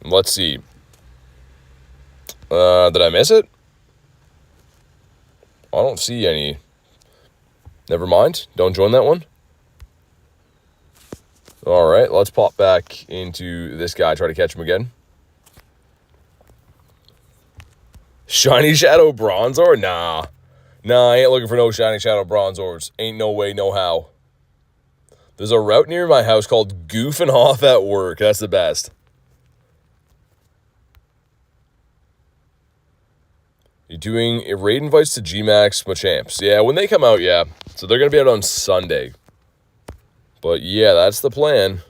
Let's see. Did I miss it? I don't see any. Never mind. Don't join that one. All right, let's pop back into this guy, try to catch him again. Shiny Shadow Bronzor? Nah, I ain't looking for no Shiny Shadow Bronzors. Ain't no way, no how. There's a route near my house called Goofing Off at Work. That's the best. You're doing raid invites to G-Max Machamps. Yeah, when they come out, yeah. So they're going to be out on Sunday. But yeah, that's the plan.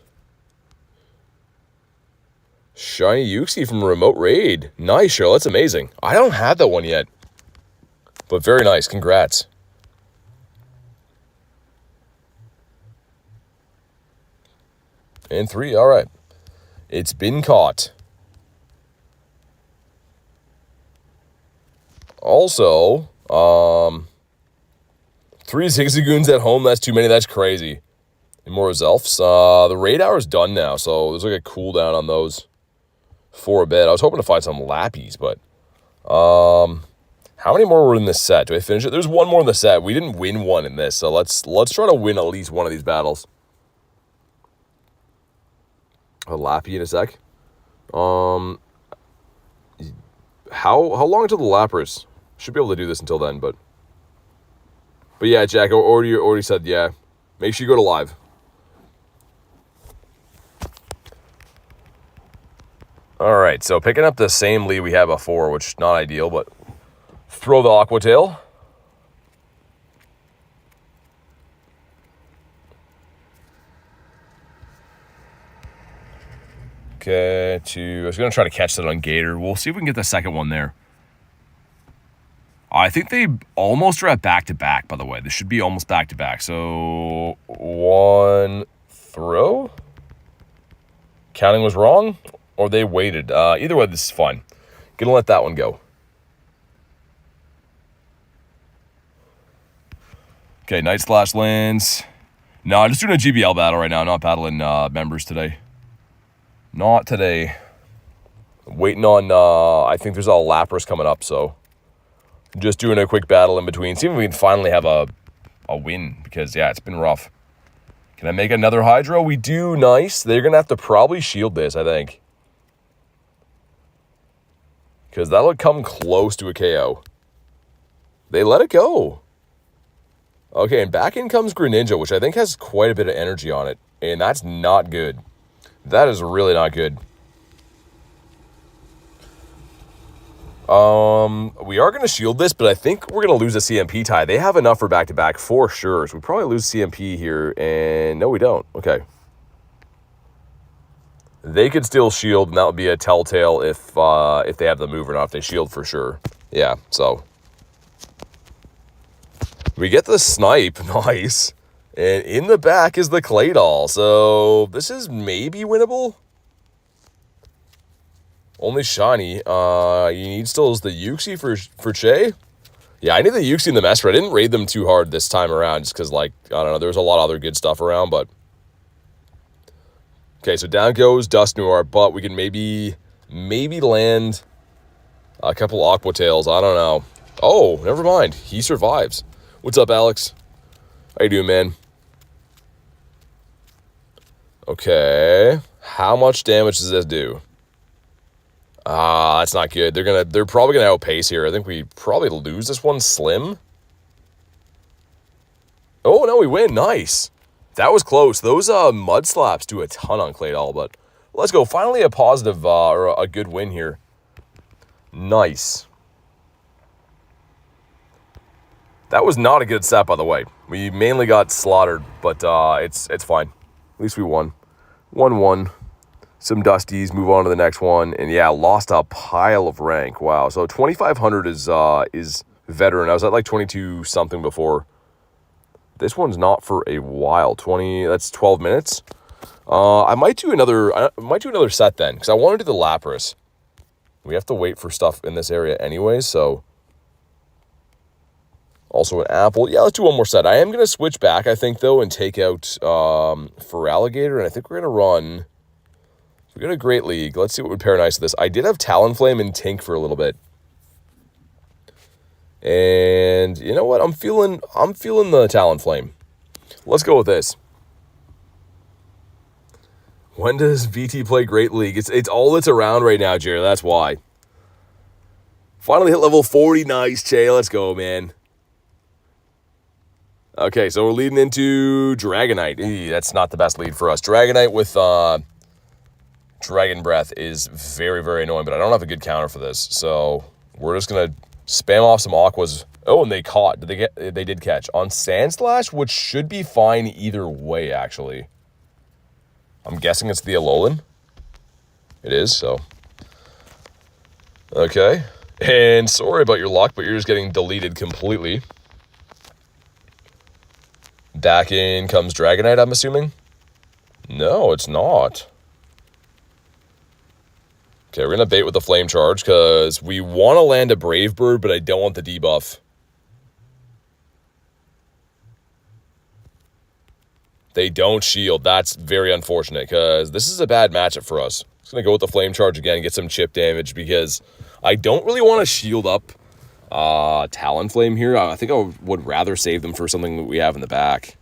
Shiny Uxie from Remote Raid. Nice, Cheryl. That's amazing. I don't have that one yet. But very nice. Congrats. And 3. All right. It's been caught. Also, 3 Zigzagoons at home. That's too many. That's crazy. And more Azelfs. The raid hour is done now, so there's like a cooldown on those for a bit. I was hoping to find some Lappies, but how many more were in this set? Do I finish it? There's one more in the set. We didn't win one in this, so let's try to win at least one of these battles. A Lappy in a sec. How long until the Lapras? Should be able to do this until then, but yeah, Jack, I already said yeah. Make sure you go to live. All right, so picking up the same lead we had before, which is not ideal, but throw the Aqua Tail. Okay, I was going to try to catch that on Gator. We'll see if we can get the second one there. I think they almost are at back-to-back, by the way. This should be almost back-to-back. So, one throw? Counting was wrong? Or they waited. Either way, this is fine. Gonna let that one go. Okay, Night Slash lands. No, I'm just doing a GBL battle right now. Not battling members today. Not today. Waiting on, I think there's a Lapras coming up, so just doing a quick battle in between. See if we can finally have a win, because, yeah, it's been rough. Can I make another Hydro? We do. Nice. They're going to have to probably shield this, I think. Because that'll come close to a KO. They let it go. Okay, and back in comes Greninja, which I think has quite a bit of energy on it. And that's not good. That is really not good. We are going to shield this, but I think we're going to lose a CMP tie. They have enough for back-to-back for sure. So we probably lose CMP here, and no, we don't. Okay. They could still shield, and that would be a telltale if they have the move or not. If they shield for sure. Yeah, so. We get the snipe. Nice. And in the back is the Claydol. So this is maybe winnable. Only shiny. You need still is the Uxie for Che. Yeah, I need the Uxie in the Messer. I didn't raid them too hard this time around just because, like, I don't know, there was a lot of other good stuff around, but. Okay, so down goes Dusknoir, but we can maybe land a couple Aqua Tails. I don't know. Oh, never mind. He survives. What's up, Alex? How you doing, man? Okay. How much damage does this do? That's not good. They're probably gonna outpace here. I think we probably lose this one slim. Oh no, we win. Nice. That was close. Those mud slaps do a ton on Claydol, but let's go. Finally a positive or a good win here. Nice. That was not a good set, by the way. We mainly got slaughtered, but it's fine. At least we won. 1-1. Some Dusties, move on to the next one. And yeah, lost a pile of rank. Wow. So 2,500 is veteran. I was at like 22 something before. This one's not for a while. That's 12 minutes. I might do another set then, because I want to do the Lapras. We have to wait for stuff in this area anyway, so. Also an apple. Yeah, let's do one more set. I am going to switch back, I think, though, and take out for Alligator. And I think we're going to run. We got a Great League. Let's see what would pair nice with this. I did have Talonflame and Tink for a little bit. And you know what? I'm feeling the Talonflame. Let's go with this. When does VT play Great League? It's all that's around right now, Jared. That's why. Finally hit level 40. Nice, Che. Let's go, man. Okay, so we're leading into Dragonite. That's not the best lead for us. Dragonite with Dragon Breath is very, very annoying, but I don't have a good counter for this. So we're just going to spam off some Aquas. Oh, and they caught. They did catch. On Sandslash, which should be fine either way, actually. I'm guessing it's the Alolan. It is, so. Okay. And sorry about your luck, but you're just getting deleted completely. Back in comes Dragonite, I'm assuming? No, it's not. Okay, we're going to bait with the Flame Charge because we want to land a Brave Bird, but I don't want the debuff. They don't shield. That's very unfortunate because this is a bad matchup for us. Just going to go with the Flame Charge again and get some chip damage because I don't really want to shield up Talonflame here. I think I would rather save them for something that we have in the back.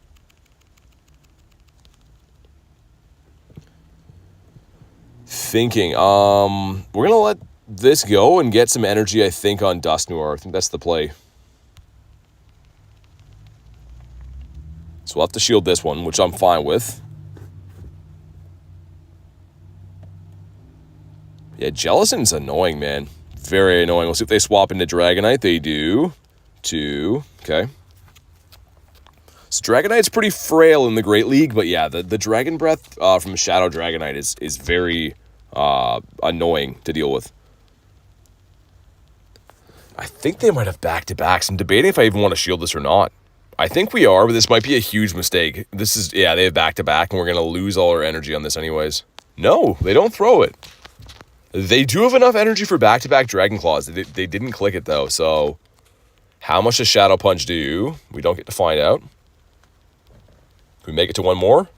Thinking, we're gonna let this go and get some energy, I think, on Dusknoir. I think that's the play. So we'll have to shield this one, which I'm fine with. Yeah, Jellicent's annoying, man. Very annoying. We'll see if they swap into Dragonite. They do. 2. Okay. So Dragonite's pretty frail in the Great League, but yeah, the Dragon Breath from Shadow Dragonite is very annoying to deal with. I think they might have back-to-backs. I'm debating if I even want to shield this or not. I think we are, but this might be a huge mistake. This is, yeah, they have back-to-back, and we're going to lose all our energy on this anyways. No, they don't throw it. They do have enough energy for back-to-back Dragon Claws. They didn't click it, though, so... How much does Shadow Punch do? We don't get to find out. Can we make it to one more?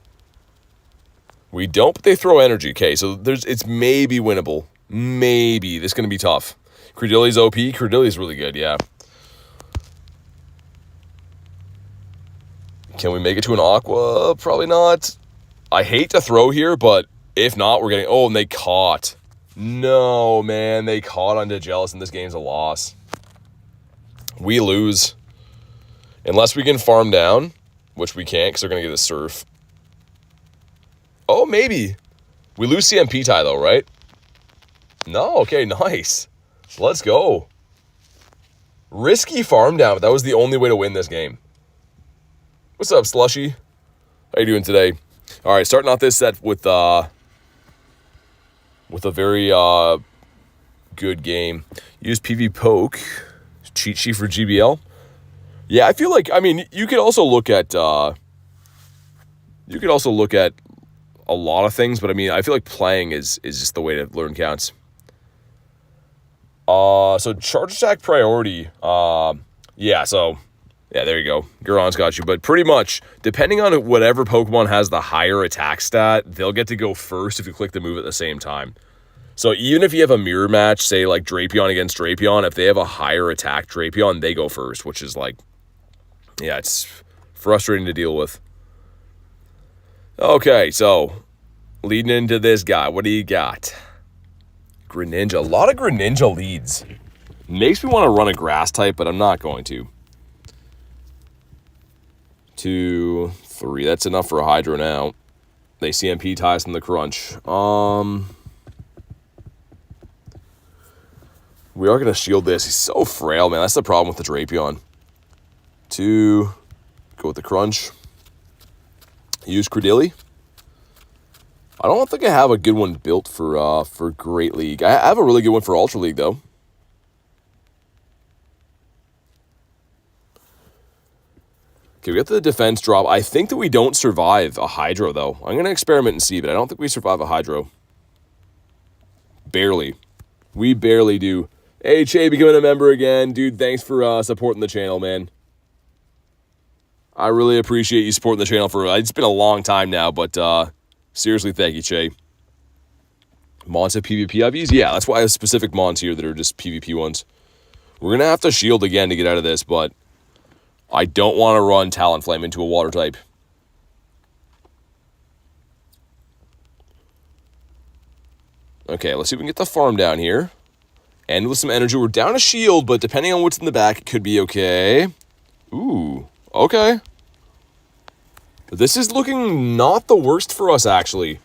We don't, but they throw energy. Okay, so it's maybe winnable. Maybe. This is going to be tough. Credilli's OP. Credilli's really good, yeah. Can we make it to an Aqua? Probably not. I hate to throw here, but if not, we're getting... Oh, and they caught. No, man. They caught on Digielus, and this game's a loss. We lose. Unless we can farm down, which we can't because they're going to get a Surf. Oh, maybe. We lose CMP tie, though, right? No, okay, nice. Let's go. Risky farm down, but that was the only way to win this game. What's up, Slushy? How you doing today? All right, starting off this set with a very good game. Use PV Poke, cheat sheet for GBL. Yeah, I feel like, I mean, you could also look at a lot of things, but I mean, I feel like playing is just the way to learn counts. So charge attack priority. Yeah, there you go. Guron's got you. But pretty much, depending on whatever Pokemon has the higher attack stat, they'll get to go first if you click the move at the same time. So even if you have a mirror match, say like Drapion against Drapion, if they have a higher attack Drapion, they go first, which is like, yeah, it's frustrating to deal with. Okay, so leading into this guy, what do you got? Greninja. A lot of Greninja leads. Makes me want to run a grass type, but I'm not going to. 2, 3. That's enough for a Hydro now. They CMP ties in the crunch. We are going to shield this. He's so frail, man. That's the problem with the Drapion. 2. Go with the crunch. Use Credilli. I don't think I have a good one built for Great League. I have a really good one for Ultra League, though. Okay, we got the defense drop. I think that we don't survive a Hydro, though. I'm going to experiment and see, but I don't think we survive a Hydro. Barely. We barely do. Hey, Che, becoming a member again. Dude, thanks for supporting the channel, man. I really appreciate you supporting the channel for... It's been a long time now, but... seriously, thank you, Che. Mons have PvP IVs? Yeah, that's why I have specific Mons here that are just PvP ones. We're going to have to shield again to get out of this, but I don't want to run Talonflame into a water type. Okay, let's see if we can get the farm down here. And with some energy, we're down a shield, but depending on what's in the back, it could be okay. Ooh, okay. This is looking not the worst for us, actually.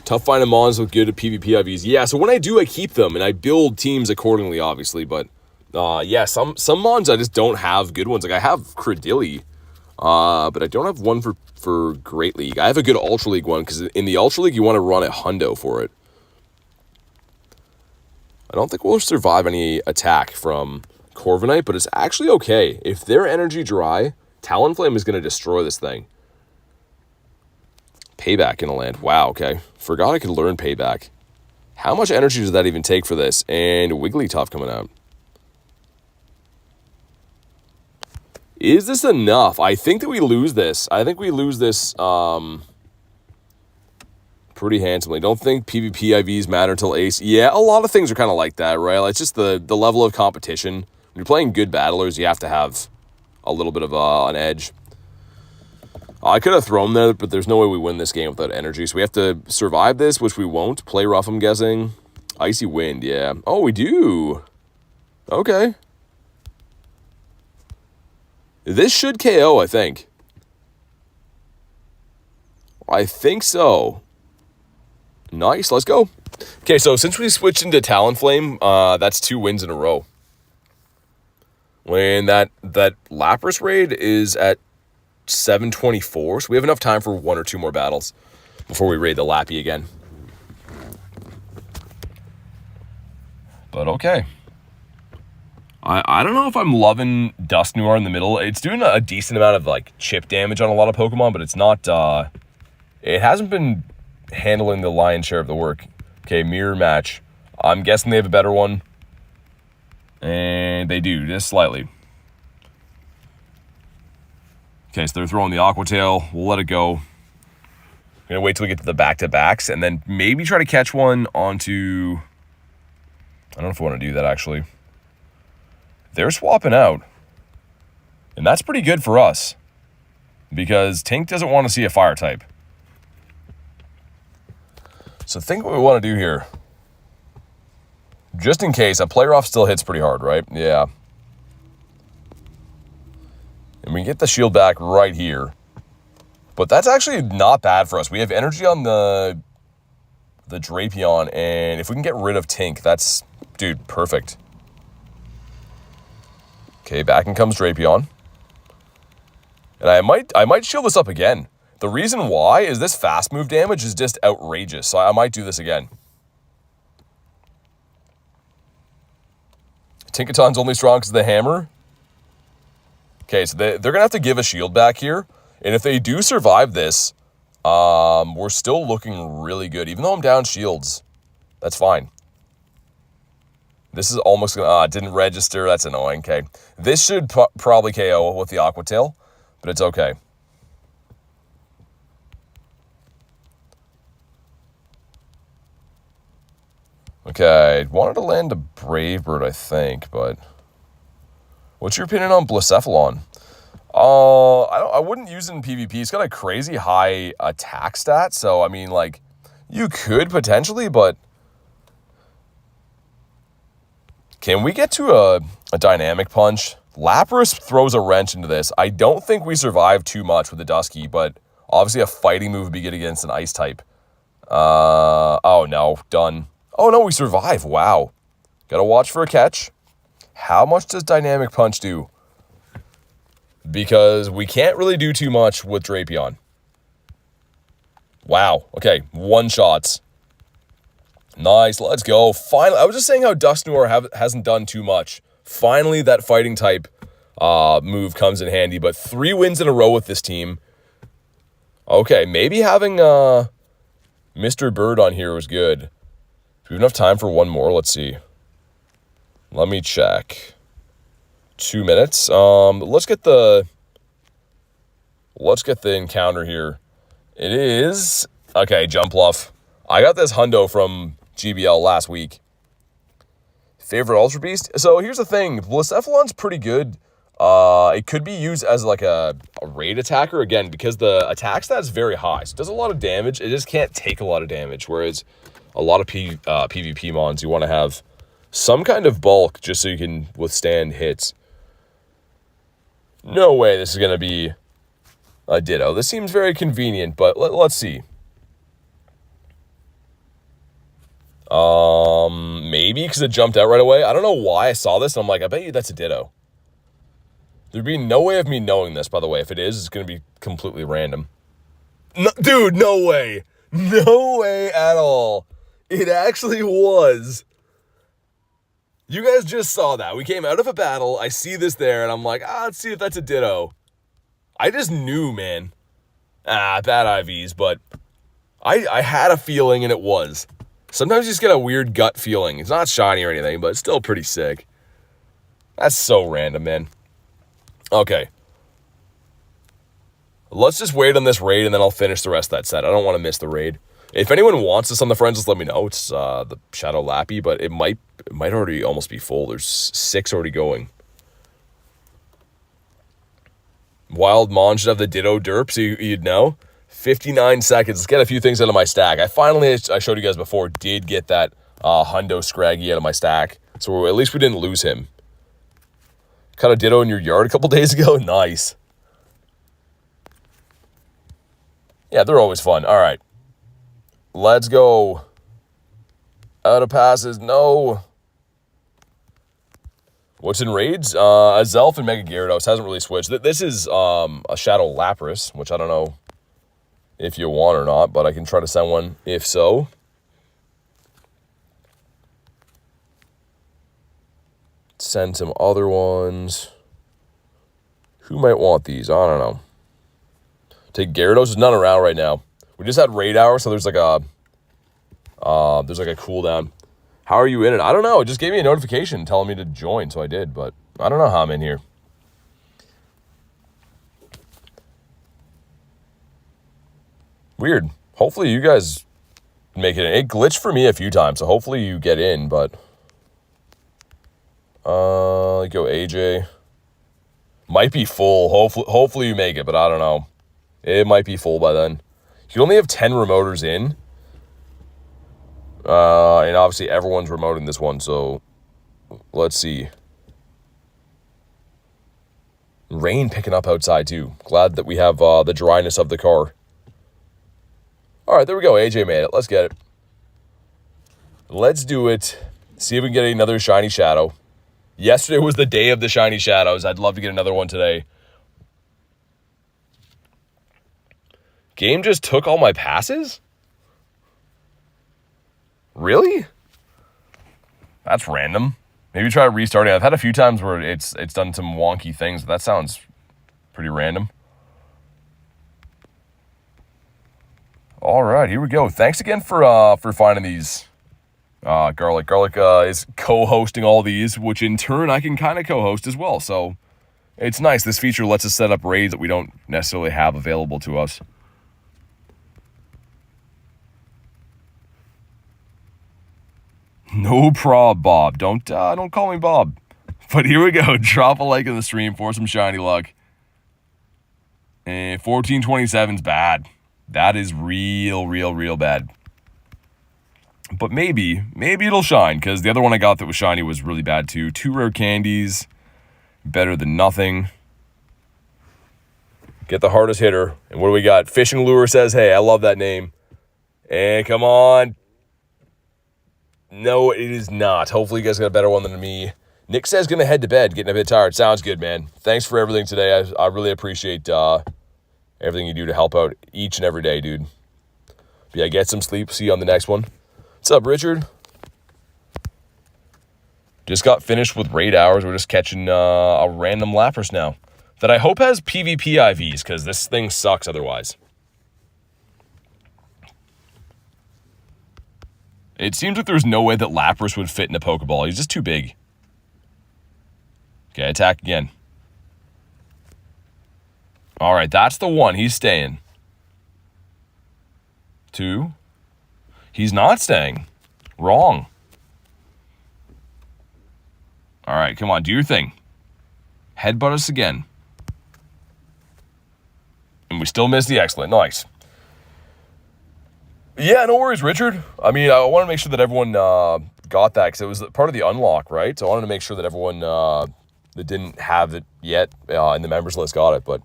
Tough finding Mons with good PvP IVs. Yeah, so when I do, I keep them, and I build teams accordingly, obviously. But, yeah, some Mons I just don't have good ones. Like, I have Credilli, but I don't have one for Great League. I have a good Ultra League one, because in the Ultra League, you want to run a hundo for it. I don't think we'll survive any attack from Corviknight, but it's actually okay. If they're energy dry... Talonflame is going to destroy this thing. Payback in a land. Wow, okay. Forgot I could learn Payback. How much energy does that even take for this? And Wigglytuff coming out. Is this enough? I think that we lose this. I think we lose this pretty handsomely. Don't think PvP IVs matter until Ace. Yeah, a lot of things are kind of like that, right? It's just the level of competition. When you're playing good battlers, you have to have... a little bit of an edge. I could have thrown there, but there's no way we win this game without energy. So we have to survive this, which we won't. Play rough, I'm guessing. Icy Wind, yeah. Oh, we do. Okay. This should KO, I think. I think so. Nice, let's go. Okay, so since we switched into Talonflame, that's 2 wins in a row. When that Lapras raid is at 724, so we have enough time for 1 or 2 more battles before we raid the Lappy again. But okay. I don't know if I'm loving Dusk Noir in the middle. It's doing a decent amount of like chip damage on a lot of Pokemon, but it's not, it hasn't been handling the lion's share of the work. Okay, mirror match. I'm guessing they have a better one. And they do, just slightly. Okay, so they're throwing the Aqua Tail. We'll let it go. I'm going to wait till we get to the back-to-backs and then maybe try to catch one onto... I don't know if I want to do that, actually. They're swapping out. And that's pretty good for us. Because Tink doesn't want to see a fire type. So think what we want to do here. Just in case, a player off still hits pretty hard, right? Yeah. And we get the shield back right here. But that's actually not bad for us. We have energy on the Drapion, and if we can get rid of Tink, that's, dude, perfect. Okay, back in comes Drapion. And I might shield this up again. The reason why is this fast move damage is just outrageous, so I might do this again. Tinkaton's only strong because of the hammer. Okay, so they're going to have to give a shield back here. And if they do survive this, we're still looking really good. Even though I'm down shields, that's fine. This is almost going to... didn't register. That's annoying. Okay. This should probably KO with the Aqua Tail, but it's okay. Okay, wanted to land a Brave Bird, I think, but... What's your opinion on Blacephalon? I wouldn't use it in PvP. It's got a crazy high attack stat, so, I mean, like, you could potentially, but... Can we get to a Dynamic Punch? Lapras throws a wrench into this. I don't think we survive too much with the Dusky, but obviously a fighting move would be good against an Ice type. Oh, no, done. Oh, no, we survive. Wow. Gotta watch for a catch. How much does Dynamic Punch do? Because we can't really do too much with Drapion. Wow. Okay, one-shots. Nice, let's go. Finally, I was just saying how Dusk Noir hasn't done too much. Finally, that fighting type move comes in handy, but 3 wins in a row with this team. Okay, maybe having Mr. Bird on here was good. Do we have enough time for one more? Let's see. Let me check. 2 minutes. Let's get the encounter here. It is... Okay, Jumpluff. I got this hundo from GBL last week. Favorite Ultra Beast? So here's the thing. Blacephalon's pretty good. It could be used as like a raid attacker, again, because the attack stat is very high. So it does a lot of damage. It just can't take a lot of damage, whereas a lot of PvP mons, you want to have some kind of bulk just so you can withstand hits. No way this is going to be a Ditto. This seems very convenient, but let's see. Maybe because it jumped out right away. I don't know why I saw this, and I'm like, I bet you that's a Ditto. There'd be no way of me knowing this, by the way. If it is, it's going to be completely random. No, dude, no way. No way at all. It actually was. You guys just saw that. We came out of a battle. I see this there, and I'm like, let's see if that's a Ditto. I just knew, man. Bad IVs, but I had a feeling, and it was. Sometimes you just get a weird gut feeling. It's not shiny or anything, but it's still pretty sick. That's so random, man. Okay. Let's just wait on this raid, and then I'll finish the rest of that set. I don't want to miss the raid. If anyone wants this on the friends, just let me know. It's the Shadow Lappy, but it might already almost be full. There's 6 already going. Wild Mon should have the Ditto Derp, so you'd know. 59 seconds. Let's get a few things out of my stack. I showed you guys before, did get that Hundo Scraggy out of my stack. So at least we didn't lose him. Caught a Ditto in your yard a couple days ago. Nice. Yeah, they're always fun. All right. Let's go. Out of passes. No. What's in raids? Azelf and Mega Gyarados hasn't really switched. This is a Shadow Lapras, which I don't know if you want or not, but I can try to send one if so. send some other ones. Who might want these? I don't know. Take Gyarados. There's none around right now. We just had Raid Hour, so there's like a cooldown. How are you in it? I don't know. It just gave me a notification telling me to join, so I did, but I don't know how I'm in here. Weird. Hopefully you guys make it in. It glitched for me a few times, so hopefully you get in, but go AJ. Might be full. Hopefully you make it, but I don't know. It might be full by then. You only have 10 remoters in. And obviously everyone's remoting this one, so let's see. Rain picking up outside too. Glad that we have the dryness of the car. All right, there we go. AJ made it. Let's get it. Let's do it. See if we can get another shiny shadow. Yesterday was the day of the shiny shadows. I'd love to get another one today. Game just took all my passes? Really? That's random. Maybe try restarting. I've had a few times where it's done some wonky things, but that sounds pretty random. All right, here we go. Thanks again for finding these, Garlic. Garlic is co-hosting all these, which in turn I can kind of co-host as well. So it's nice. This feature lets us set up raids that we don't necessarily have available to us. No prob, Bob. Don't call me Bob. But here we go. Drop a like in the stream for some shiny luck. And 1427's bad. That is real bad. But maybe it'll shine, because the other one I got that was shiny was really bad too. 2 rare candies. Better than nothing. Get the hardest hitter. And what do we got? Fishing Lure says, hey, I love that name. And come on. No, it is not. Hopefully you guys got a better one than me. Nick says gonna head to bed, getting a bit tired. Sounds good, man. Thanks for everything today. I really appreciate everything you do to help out each and every day, dude. But yeah, get some sleep. See you on the next one. What's up, Richard? Just got finished with raid hours. We're just catching a random Lapras now that I hope has PvP IVs, because this thing sucks otherwise. It seems like there's no way that Lapras would fit in a Pokeball. He's just too big. Okay, attack again. All right, that's the one. He's staying. 2. He's not staying. Wrong. All right, come on, do your thing. Headbutt us again. And we still miss the excellent. Nice. Yeah, no worries, Richard. I mean, I want to make sure that everyone got that, because it was part of the unlock, right? So I wanted to make sure that everyone that didn't have it yet in the members list got it. But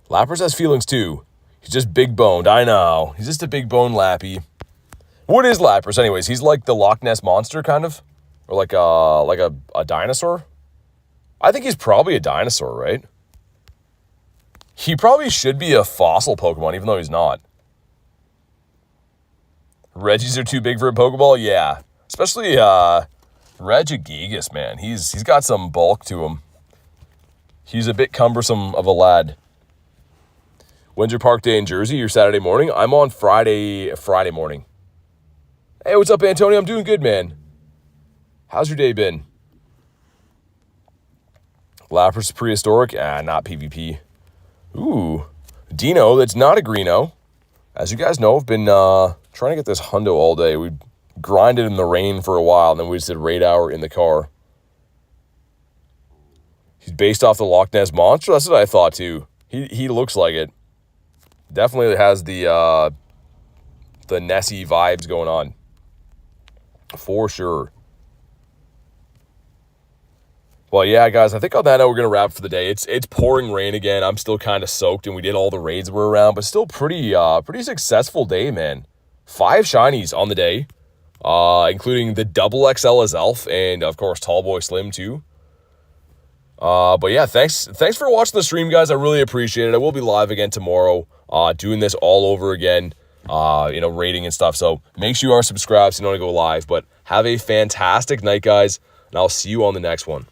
Lapras has feelings too. He's just big boned. I know. He's just a big bone Lappy. What is Lapras, anyways? He's like the Loch Ness Monster, kind of, or like a dinosaur. I think he's probably a dinosaur, right? He probably should be a fossil Pokemon, even though he's not. Reggies are too big for a Pokeball? Yeah. Especially Regigigas, man. He's got some bulk to him. He's a bit cumbersome of a lad. When's your park day in Jersey? Your Saturday morning? I'm on Friday morning. Hey, what's up, Antonio? I'm doing good, man. How's your day been? Lapras prehistoric? Not PvP. Ooh. Dino, that's not a Greeno. As you guys know, I've been trying to get this hundo all day. We grinded in the rain for a while, and then we just did raid hour in the car. He's based off the Loch Ness Monster? That's what I thought, too. He looks like it. Definitely has the Nessie vibes going on. For sure. Well, yeah, guys, I think on that note, we're going to wrap for the day. It's pouring rain again. I'm still kind of soaked, and we did all the raids that were around, but still pretty successful day, man. 5 shinies on the day, including the double XL Azelf, and, of course, Tallboy Slim, too. But, yeah, thanks for watching the stream, guys. I really appreciate it. I will be live again tomorrow, doing this all over again, rating and stuff. So make sure you are subscribed so you don't want to go live. But have a fantastic night, guys. and I'll see you on the next one.